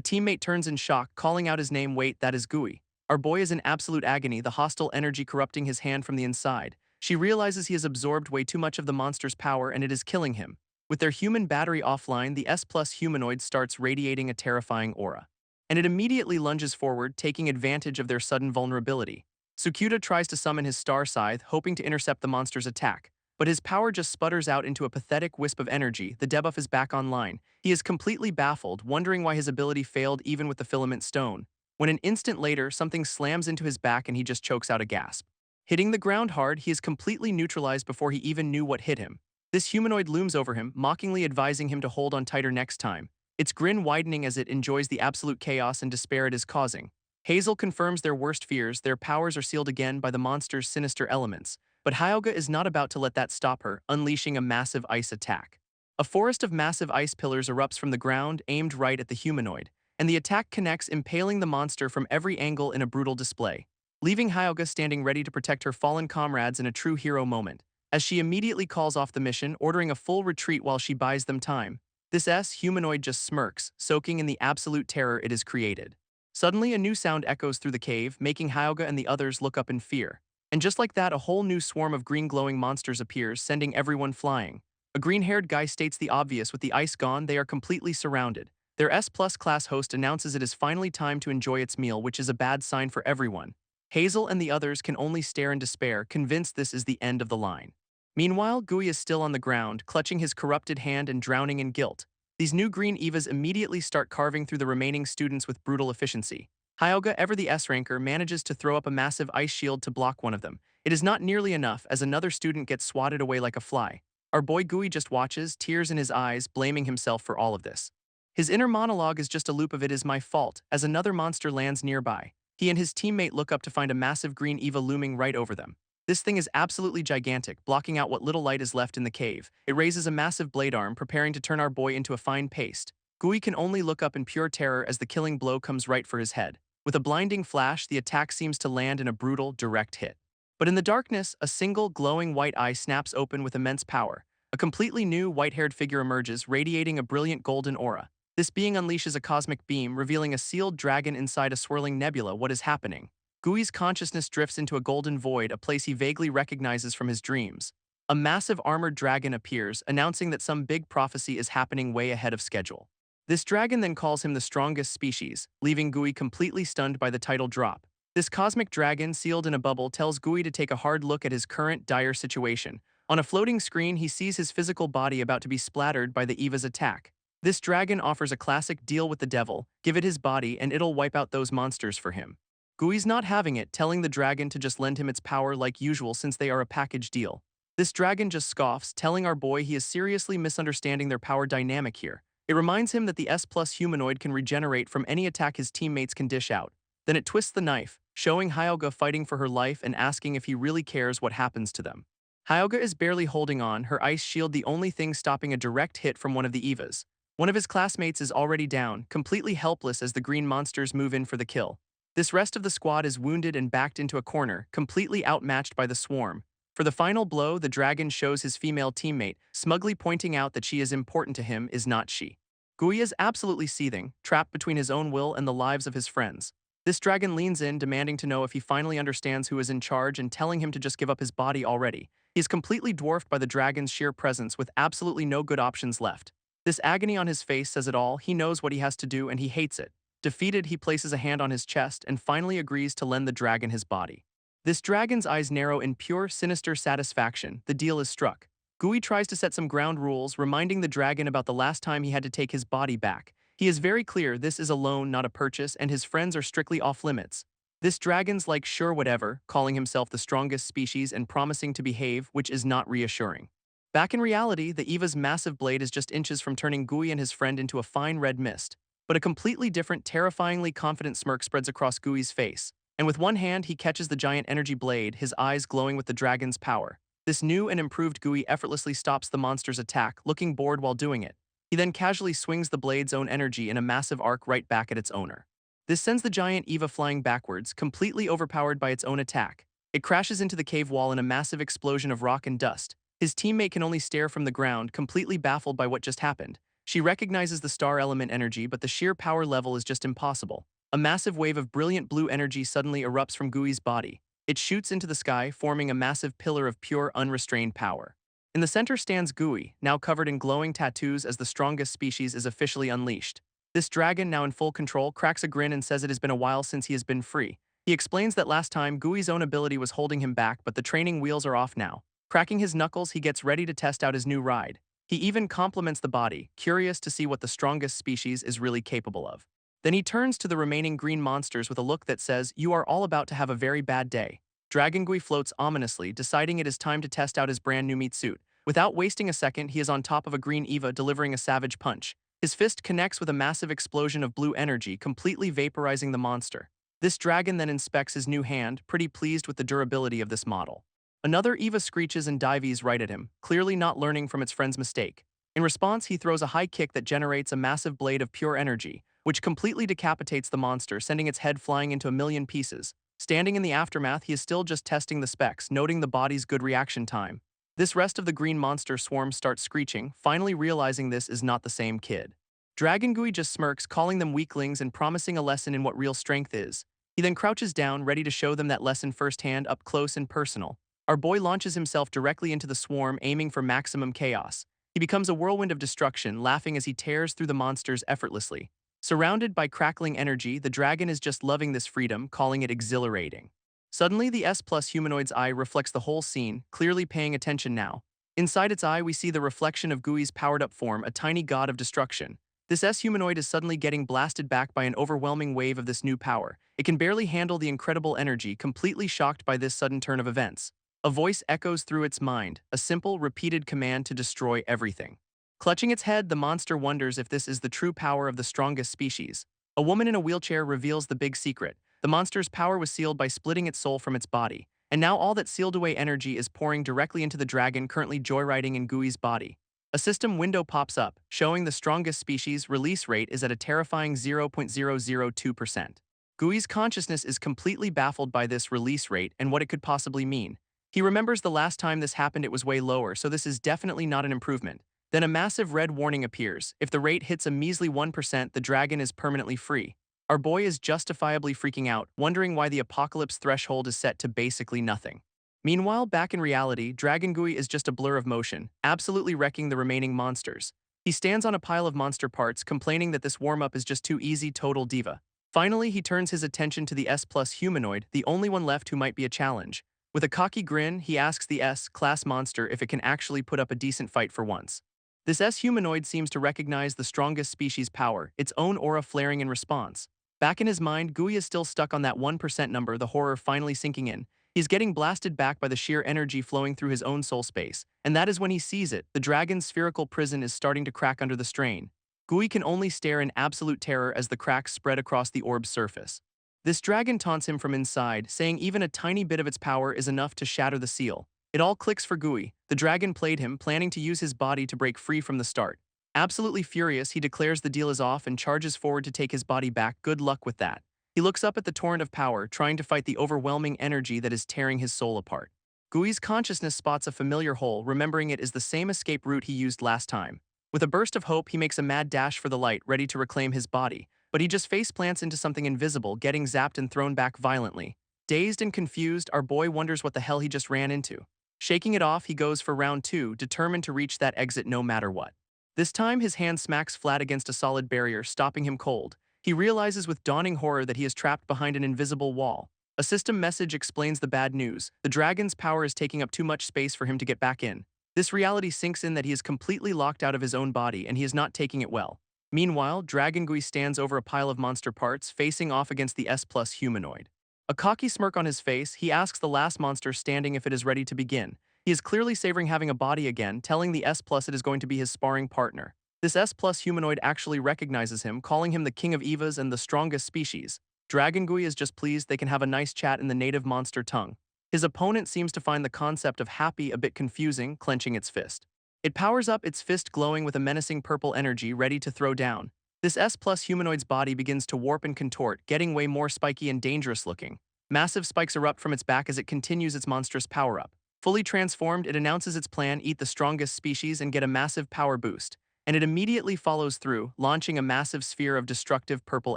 teammate turns in shock, calling out his name. Wait, that is Gui. Our boy is in absolute agony, the hostile energy corrupting his hand from the inside. She realizes he has absorbed way too much of the monster's power and it is killing him. With their human battery offline, the S+ humanoid starts radiating a terrifying aura. And it immediately lunges forward, taking advantage of their sudden vulnerability. Sukuta tries to summon his star scythe, hoping to intercept the monster's attack. But his power just sputters out into a pathetic wisp of energy. The debuff is back online. He is completely baffled, wondering why his ability failed even with the filament stone. When an instant later, something slams into his back and he just chokes out a gasp. Hitting the ground hard, he is completely neutralized before he even knew what hit him. This humanoid looms over him, mockingly advising him to hold on tighter next time, its grin widening as it enjoys the absolute chaos and despair it is causing. Hazel confirms their worst fears: their powers are sealed again by the monster's sinister elements. But Hyogga is not about to let that stop her, unleashing a massive ice attack. A forest of massive ice pillars erupts from the ground, aimed right at the humanoid, and the attack connects, impaling the monster from every angle in a brutal display, leaving Hyogga standing ready to protect her fallen comrades in a true hero moment. As she immediately calls off the mission, ordering a full retreat while she buys them time. This humanoid just smirks, soaking in the absolute terror it has created. Suddenly, a new sound echoes through the cave, making Hyogga and the others look up in fear. And just like that, a whole new swarm of green glowing monsters appears, sending everyone flying. A green-haired guy states the obvious: with the ice gone, they are completely surrounded. Their S+ class host announces it is finally time to enjoy its meal, which is a bad sign for everyone. Hazel and the others can only stare in despair, convinced this is the end of the line. Meanwhile, Gui is still on the ground, clutching his corrupted hand and drowning in guilt. These new green Evas immediately start carving through the remaining students with brutal efficiency. Hyogga, ever the S-ranker, manages to throw up a massive ice shield to block one of them. It is not nearly enough, as another student gets swatted away like a fly. Our boy Gui just watches, tears in his eyes, blaming himself for all of this. His inner monologue is just a loop of "it is my fault," as another monster lands nearby. He and his teammate look up to find a massive green Eva looming right over them. This thing is absolutely gigantic, blocking out what little light is left in the cave. It raises a massive blade arm, preparing to turn our boy into a fine paste. Gui can only look up in pure terror as the killing blow comes right for his head. With a blinding flash, the attack seems to land in a brutal, direct hit. But in the darkness, a single glowing white eye snaps open with immense power. A completely new white-haired figure emerges, radiating a brilliant golden aura. This being unleashes a cosmic beam, revealing a sealed dragon inside a swirling nebula. What is happening? Gui's consciousness drifts into a golden void, a place he vaguely recognizes from his dreams. A massive armored dragon appears, announcing that some big prophecy is happening way ahead of schedule. This dragon then calls him the strongest species, leaving Gui completely stunned by the title drop. This cosmic dragon, sealed in a bubble, tells Gui to take a hard look at his current dire situation. On a floating screen, he sees his physical body about to be splattered by the Eva's attack. This dragon offers a classic deal with the devil: give it his body and it'll wipe out those monsters for him. Gui's not having it, telling the dragon to just lend him its power like usual since they are a package deal. This dragon just scoffs, telling our boy he is seriously misunderstanding their power dynamic here. It reminds him that the S+ humanoid can regenerate from any attack his teammates can dish out. Then it twists the knife, showing Hyogga fighting for her life and asking if he really cares what happens to them. Hyogga is barely holding on, her ice shield the only thing stopping a direct hit from one of the Evas. One of his classmates is already down, completely helpless as the green monsters move in for the kill. This rest of the squad is wounded and backed into a corner, completely outmatched by the swarm. For the final blow, the dragon shows his female teammate, smugly pointing out that she is important to him, is not she. Gui is absolutely seething, trapped between his own will and the lives of his friends. This dragon leans in, demanding to know if he finally understands who is in charge and telling him to just give up his body already. He is completely dwarfed by the dragon's sheer presence with absolutely no good options left. This agony on his face says it all. He knows what he has to do and he hates it. Defeated, he places a hand on his chest and finally agrees to lend the dragon his body. This dragon's eyes narrow in pure, sinister satisfaction. The deal is struck. Gui tries to set some ground rules, reminding the dragon about the last time he had to take his body back. He is very clear this is a loan, not a purchase, and his friends are strictly off-limits. This dragon's like sure whatever, calling himself the strongest species and promising to behave, which is not reassuring. Back in reality, the Eva's massive blade is just inches from turning Gui and his friend into a fine red mist. But a completely different, terrifyingly confident smirk spreads across Gui's face. And with one hand, he catches the giant energy blade, his eyes glowing with the dragon's power. This new and improved Gui effortlessly stops the monster's attack, looking bored while doing it. He then casually swings the blade's own energy in a massive arc right back at its owner. This sends the giant Eva flying backwards, completely overpowered by its own attack. It crashes into the cave wall in a massive explosion of rock and dust. His teammate can only stare from the ground, completely baffled by what just happened. She recognizes the star element energy, but the sheer power level is just impossible. A massive wave of brilliant blue energy suddenly erupts from Gui's body. It shoots into the sky, forming a massive pillar of pure, unrestrained power. In the center stands Gui, now covered in glowing tattoos as the strongest species is officially unleashed. This dragon, now in full control, cracks a grin and says it has been a while since he has been free. He explains that last time, Gui's own ability was holding him back, but the training wheels are off now. Cracking his knuckles, he gets ready to test out his new ride. He even compliments the body, curious to see what the strongest species is really capable of. Then he turns to the remaining green monsters with a look that says, "You are all about to have a very bad day." Dragon Gui floats ominously, deciding it is time to test out his brand new meat suit. Without wasting a second, he is on top of a green Eva, delivering a savage punch. His fist connects with a massive explosion of blue energy, completely vaporizing the monster. This dragon then inspects his new hand, pretty pleased with the durability of this model. Another Eva screeches and dives right at him, clearly not learning from its friend's mistake. In response, he throws a high kick that generates a massive blade of pure energy, which completely decapitates the monster, sending its head flying into a million pieces. Standing in the aftermath, he is still just testing the specs, noting the body's good reaction time. This rest of the green monster swarm starts screeching, finally realizing this is not the same kid. Dragon Gui just smirks, calling them weaklings and promising a lesson in what real strength is. He then crouches down, ready to show them that lesson firsthand, up close and personal. Our boy launches himself directly into the swarm, aiming for maximum chaos. He becomes a whirlwind of destruction, laughing as he tears through the monsters effortlessly. Surrounded by crackling energy, the dragon is just loving this freedom, calling it exhilarating. Suddenly, the S+ humanoid's eye reflects the whole scene, clearly paying attention now. Inside its eye, we see the reflection of Gui's powered-up form, a tiny god of destruction. This S-humanoid is suddenly getting blasted back by an overwhelming wave of this new power. It can barely handle the incredible energy, completely shocked by this sudden turn of events. A voice echoes through its mind, a simple, repeated command to destroy everything. Clutching its head, the monster wonders if this is the true power of the strongest species. A woman in a wheelchair reveals the big secret. The monster's power was sealed by splitting its soul from its body, and now all that sealed-away energy is pouring directly into the dragon currently joyriding in Gui's body. A system window pops up, showing the strongest species release rate is at a terrifying 0.002%. Gui's consciousness is completely baffled by this release rate and what it could possibly mean. He remembers the last time this happened it was way lower, so this is definitely not an improvement. Then a massive red warning appears. If the rate hits a measly 1%, the dragon is permanently free. Our boy is justifiably freaking out, wondering why the apocalypse threshold is set to basically nothing. Meanwhile, back in reality, Dragon Gui is just a blur of motion, absolutely wrecking the remaining monsters. He stands on a pile of monster parts, complaining that this warm-up is just too easy, total diva. Finally, he turns his attention to the S+ humanoid, the only one left who might be a challenge. With a cocky grin, he asks the S-class monster if it can actually put up a decent fight for once. This S-humanoid seems to recognize the strongest species' power, its own aura flaring in response. Back in his mind, Gui is still stuck on that 1% number, the horror finally sinking in. He's getting blasted back by the sheer energy flowing through his own soul space, and that is when he sees it. The dragon's spherical prison is starting to crack under the strain. Gui can only stare in absolute terror as the cracks spread across the orb's surface. This dragon taunts him from inside, saying even a tiny bit of its power is enough to shatter the seal. It all clicks for Gui. The dragon played him, planning to use his body to break free from the start. Absolutely furious, he declares the deal is off and charges forward to take his body back. Good luck with that. He looks up at the torrent of power, trying to fight the overwhelming energy that is tearing his soul apart. Gui's consciousness spots a familiar hole, remembering it is the same escape route he used last time. With a burst of hope, he makes a mad dash for the light, ready to reclaim his body, but he just face plants into something invisible, getting zapped and thrown back violently. Dazed and confused, our boy wonders what the hell he just ran into. Shaking it off, he goes for round 2, determined to reach that exit no matter what. This time, his hand smacks flat against a solid barrier, stopping him cold. He realizes with dawning horror that he is trapped behind an invisible wall. A system message explains the bad news. The dragon's power is taking up too much space for him to get back in. This reality sinks in that he is completely locked out of his own body and he is not taking it well. Meanwhile, Dragongui stands over a pile of monster parts, facing off against the S+ humanoid. A cocky smirk on his face, he asks the last monster standing if it is ready to begin. He is clearly savoring having a body again, telling the S+ it is going to be his sparring partner. This S+ humanoid actually recognizes him, calling him the king of Evas and the strongest species. Dragongui is just pleased they can have a nice chat in the native monster tongue. His opponent seems to find the concept of happy a bit confusing, clenching its fist. It powers up, its fist glowing with a menacing purple energy ready to throw down. This S+ humanoid's body begins to warp and contort, getting way more spiky and dangerous looking. Massive spikes erupt from its back as it continues its monstrous power-up. Fully transformed, it announces its plan: eat the strongest species and get a massive power boost. And it immediately follows through, launching a massive sphere of destructive purple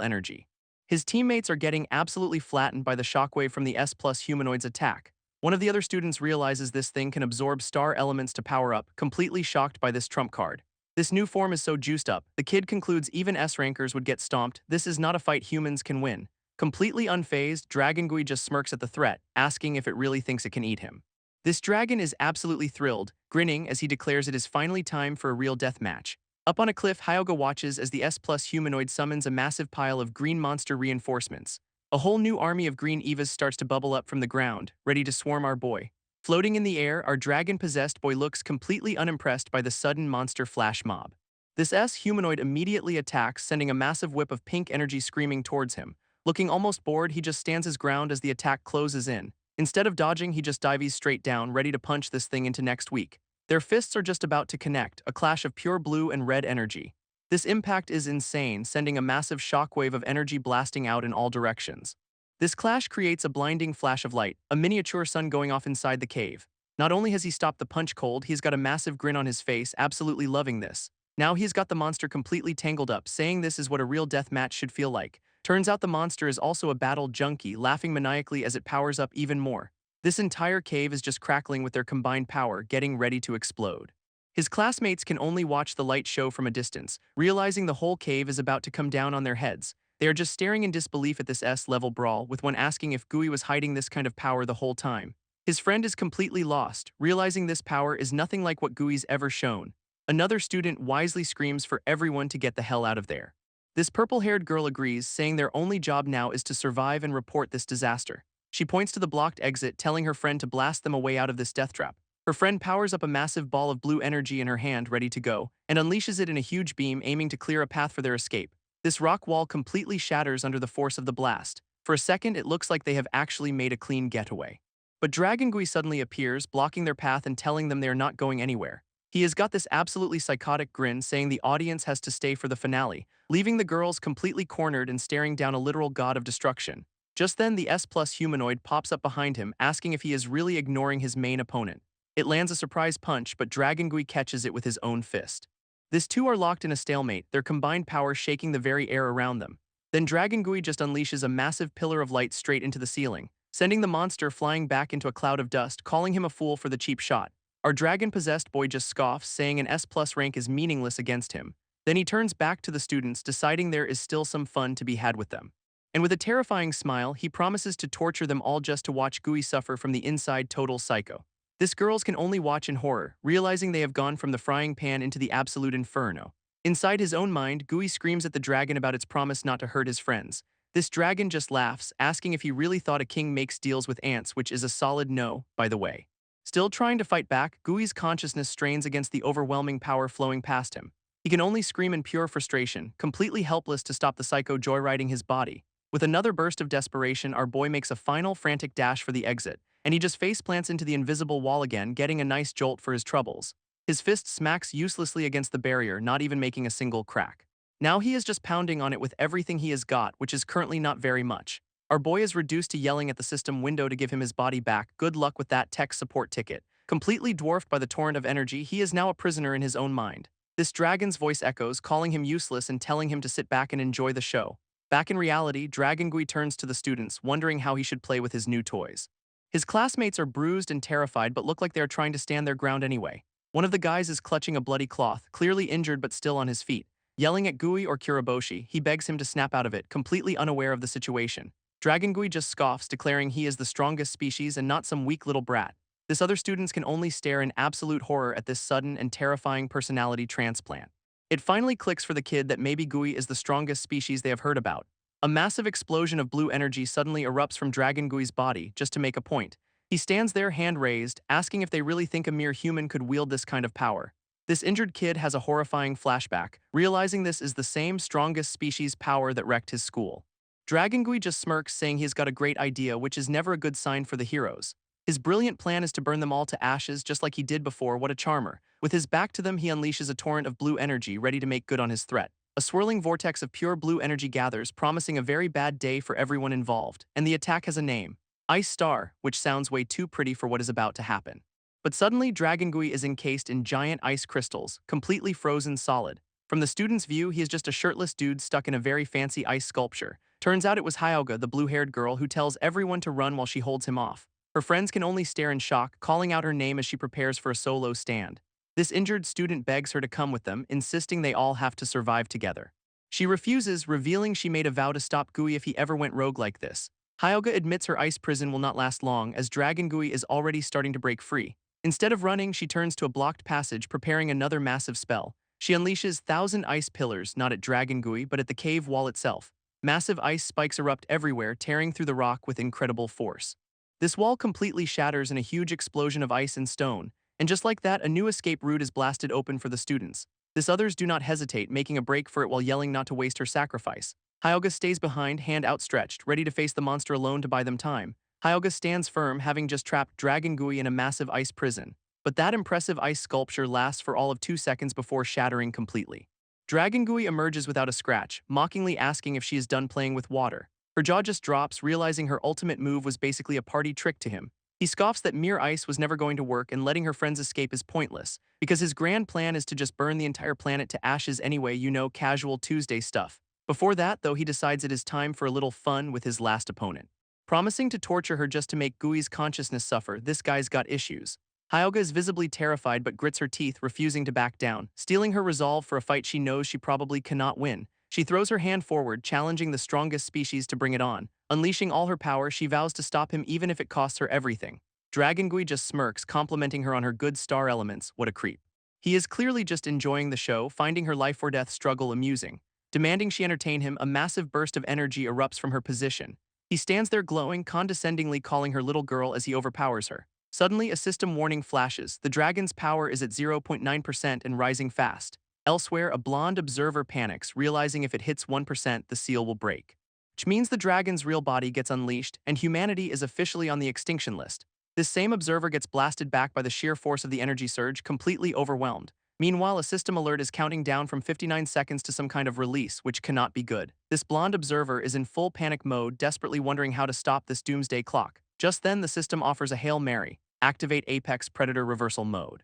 energy. His teammates are getting absolutely flattened by the shockwave from the S+ humanoid's attack. One of the other students realizes this thing can absorb star elements to power up, completely shocked by this trump card. This new form is so juiced up, the kid concludes even S-rankers would get stomped. This is not a fight humans can win. Completely unfazed, Dragongui just smirks at the threat, asking if it really thinks it can eat him. This dragon is absolutely thrilled, grinning as he declares it is finally time for a real death match. Up on a cliff, Hyogga watches as the S+ humanoid summons a massive pile of green monster reinforcements. A whole new army of green Evas starts to bubble up from the ground, ready to swarm our boy. Floating in the air, our dragon-possessed boy looks completely unimpressed by the sudden monster flash mob. This S humanoid immediately attacks, sending a massive whip of pink energy screaming towards him. Looking almost bored, he just stands his ground as the attack closes in. Instead of dodging, he just dives straight down, ready to punch this thing into next week. Their fists are just about to connect, a clash of pure blue and red energy. This impact is insane, sending a massive shockwave of energy blasting out in all directions. This clash creates a blinding flash of light, a miniature sun going off inside the cave. Not only has he stopped the punch cold, he's got a massive grin on his face, absolutely loving this. Now he's got the monster completely tangled up, saying this is what a real death match should feel like. Turns out the monster is also a battle junkie, laughing maniacally as it powers up even more. This entire cave is just crackling with their combined power, getting ready to explode. His classmates can only watch the light show from a distance, realizing the whole cave is about to come down on their heads. They are just staring in disbelief at this S-level brawl, with one asking if Gui was hiding this kind of power the whole time. His friend is completely lost, realizing this power is nothing like what Gui's ever shown. Another student wisely screams for everyone to get the hell out of there. This purple-haired girl agrees, saying their only job now is to survive and report this disaster. She points to the blocked exit, telling her friend to blast them away out of this death trap. Her friend powers up a massive ball of blue energy in her hand, ready to go, and unleashes it in a huge beam, aiming to clear a path for their escape. This rock wall completely shatters under the force of the blast. For a second, it looks like they have actually made a clean getaway. But Dragongui suddenly appears, blocking their path and telling them they are not going anywhere. He has got this absolutely psychotic grin, saying the audience has to stay for the finale, leaving the girls completely cornered and staring down a literal god of destruction. Just then, the S+ humanoid pops up behind him, asking if he is really ignoring his main opponent. It lands a surprise punch, but Dragongui catches it with his own fist. These two are locked in a stalemate, their combined power shaking the very air around them. Then Dragongui just unleashes a massive pillar of light straight into the ceiling, sending the monster flying back into a cloud of dust, calling him a fool for the cheap shot. Our dragon-possessed boy just scoffs, saying an S+ rank is meaningless against him. Then he turns back to the students, deciding there is still some fun to be had with them. And with a terrifying smile, he promises to torture them all just to watch Gui suffer from the inside total psycho. This girls can only watch in horror, realizing they have gone from the frying pan into the absolute inferno. Inside his own mind, Gui screams at the dragon about its promise not to hurt his friends. This dragon just laughs, asking if he really thought a king makes deals with ants, which is a solid no, by the way. Still trying to fight back, Gui's consciousness strains against the overwhelming power flowing past him. He can only scream in pure frustration, completely helpless to stop the psycho joyriding his body. With another burst of desperation, our boy makes a final frantic dash for the exit, and he just faceplants into the invisible wall again, getting a nice jolt for his troubles. His fist smacks uselessly against the barrier, not even making a single crack. Now he is just pounding on it with everything he has got, which is currently not very much. Our boy is reduced to yelling at the system window to give him his body back. Good luck with that tech support ticket. Completely dwarfed by the torrent of energy, he is now a prisoner in his own mind. This dragon's voice echoes, calling him useless and telling him to sit back and enjoy the show. Back in reality, Dragon Gui turns to the students, wondering how he should play with his new toys. His classmates are bruised and terrified but look like they are trying to stand their ground anyway. One of the guys is clutching a bloody cloth, clearly injured but still on his feet. Yelling at Gui or Kuraboshi, he begs him to snap out of it, completely unaware of the situation. Dragon Gui just scoffs, declaring he is the strongest species and not some weak little brat. This other students can only stare in absolute horror at this sudden and terrifying personality transplant. It finally clicks for the kid that maybe Gui is the strongest species they have heard about. A massive explosion of blue energy suddenly erupts from Dragon Gui's body, just to make a point. He stands there, hand raised, asking if they really think a mere human could wield this kind of power. This injured kid has a horrifying flashback, realizing this is the same strongest species power that wrecked his school. Dragon Gui just smirks, saying he's got a great idea, which is never a good sign for the heroes. His brilliant plan is to burn them all to ashes just like he did before. What a charmer. With his back to them, he unleashes a torrent of blue energy, ready to make good on his threat. A swirling vortex of pure blue energy gathers, promising a very bad day for everyone involved, and the attack has a name. Ice Star, which sounds way too pretty for what is about to happen. But suddenly, Dragon Gui is encased in giant ice crystals, completely frozen solid. From the student's view, he is just a shirtless dude stuck in a very fancy ice sculpture. Turns out it was Hyogga, the blue-haired girl, who tells everyone to run while she holds him off. Her friends can only stare in shock, calling out her name as she prepares for a solo stand. This injured student begs her to come with them, insisting they all have to survive together. She refuses, revealing she made a vow to stop Gui if he ever went rogue like this. Hyogga admits her ice prison will not last long, as Dragon Gui is already starting to break free. Instead of running, she turns to a blocked passage, preparing another massive spell. She unleashes 1,000 ice pillars, not at Dragon Gui, but at the cave wall itself. Massive ice spikes erupt everywhere, tearing through the rock with incredible force. This wall completely shatters in a huge explosion of ice and stone, and just like that, a new escape route is blasted open for the students. This others do not hesitate, making a break for it while yelling not to waste her sacrifice. Hyogga stays behind, hand outstretched, ready to face the monster alone to buy them time. Hyogga stands firm, having just trapped Dragon Gui in a massive ice prison. But that impressive ice sculpture lasts for all of 2 seconds before shattering completely. Dragon Gui emerges without a scratch, mockingly asking if she is done playing with water. Her jaw just drops, realizing her ultimate move was basically a party trick to him. He scoffs that mere ice was never going to work and letting her friends escape is pointless, because his grand plan is to just burn the entire planet to ashes anyway, casual Tuesday stuff. Before that, though, he decides it is time for a little fun with his last opponent. Promising to torture her just to make Gui's consciousness suffer, this guy's got issues. Hyogga is visibly terrified but grits her teeth, refusing to back down, stealing her resolve for a fight she knows she probably cannot win. She throws her hand forward, challenging the strongest species to bring it on. Unleashing all her power, she vows to stop him even if it costs her everything. Dragon Gui just smirks, complimenting her on her good star elements. What a creep. He is clearly just enjoying the show, finding her life-or-death struggle amusing. Demanding she entertain him, a massive burst of energy erupts from her position. He stands there glowing, condescendingly calling her little girl as he overpowers her. Suddenly, a system warning flashes. The dragon's power is at 0.9% and rising fast. Elsewhere, a blonde observer panics, realizing if it hits 1%, the seal will break. Which means the dragon's real body gets unleashed, and humanity is officially on the extinction list. This same observer gets blasted back by the sheer force of the energy surge, completely overwhelmed. Meanwhile, a system alert is counting down from 59 seconds to some kind of release, which cannot be good. This blonde observer is in full panic mode, desperately wondering how to stop this doomsday clock. Just then, the system offers a Hail Mary. Activate Apex Predator Reversal Mode.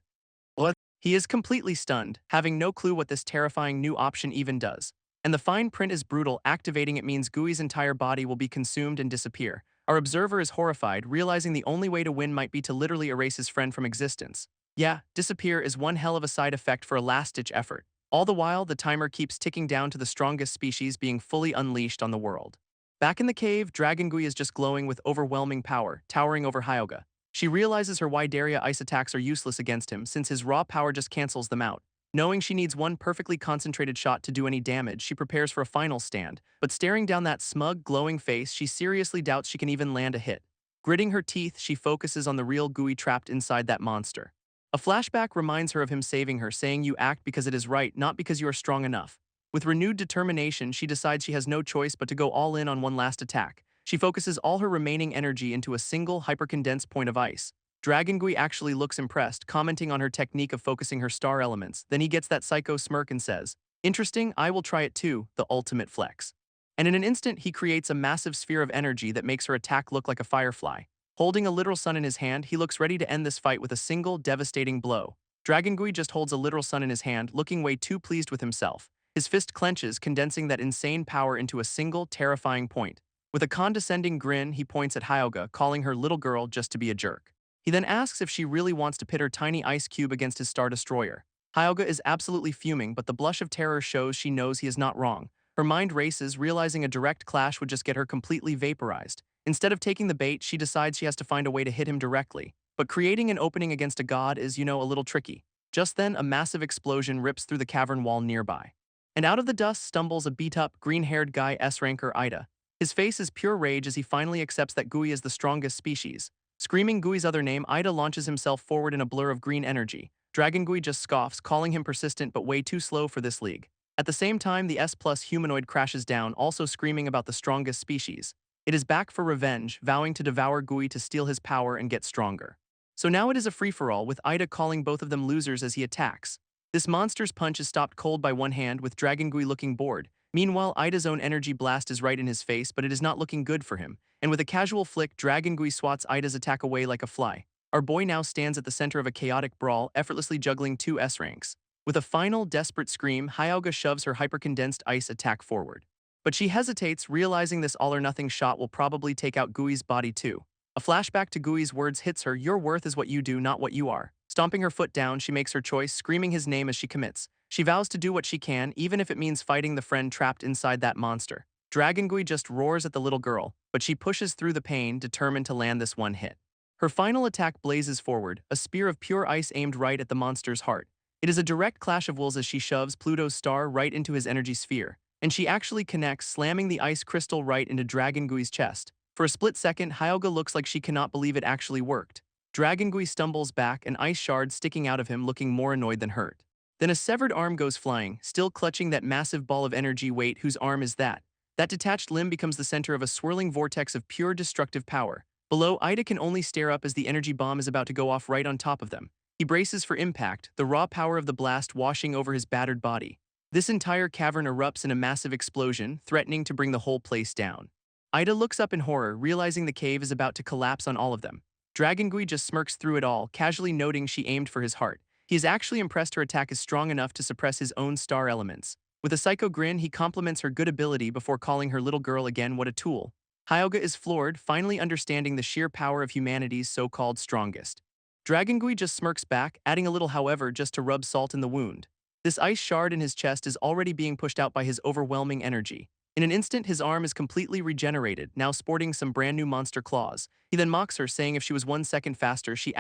What? He is completely stunned, having no clue what this terrifying new option even does. And the fine print is brutal. Activating it means Gui's entire body will be consumed and disappear. Our observer is horrified, realizing the only way to win might be to literally erase his friend from existence. Yeah, disappear is one hell of a side effect for a last-ditch effort. All the while, the timer keeps ticking down to the strongest species being fully unleashed on the world. Back in the cave, Dragon Gui is just glowing with overwhelming power, towering over Hyogga. She realizes her Wideria ice attacks are useless against him since his raw power just cancels them out. Knowing she needs one perfectly concentrated shot to do any damage, she prepares for a final stand, but staring down that smug, glowing face, she seriously doubts she can even land a hit. Gritting her teeth, she focuses on the real Gui trapped inside that monster. A flashback reminds her of him saving her, saying you act because it is right, not because you are strong enough. With renewed determination, she decides she has no choice but to go all in on one last attack. She focuses all her remaining energy into a single, hyper-condensed point of ice. Dragon Gui actually looks impressed, commenting on her technique of focusing her star elements. Then he gets that psycho smirk and says, "Interesting, I will try it too, the ultimate flex." And in an instant, he creates a massive sphere of energy that makes her attack look like a firefly. Holding a literal sun in his hand, he looks ready to end this fight with a single, devastating blow. Dragon Gui just holds a literal sun in his hand, looking way too pleased with himself. His fist clenches, condensing that insane power into a single, terrifying point. With a condescending grin, he points at Hyogga, calling her little girl just to be a jerk. He then asks if she really wants to pit her tiny ice cube against his Star Destroyer. Hyogga is absolutely fuming, but the blush of terror shows she knows he is not wrong. Her mind races, realizing a direct clash would just get her completely vaporized. Instead of taking the bait, she decides she has to find a way to hit him directly. But creating an opening against a god is, a little tricky. Just then, a massive explosion rips through the cavern wall nearby. And out of the dust stumbles a beat-up, green-haired guy S-ranker Ida. His face is pure rage as he finally accepts that Gui is the strongest species. Screaming Gui's other name, Ida launches himself forward in a blur of green energy. Dragon Gui just scoffs, calling him persistent but way too slow for this league. At the same time, the S-plus humanoid crashes down, also screaming about the strongest species. It is back for revenge, vowing to devour Gui to steal his power and get stronger. So now it is a free-for-all, with Ida calling both of them losers as he attacks. This monster's punch is stopped cold by one hand, with Dragon Gui looking bored. Meanwhile, Ida's own energy blast is right in his face, but it is not looking good for him. And with a casual flick, Dragon Gui swats Ida's attack away like a fly. Our boy now stands at the center of a chaotic brawl, effortlessly juggling two S-ranks. With a final, desperate scream, Hyogga shoves her hypercondensed ice attack forward. But she hesitates, realizing this all-or-nothing shot will probably take out Gui's body too. A flashback to Gui's words hits her, "Your worth is what you do, not what you are." Stomping her foot down, she makes her choice, screaming his name as she commits. She vows to do what she can, even if it means fighting the friend trapped inside that monster. Dragon Gui just roars at the little girl, but she pushes through the pain, determined to land this one hit. Her final attack blazes forward, a spear of pure ice aimed right at the monster's heart. It is a direct clash of wills as she shoves Pluto's star right into his energy sphere, and she actually connects, slamming the ice crystal right into Dragon Gui's chest. For a split second, Hyogga looks like she cannot believe it actually worked. Dragon Gui stumbles back, an ice shard sticking out of him, looking more annoyed than hurt. Then a severed arm goes flying, still clutching that massive ball of energy. Wait, whose arm is that? That detached limb becomes the center of a swirling vortex of pure destructive power. Below, Ida can only stare up as the energy bomb is about to go off right on top of them. He braces for impact, the raw power of the blast washing over his battered body. This entire cavern erupts in a massive explosion, threatening to bring the whole place down. Ida looks up in horror, realizing the cave is about to collapse on all of them. Dragon Gui just smirks through it all, casually noting she aimed for his heart. He is actually impressed her attack is strong enough to suppress his own star elements. With a psycho grin, he compliments her good ability before calling her little girl again what a tool. Hyogga is floored, finally understanding the sheer power of humanity's so-called strongest. Dragon Gui just smirks back, adding a little however just to rub salt in the wound. This ice shard in his chest is already being pushed out by his overwhelming energy. In an instant, his arm is completely regenerated, now sporting some brand new monster claws. He then mocks her, saying if she was 1 second faster, she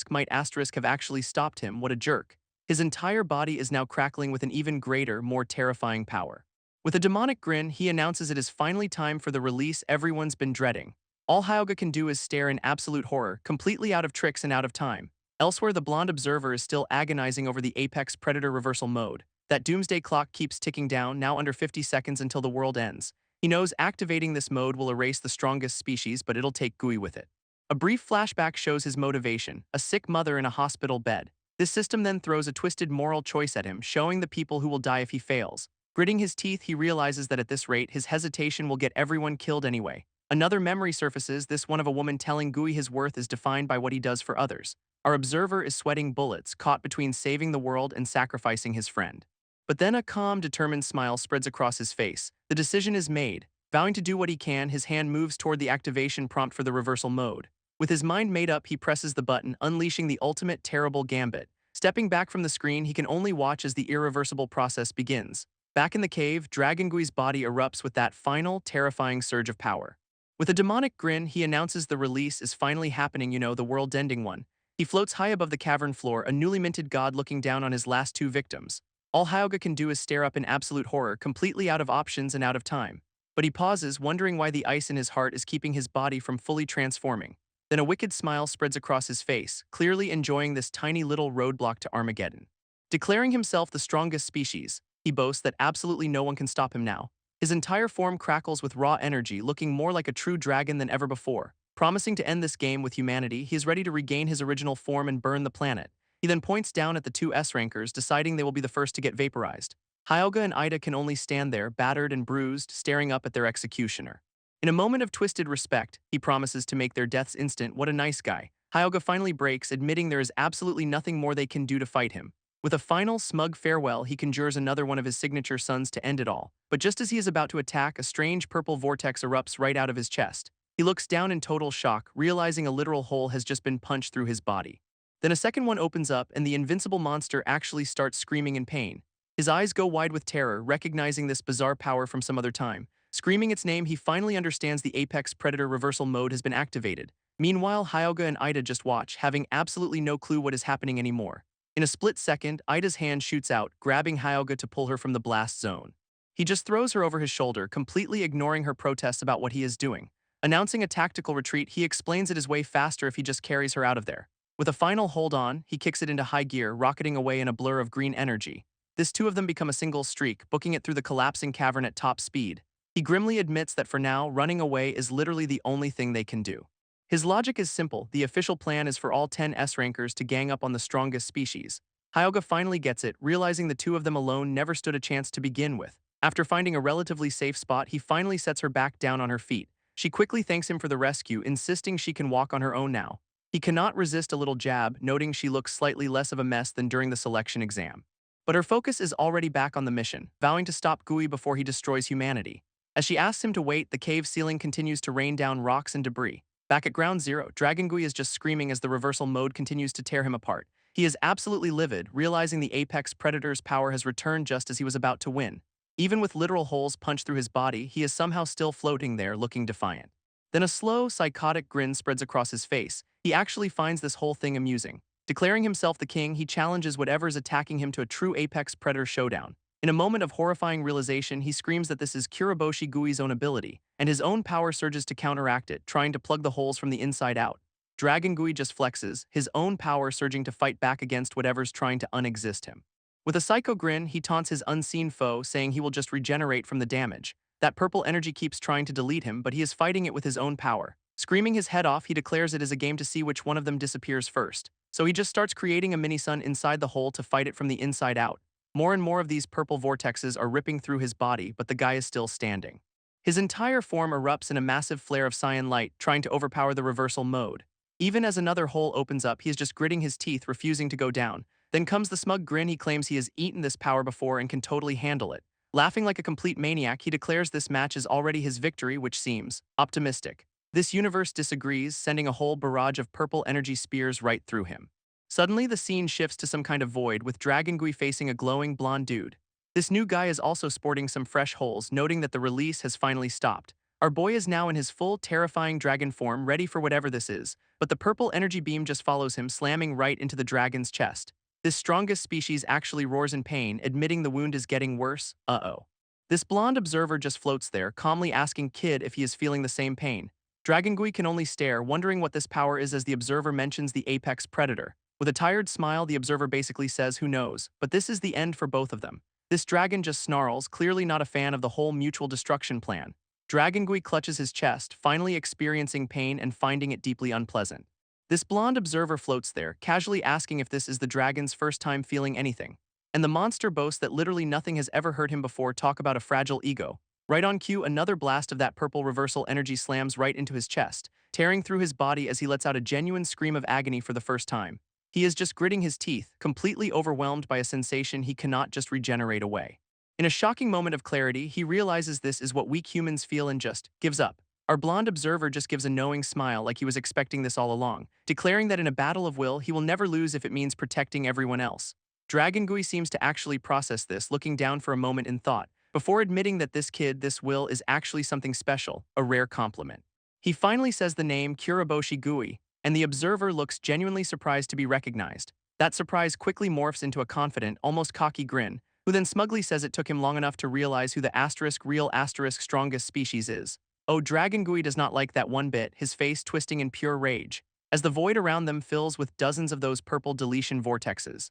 might have actually stopped him. What a jerk. His entire body is now crackling with an even greater, more terrifying power. With a demonic grin, he announces it is finally time for the release everyone's been dreading. All Hyogga can do is stare in absolute horror, completely out of tricks and out of time. Elsewhere, the blonde observer is still agonizing over the Apex Predator reversal mode. That doomsday clock keeps ticking down, now under 50 seconds until the world ends. He knows activating this mode will erase the strongest species, but it'll take Gui with it. A brief flashback shows his motivation, a sick mother in a hospital bed. This system then throws a twisted moral choice at him, showing the people who will die if he fails. Gritting his teeth, he realizes that at this rate, his hesitation will get everyone killed anyway. Another memory surfaces, this one of a woman telling Gui his worth is defined by what he does for others. Our observer is sweating bullets, caught between saving the world and sacrificing his friend. But then a calm, determined smile spreads across his face. The decision is made. Vowing to do what he can, his hand moves toward the activation prompt for the reversal mode. With his mind made up, he presses the button, unleashing the ultimate terrible gambit. Stepping back from the screen, he can only watch as the irreversible process begins. Back in the cave, Dragon Gui's body erupts with that final, terrifying surge of power. With a demonic grin, he announces the release is finally happening, the world-ending one. He floats high above the cavern floor, a newly minted god looking down on his last two victims. All Hyogga can do is stare up in absolute horror, completely out of options and out of time. But he pauses, wondering why the ice in his heart is keeping his body from fully transforming. Then a wicked smile spreads across his face, clearly enjoying this tiny little roadblock to Armageddon. Declaring himself the strongest species, he boasts that absolutely no one can stop him now. His entire form crackles with raw energy, looking more like a true dragon than ever before. Promising to end this game with humanity, he is ready to regain his original form and burn the planet. He then points down at the two S-rankers, deciding they will be the first to get vaporized. Hyogga and Ida can only stand there, battered and bruised, staring up at their executioner. In a moment of twisted respect, he promises to make their deaths instant. What a nice guy. Hyogga finally breaks, admitting there is absolutely nothing more they can do to fight him. With a final, smug farewell, he conjures another one of his signature suns to end it all. But just as he is about to attack, a strange purple vortex erupts right out of his chest. He looks down in total shock, realizing a literal hole has just been punched through his body. Then a second one opens up, and the invincible monster actually starts screaming in pain. His eyes go wide with terror, recognizing this bizarre power from some other time. Screaming its name, he finally understands the Apex Predator reversal mode has been activated. Meanwhile, Hyogga and Ida just watch, having absolutely no clue what is happening anymore. In a split second, Ida's hand shoots out, grabbing Hyogga to pull her from the blast zone. He just throws her over his shoulder, completely ignoring her protests about what he is doing. Announcing a tactical retreat, he explains it is way faster if he just carries her out of there. With a final hold on, he kicks it into high gear, rocketing away in a blur of green energy. This two of them become a single streak, booking it through the collapsing cavern at top speed. He grimly admits that for now, running away is literally the only thing they can do. His logic is simple. The official plan is for all 10 S-rankers to gang up on the strongest species. Hyogga finally gets it, realizing the two of them alone never stood a chance to begin with. After finding a relatively safe spot, he finally sets her back down on her feet. She quickly thanks him for the rescue, insisting she can walk on her own now. He cannot resist a little jab, noting she looks slightly less of a mess than during the selection exam. But her focus is already back on the mission, vowing to stop Gui before he destroys humanity. As she asks him to wait, the cave ceiling continues to rain down rocks and debris. Back at Ground Zero, Dragon Gui is just screaming as the reversal mode continues to tear him apart. He is absolutely livid, realizing the Apex Predator's power has returned just as he was about to win. Even with literal holes punched through his body, he is somehow still floating there, looking defiant. Then a slow, psychotic grin spreads across his face. He actually finds this whole thing amusing. Declaring himself the king, he challenges whatever is attacking him to a true Apex Predator showdown. In a moment of horrifying realization, he screams that this is Kuriboshi Gui's own ability, and his own power surges to counteract it, trying to plug the holes from the inside out. Dragon Gui just flexes, his own power surging to fight back against whatever's trying to unexist him. With a psycho grin, he taunts his unseen foe, saying he will just regenerate from the damage. That purple energy keeps trying to delete him, but he is fighting it with his own power. Screaming his head off, he declares it is a game to see which one of them disappears first. So he just starts creating a mini-sun inside the hole to fight it from the inside out. More and more of these purple vortexes are ripping through his body, but the guy is still standing. His entire form erupts in a massive flare of cyan light, trying to overpower the reversal mode. Even as another hole opens up, he is just gritting his teeth, refusing to go down. Then comes the smug grin. He claims he has eaten this power before and can totally handle it. Laughing like a complete maniac, he declares this match is already his victory, which seems optimistic. This universe disagrees, sending a whole barrage of purple energy spears right through him. Suddenly, the scene shifts to some kind of void, with Dragon Gui facing a glowing blonde dude. This new guy is also sporting some fresh holes, noting that the release has finally stopped. Our boy is now in his full, terrifying dragon form, ready for whatever this is, but the purple energy beam just follows him, slamming right into the dragon's chest. This strongest species actually roars in pain, admitting the wound is getting worse. Uh-oh. This blonde observer just floats there, calmly asking Kid if he is feeling the same pain. Dragon Gui can only stare, wondering what this power is as the observer mentions the Apex Predator. With a tired smile, the observer basically says, who knows, but this is the end for both of them. This dragon just snarls, clearly not a fan of the whole mutual destruction plan. Dragon Gui clutches his chest, finally experiencing pain and finding it deeply unpleasant. This blonde observer floats there, casually asking if this is the dragon's first time feeling anything. And the monster boasts that literally nothing has ever hurt him before. Talk about a fragile ego. Right on cue, another blast of that purple reversal energy slams right into his chest, tearing through his body as he lets out a genuine scream of agony for the first time. He is just gritting his teeth, completely overwhelmed by a sensation he cannot just regenerate away. In a shocking moment of clarity, he realizes this is what weak humans feel and just gives up. Our blonde observer just gives a knowing smile like he was expecting this all along, declaring that in a battle of will, he will never lose if it means protecting everyone else. Dragon Gui seems to actually process this, looking down for a moment in thought, before admitting that this will is actually something special, a rare compliment. He finally says the name Kuriboshi Gui, and the observer looks genuinely surprised to be recognized. That surprise quickly morphs into a confident, almost cocky grin, who then smugly says it took him long enough to realize who the real strongest species is. Oh, Dragon Gui does not like that one bit, his face twisting in pure rage, as the void around them fills with dozens of those purple deletion vortexes,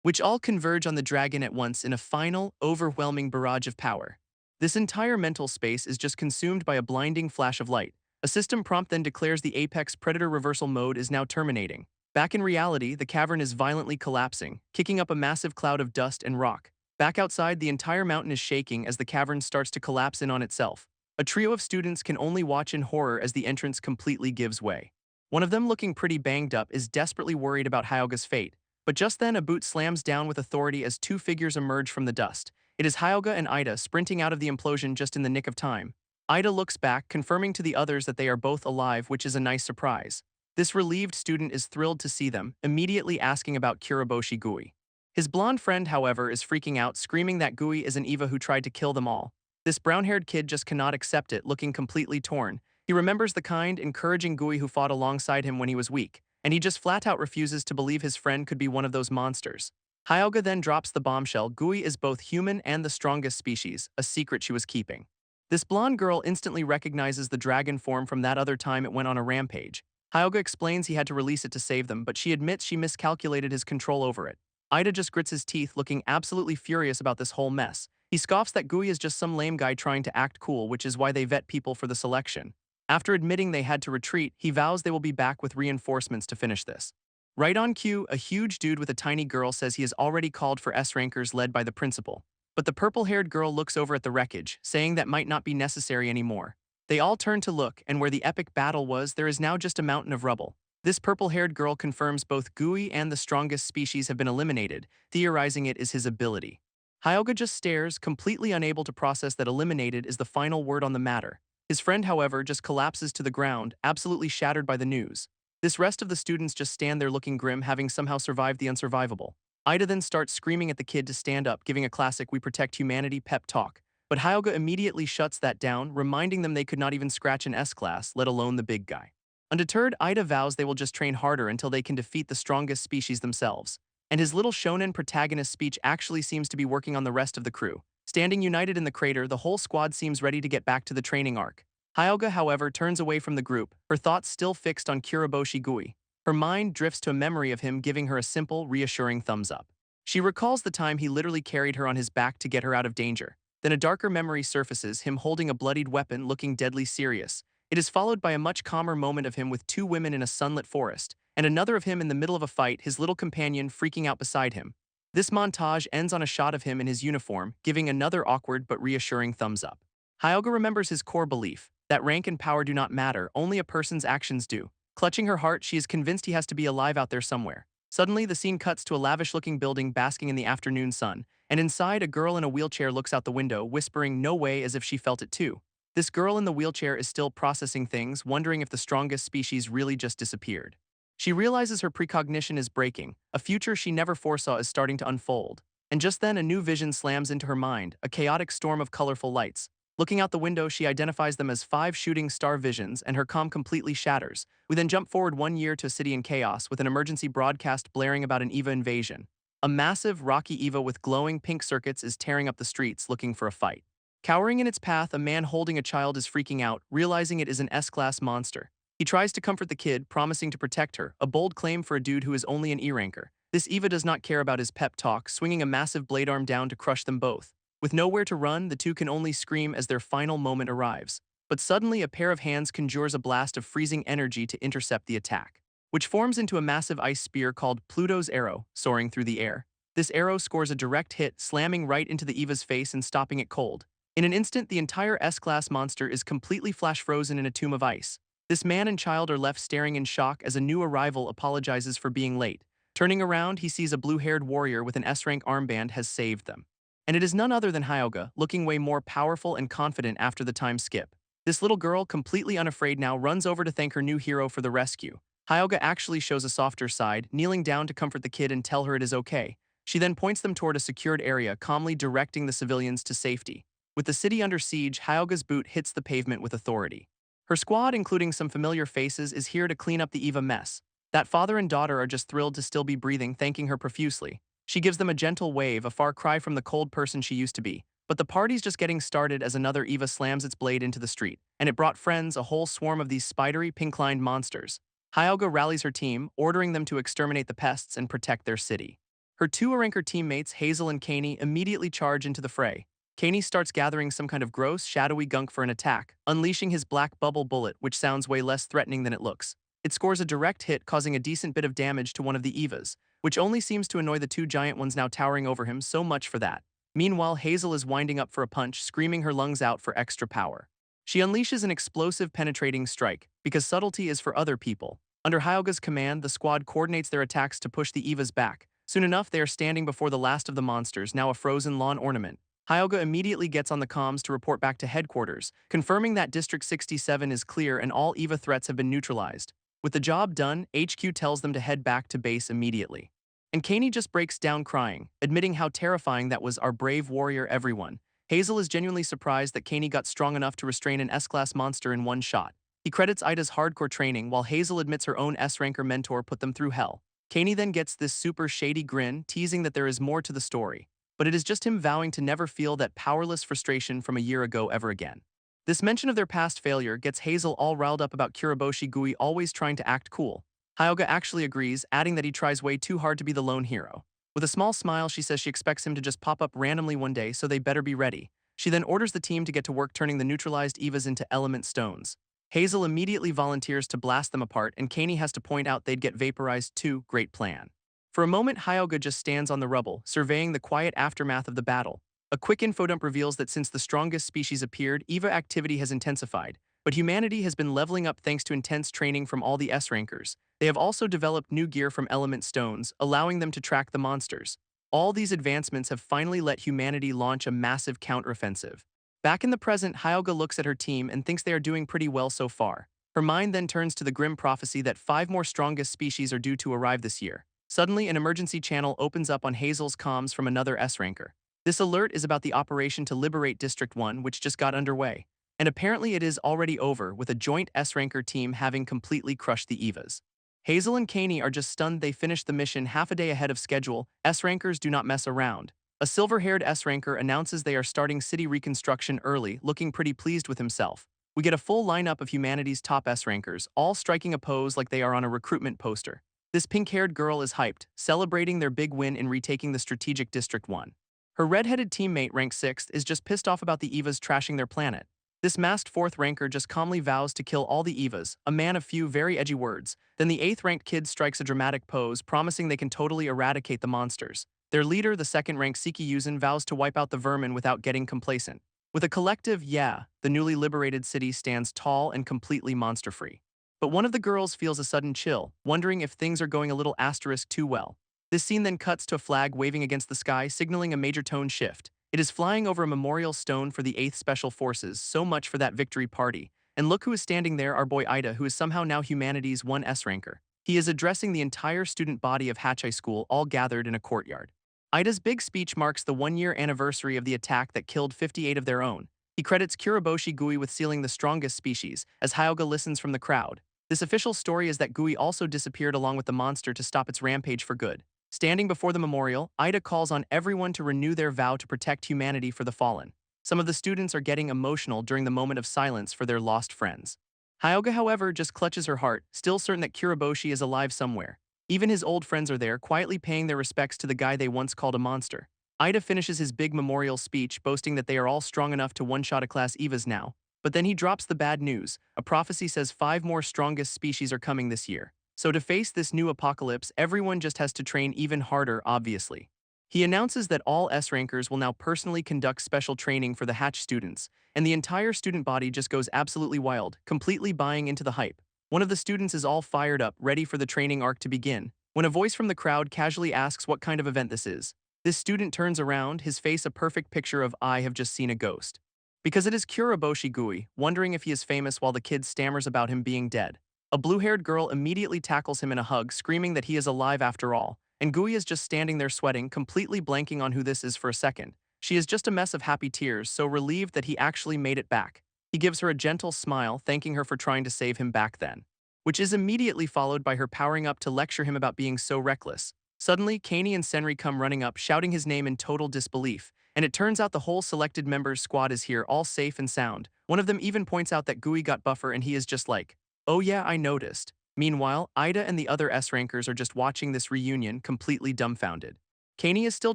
which all converge on the dragon at once in a final, overwhelming barrage of power. This entire mental space is just consumed by a blinding flash of light. A system prompt then declares the Apex Predator reversal mode is now terminating. Back in reality, the cavern is violently collapsing, kicking up a massive cloud of dust and rock. Back outside, the entire mountain is shaking as the cavern starts to collapse in on itself. A trio of students can only watch in horror as the entrance completely gives way. One of them, looking pretty banged up, is desperately worried about Hyogga's fate, but just then a boot slams down with authority as two figures emerge from the dust. It is Hyogga and Ida sprinting out of the implosion just in the nick of time. Ida looks back, confirming to the others that they are both alive, which is a nice surprise. This relieved student is thrilled to see them, immediately asking about Kuriboshi Gui. His blonde friend, however, is freaking out, screaming that Gui is an Eva who tried to kill them all. This brown-haired kid just cannot accept it, looking completely torn. He remembers the kind, encouraging Gui who fought alongside him when he was weak, and he just flat-out refuses to believe his friend could be one of those monsters. Hyogga then drops the bombshell: Gui is both human and the strongest species, a secret she was keeping. This blonde girl instantly recognizes the dragon form from that other time it went on a rampage. Hyogga explains he had to release it to save them, but she admits she miscalculated his control over it. Ida just grits his teeth, looking absolutely furious about this whole mess. He scoffs that Gui is just some lame guy trying to act cool, which is why they vet people for the selection. After admitting they had to retreat, he vows they will be back with reinforcements to finish this. Right on cue, a huge dude with a tiny girl says he has already called for S-rankers led by the principal. But the purple-haired girl looks over at the wreckage, saying that might not be necessary anymore. They all turn to look, and where the epic battle was, there is now just a mountain of rubble. This purple-haired girl confirms both Gui and the strongest species have been eliminated, theorizing it is his ability. Hyogga just stares, completely unable to process that eliminated is the final word on the matter. His friend, however, just collapses to the ground, absolutely shattered by the news. This rest of the students just stand there looking grim, having somehow survived the unsurvivable. Ida then starts screaming at the kid to stand up, giving a classic "We protect humanity" pep talk. But Hyogga immediately shuts that down, reminding them they could not even scratch an S-class, let alone the big guy. Undeterred, Ida vows they will just train harder until they can defeat the strongest species themselves. And his little shonen protagonist speech actually seems to be working on the rest of the crew. Standing united in the crater, the whole squad seems ready to get back to the training arc. Hyogga, however, turns away from the group, her thoughts still fixed on Kuriboshi Gui. Her mind drifts to a memory of him giving her a simple, reassuring thumbs up. She recalls the time he literally carried her on his back to get her out of danger. Then a darker memory surfaces, him holding a bloodied weapon, looking deadly serious. It is followed by a much calmer moment of him with two women in a sunlit forest, and another of him in the middle of a fight, his little companion freaking out beside him. This montage ends on a shot of him in his uniform, giving another awkward but reassuring thumbs up. Hyogga remembers his core belief, that rank and power do not matter, only a person's actions do. Clutching her heart, she is convinced he has to be alive out there somewhere. Suddenly, the scene cuts to a lavish-looking building basking in the afternoon sun, and inside, a girl in a wheelchair looks out the window, whispering "no way" as if she felt it too. This girl in the wheelchair is still processing things, wondering if the strongest species really just disappeared. She realizes her precognition is breaking, a future she never foresaw is starting to unfold. And just then, a new vision slams into her mind, a chaotic storm of colorful lights. Looking out the window, she identifies them as 5 shooting star visions, and her calm completely shatters. We then jump forward 1 year to a city in chaos, with an emergency broadcast blaring about an EVA invasion. A massive, rocky EVA with glowing pink circuits is tearing up the streets, looking for a fight. Cowering in its path, a man holding a child is freaking out, realizing it is an S-class monster. He tries to comfort the kid, promising to protect her, a bold claim for a dude who is only an E-ranker. This EVA does not care about his pep talk, swinging a massive blade arm down to crush them both. With nowhere to run, the two can only scream as their final moment arrives. But suddenly, a pair of hands conjures a blast of freezing energy to intercept the attack, which forms into a massive ice spear called Pluto's Arrow, soaring through the air. This arrow scores a direct hit, slamming right into the EVA's face and stopping it cold. In an instant, the entire S-class monster is completely flash-frozen in a tomb of ice. This man and child are left staring in shock as a new arrival apologizes for being late. Turning around, he sees a blue-haired warrior with an S-rank armband has saved them. And it is none other than Hyogga, looking way more powerful and confident after the time skip. This little girl, completely unafraid now, runs over to thank her new hero for the rescue. Hyogga actually shows a softer side, kneeling down to comfort the kid and tell her it is okay. She then points them toward a secured area, calmly directing the civilians to safety. With the city under siege, Hyogga's boot hits the pavement with authority. Her squad, including some familiar faces, is here to clean up the EVA mess. That father and daughter are just thrilled to still be breathing, thanking her profusely. She gives them a gentle wave, a far cry from the cold person she used to be. But the party's just getting started as another EVA slams its blade into the street, and it brought friends, a whole swarm of these spidery, pink-lined monsters. Hyogga rallies her team, ordering them to exterminate the pests and protect their city. Her 2 Aranker teammates, Hazel and Kaney, immediately charge into the fray. Kaney starts gathering some kind of gross, shadowy gunk for an attack, unleashing his black bubble bullet, which sounds way less threatening than it looks. It scores a direct hit, causing a decent bit of damage to one of the EVAs, which only seems to annoy the 2 giant ones now towering over him, so much for that. Meanwhile, Hazel is winding up for a punch, screaming her lungs out for extra power. She unleashes an explosive penetrating strike, because subtlety is for other people. Under Hyogga's command, the squad coordinates their attacks to push the Evas back. Soon enough, they are standing before the last of the monsters, now a frozen lawn ornament. Hyogga immediately gets on the comms to report back to headquarters, confirming that District 67 is clear and all EVA threats have been neutralized. With the job done, HQ tells them to head back to base immediately. And Kaney just breaks down crying, admitting how terrifying that was. Our brave warrior everyone. Hazel is genuinely surprised that Kaney got strong enough to restrain an S-class monster in one shot. He credits Ida's hardcore training while Hazel admits her own S-ranker mentor put them through hell. Kaney then gets this super shady grin, teasing that there is more to the story. But it is just him vowing to never feel that powerless frustration from a year ago ever again. This mention of their past failure gets Hazel all riled up about Kuriboshi Gui always trying to act cool. Hyogga actually agrees, adding that he tries way too hard to be the lone hero. With a small smile, she says she expects him to just pop up randomly one day, so they better be ready. She then orders the team to get to work turning the neutralized Evas into element stones. Hazel immediately volunteers to blast them apart, and Kaney has to point out they'd get vaporized too. Great plan. For a moment, Hyogga just stands on the rubble, surveying the quiet aftermath of the battle. A quick infodump reveals that since the strongest species appeared, EVA activity has intensified, but humanity has been leveling up thanks to intense training from all the S-rankers. They have also developed new gear from element stones, allowing them to track the monsters. All these advancements have finally let humanity launch a massive counteroffensive. Back in the present, Hyogga looks at her team and thinks they are doing pretty well so far. Her mind then turns to the grim prophecy that 5 more strongest species are due to arrive this year. Suddenly, an emergency channel opens up on Hazel's comms from another S-ranker. This alert is about the operation to liberate District 1, which just got underway. And apparently it is already over, with a joint S-ranker team having completely crushed the Evas. Hazel and Kaney are just stunned they finished the mission half a day ahead of schedule. S-rankers do not mess around. A silver-haired S-ranker announces they are starting city reconstruction early, looking pretty pleased with himself. We get a full lineup of humanity's top S-rankers, all striking a pose like they are on a recruitment poster. This pink-haired girl is hyped, celebrating their big win in retaking the strategic District 1. Her red-headed teammate, ranked 6th, is just pissed off about the Evas trashing their planet. This masked 4th ranker just calmly vows to kill all the Evas, a man of few very edgy words. Then the 8th ranked kid strikes a dramatic pose, promising they can totally eradicate the monsters. Their leader, the 2nd ranked Siki Yuzin, vows to wipe out the vermin without getting complacent. With a collective yeah, the newly liberated city stands tall and completely monster-free. But one of the girls feels a sudden chill, wondering if things are going a little asterisk too well. This scene then cuts to a flag waving against the sky, signaling a major tone shift. It is flying over a memorial stone for the 8th Special Forces, so much for that victory party. And look who is standing there, our boy Ida, who is somehow now humanity's 1S ranker. He is addressing the entire student body of Hachi School, all gathered in a courtyard. Ida's big speech marks the 1-year anniversary of the attack that killed 58 of their own. He credits Kuriboshi Gui with sealing the strongest species, as Hyogga listens from the crowd. This official story is that Gui also disappeared along with the monster to stop its rampage for good. Standing before the memorial, Ida calls on everyone to renew their vow to protect humanity for the fallen. Some of the students are getting emotional during the moment of silence for their lost friends. Hyogga, however, just clutches her heart, still certain that Kuriboshi is alive somewhere. Even his old friends are there, quietly paying their respects to the guy they once called a monster. Ida finishes his big memorial speech, boasting that they are all strong enough to one-shot a class Evas now. But then he drops the bad news. A prophecy says 5 more strongest species are coming this year. So to face this new apocalypse, everyone just has to train even harder, obviously. He announces that all S-rankers will now personally conduct special training for the Hatch students, and the entire student body just goes absolutely wild, completely buying into the hype. One of the students is all fired up, ready for the training arc to begin, when a voice from the crowd casually asks what kind of event this is. This student turns around, his face a perfect picture of "I have just seen a ghost." Because it is Kuriboshi Gui, wondering if he is famous while the kid stammers about him being dead. A blue-haired girl immediately tackles him in a hug, screaming that he is alive after all, and Gui is just standing there sweating, completely blanking on who this is for a second. She is just a mess of happy tears, so relieved that he actually made it back. He gives her a gentle smile, thanking her for trying to save him back then. Which is immediately followed by her powering up to lecture him about being so reckless. Suddenly, Kaney and Senri come running up, shouting his name in total disbelief, and it turns out the whole selected members squad is here, all safe and sound. One of them even points out that Gui got buffer and he is just like, "Oh yeah, I noticed." Meanwhile, Ida and the other S-rankers are just watching this reunion, completely dumbfounded. Kaney is still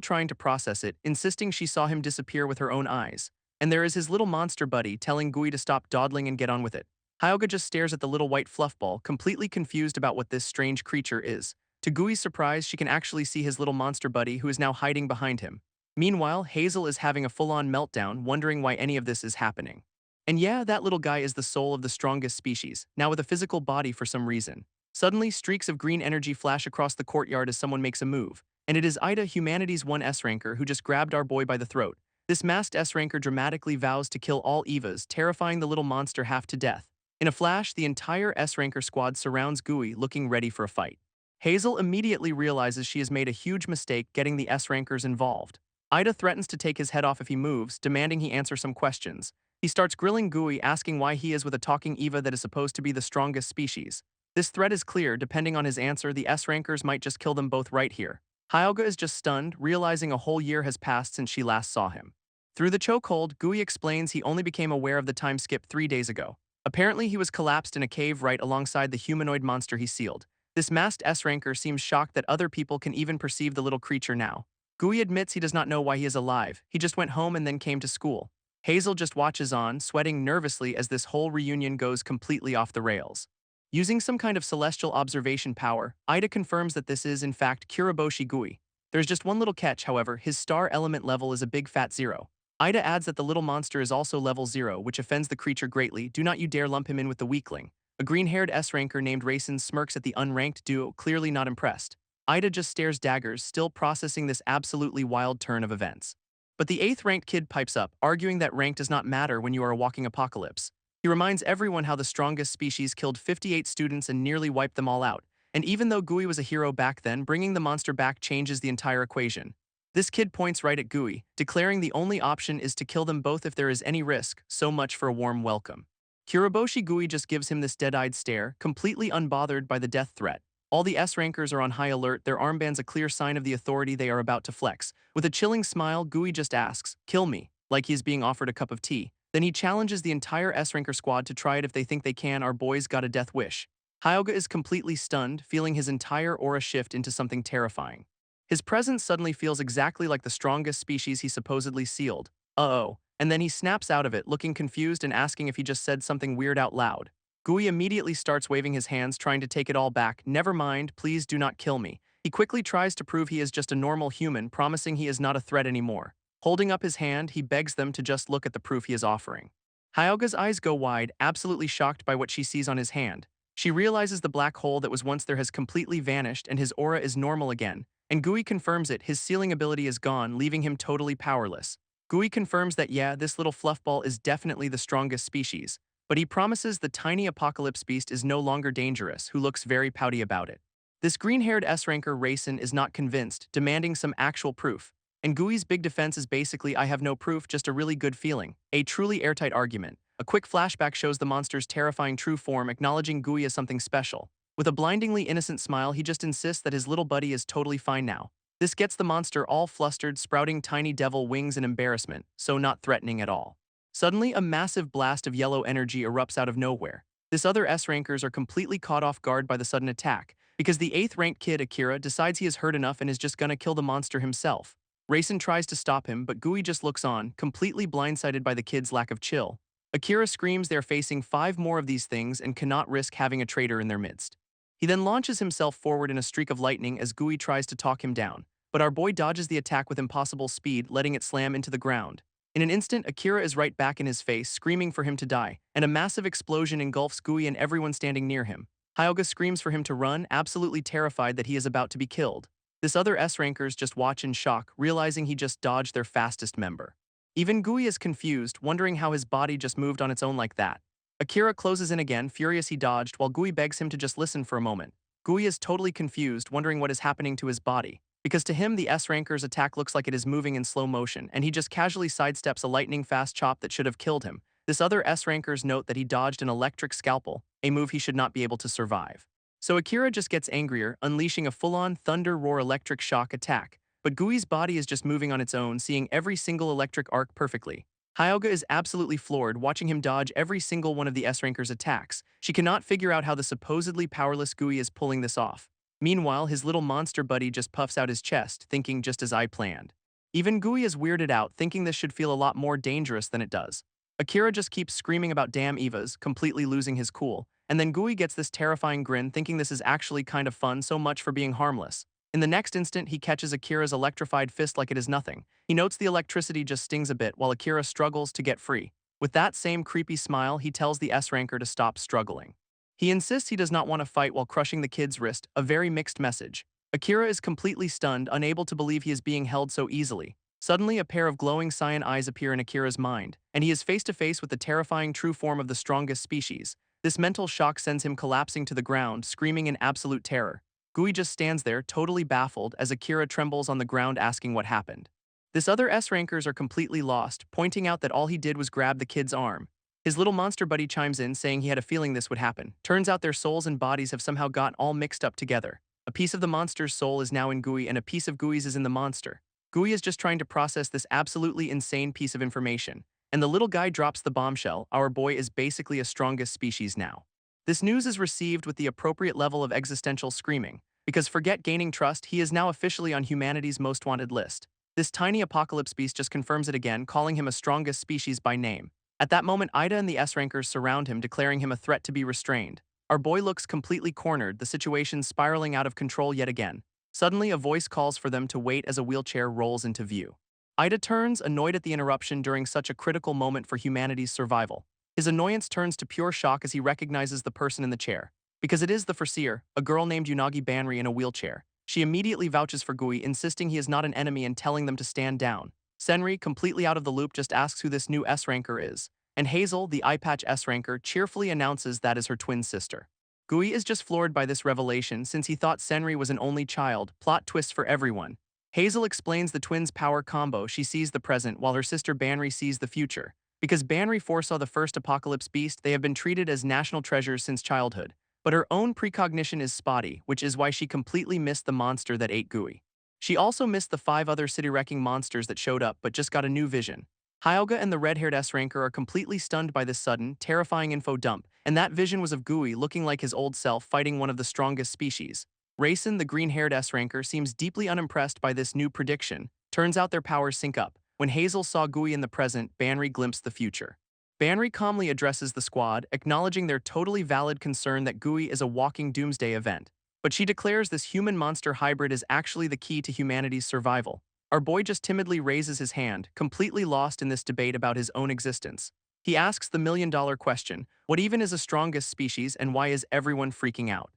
trying to process it, insisting she saw him disappear with her own eyes. And there is his little monster buddy telling Gui to stop dawdling and get on with it. Hyogga just stares at the little white fluff ball, completely confused about what this strange creature is. To Gui's surprise, she can actually see his little monster buddy, who is now hiding behind him. Meanwhile, Hazel is having a full-on meltdown, wondering why any of this is happening. And yeah, that little guy is the soul of the strongest species, now with a physical body for some reason. Suddenly, streaks of green energy flash across the courtyard as someone makes a move, and it is Ida, humanity's one S-ranker, who just grabbed our boy by the throat. This masked S-ranker dramatically vows to kill all Evas, terrifying the little monster half to death. In a flash, the entire S-ranker squad surrounds Gui, looking ready for a fight. Hazel immediately realizes she has made a huge mistake getting the S-rankers involved. Ida threatens to take his head off if he moves, demanding he answer some questions. He starts grilling Gui, asking why he is with a talking Eva that is supposed to be the strongest species. This threat is clear. Depending on his answer, the S-rankers might just kill them both right here. Hyogga is just stunned, realizing a whole year has passed since she last saw him. Through the chokehold, Gui explains he only became aware of the time skip 3 days ago. Apparently, he was collapsed in a cave right alongside the humanoid monster he sealed. This masked S-ranker seems shocked that other people can even perceive the little creature now. Gui admits he does not know why he is alive. He just went home and then came to school. Hazel just watches on, sweating nervously as this whole reunion goes completely off the rails. Using some kind of celestial observation power, Ida confirms that this is, in fact, Kuriboshi Gui. There's just one little catch, however. His star element level is a big fat 0. Ida adds that the little monster is also level 0, which offends the creature greatly. Do not you dare lump him in with the weakling. A green-haired S-ranker named Raisin smirks at the unranked duo, clearly not impressed. Ida just stares daggers, still processing this absolutely wild turn of events. But the 8th ranked kid pipes up, arguing that rank does not matter when you are a walking apocalypse. He reminds everyone how the strongest species killed 58 students and nearly wiped them all out. And even though Gui was a hero back then, bringing the monster back changes the entire equation. This kid points right at Gui, declaring the only option is to kill them both if there is any risk. So much for a warm welcome. Kuriboshi Gui just gives him this dead-eyed stare, completely unbothered by the death threat. All the S-rankers are on high alert, their armbands a clear sign of the authority they are about to flex. With a chilling smile, Gui just asks, "Kill me," like he is being offered a cup of tea. Then he challenges the entire S-ranker squad to try it if they think they can. Our boy's got a death wish. Hyogga is completely stunned, feeling his entire aura shift into something terrifying. His presence suddenly feels exactly like the strongest species he supposedly sealed. Uh-oh. And then he snaps out of it, looking confused and asking if he just said something weird out loud. Gui immediately starts waving his hands, trying to take it all back. "Never mind, please do not kill me." He quickly tries to prove he is just a normal human, promising he is not a threat anymore. Holding up his hand, he begs them to just look at the proof he is offering. Hyogga's eyes go wide, absolutely shocked by what she sees on his hand. She realizes the black hole that was once there has completely vanished and his aura is normal again. And Gui confirms it, his sealing ability is gone, leaving him totally powerless. Gui confirms that yeah, this little fluffball is definitely the strongest species, but he promises the tiny apocalypse beast is no longer dangerous, who looks very pouty about it. This green-haired S-ranker Raisin is not convinced, demanding some actual proof. And Gui's big defense is basically, "I have no proof, just a really good feeling." A truly airtight argument. A quick flashback shows the monster's terrifying true form, acknowledging Gui as something special. With a blindingly innocent smile, he just insists that his little buddy is totally fine now. This gets the monster all flustered, sprouting tiny devil wings in embarrassment, so not threatening at all. Suddenly, a massive blast of yellow energy erupts out of nowhere. This other S-rankers are completely caught off guard by the sudden attack, because the 8th ranked kid, Akira, decides he has heard enough and is just gonna kill the monster himself. Raisin tries to stop him, but Gui just looks on, completely blindsided by the kid's lack of chill. Akira screams they're facing 5 more of these things and cannot risk having a traitor in their midst. He then launches himself forward in a streak of lightning as Gui tries to talk him down, but our boy dodges the attack with impossible speed, letting it slam into the ground. In an instant, Akira is right back in his face, screaming for him to die, and a massive explosion engulfs Gui and everyone standing near him. Hyogga screams for him to run, absolutely terrified that he is about to be killed. This other S-rankers just watch in shock, realizing he just dodged their fastest member. Even Gui is confused, wondering how his body just moved on its own like that. Akira closes in again, furious he dodged, while Gui begs him to just listen for a moment. Gui is totally confused, wondering what is happening to his body, because to him the S-ranker's attack looks like it is moving in slow motion, and he just casually sidesteps a lightning-fast chop that should have killed him. This other S-rankers note that he dodged an electric scalpel, a move he should not be able to survive. So Akira just gets angrier, unleashing a full-on thunder roar electric shock attack. But Gui's body is just moving on its own, seeing every single electric arc perfectly. Hyogga is absolutely floored, watching him dodge every single one of the S-ranker's attacks. She cannot figure out how the supposedly powerless Gui is pulling this off. Meanwhile, his little monster buddy just puffs out his chest, thinking just as I planned. Even Gui is weirded out, thinking this should feel a lot more dangerous than it does. Akira just keeps screaming about damn Evas, completely losing his cool. And then Gui gets this terrifying grin, thinking this is actually kind of fun, so much for being harmless. In the next instant, he catches Akira's electrified fist like it is nothing. He notes the electricity just stings a bit while Akira struggles to get free. With that same creepy smile, he tells the S-ranker to stop struggling. He insists he does not want to fight while crushing the kid's wrist, a very mixed message. Akira is completely stunned, unable to believe he is being held so easily. Suddenly, a pair of glowing cyan eyes appear in Akira's mind, and he is face to face with the terrifying true form of the strongest species. This mental shock sends him collapsing to the ground, screaming in absolute terror. Gui just stands there, totally baffled, as Akira trembles on the ground asking what happened. This other S-rankers are completely lost, pointing out that all he did was grab the kid's arm. His little monster buddy chimes in, saying he had a feeling this would happen. Turns out their souls and bodies have somehow got all mixed up together. A piece of the monster's soul is now in Gui, and a piece of Gui's is in the monster. Gui is just trying to process this absolutely insane piece of information. And the little guy drops the bombshell: our boy is basically a strongest species now. This news is received with the appropriate level of existential screaming, because forget gaining trust, he is now officially on humanity's most wanted list. This tiny apocalypse beast just confirms it again, calling him a strongest species by name. At that moment, Ida and the S-rankers surround him, declaring him a threat to be restrained. Our boy looks completely cornered, the situation spiraling out of control yet again. Suddenly, a voice calls for them to wait as a wheelchair rolls into view. Ida turns, annoyed at the interruption during such a critical moment for humanity's survival. His annoyance turns to pure shock as he recognizes the person in the chair. Because it is the Foreseer, a girl named Unagi Banri in a wheelchair. She immediately vouches for Gui, insisting he is not an enemy and telling them to stand down. Senri, completely out of the loop, just asks who this new S-ranker is. And Hazel, the eye-patch S-ranker, cheerfully announces that is her twin sister. Gui is just floored by this revelation since he thought Senri was an only child, plot twist for everyone. Hazel explains the twins' power combo: she sees the present while her sister Banri sees the future. Because Banri foresaw the first apocalypse beast, they have been treated as national treasures since childhood. But her own precognition is spotty, which is why she completely missed the monster that ate Gui. She also missed the 5 other city-wrecking monsters that showed up but just got a new vision. Hyogga and the red-haired S-ranker are completely stunned by this sudden, terrifying info dump, and that vision was of Gui looking like his old self fighting one of the strongest species. Raisin, the green-haired S-ranker, seems deeply unimpressed by this new prediction. Turns out their powers sync up. When Hazel saw Gui in the present, Banri glimpsed the future. Banri calmly addresses the squad, acknowledging their totally valid concern that Gui is a walking doomsday event. But she declares this human-monster hybrid is actually the key to humanity's survival. Our boy just timidly raises his hand, completely lost in this debate about his own existence. He asks the million-dollar question: what even is a strongest species and why is everyone freaking out?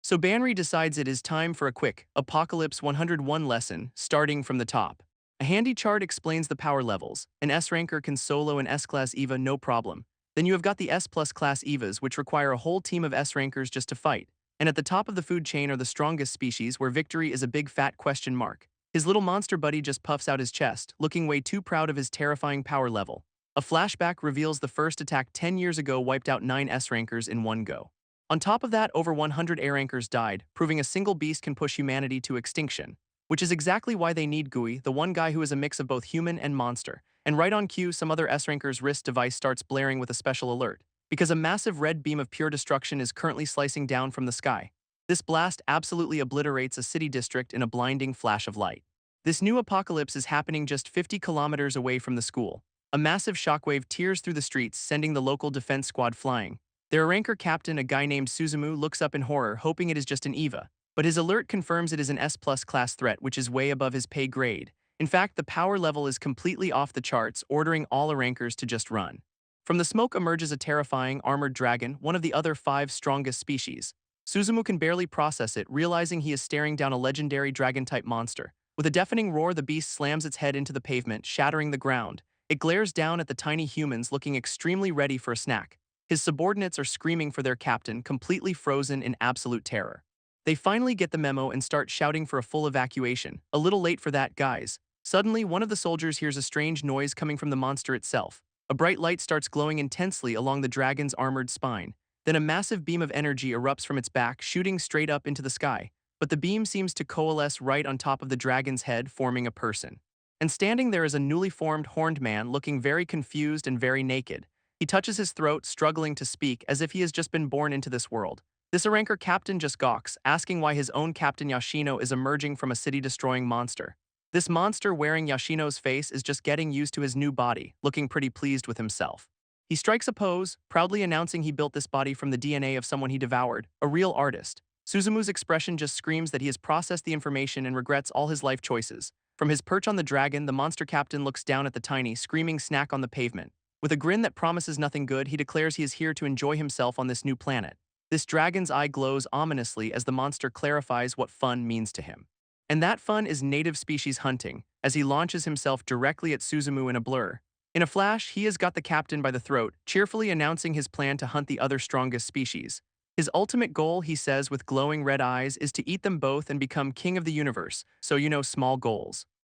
So Banri decides it is time for a quick Apocalypse 101 lesson, starting from the top. A handy chart explains the power levels. An S-ranker can solo an S-class EVA no problem. Then you have got the S-plus class EVAs, which require a whole team of S-rankers just to fight. And at the top of the food chain are the strongest species, where victory is a big fat question mark. His little monster buddy just puffs out his chest, looking way too proud of his terrifying power level. A flashback reveals the first attack 10 years ago wiped out 9 S-rankers in one go. On top of that, over 100 A-rankers died, proving a single beast can push humanity to extinction. Which is exactly why they need Gui, the one guy who is a mix of both human and monster. And right on cue, some other S-ranker's wrist device starts blaring with a special alert, because a massive red beam of pure destruction is currently slicing down from the sky. This blast absolutely obliterates a city district in a blinding flash of light. This new apocalypse is happening just 50 kilometers away from the school. A massive shockwave tears through the streets, sending the local defense squad flying. Their ranker captain, a guy named Suzumu, looks up in horror, hoping it is just an EVA. But his alert confirms it is an S-plus class threat, which is way above his pay grade. In fact, the power level is completely off the charts, ordering all rankers to just run. From the smoke emerges a terrifying, armored dragon, one of the other 5 strongest species. Suzumu can barely process it, realizing he is staring down a legendary dragon-type monster. With a deafening roar, the beast slams its head into the pavement, shattering the ground. It glares down at the tiny humans, looking extremely ready for a snack. His subordinates are screaming for their captain, completely frozen in absolute terror. They finally get the memo and start shouting for a full evacuation. A little late for that, guys. Suddenly, one of the soldiers hears a strange noise coming from the monster itself. A bright light starts glowing intensely along the dragon's armored spine. Then a massive beam of energy erupts from its back, shooting straight up into the sky. But the beam seems to coalesce right on top of the dragon's head, forming a person. And standing there is a newly formed horned man, looking very confused and very naked. He touches his throat, struggling to speak, as if he has just been born into this world. This ranker captain just gawks, asking why his own captain Yoshino is emerging from a city-destroying monster. This monster wearing Yoshino's face is just getting used to his new body, looking pretty pleased with himself. He strikes a pose, proudly announcing he built this body from the DNA of someone he devoured, a real artist. Suzumu's expression just screams that he has processed the information and regrets all his life choices. From his perch on the dragon, the monster captain looks down at the tiny, screaming snack on the pavement. With a grin that promises nothing good, he declares he is here to enjoy himself on this new planet. This dragon's eye glows ominously as the monster clarifies what fun means to him. And that fun is native species hunting, as he launches himself directly at Suzumu in a blur. In a flash, he has got the captain by the throat, cheerfully announcing his plan to hunt the other strongest species. His ultimate goal, he says with glowing red eyes, is to eat them both and become king of the universe, so you know small goals.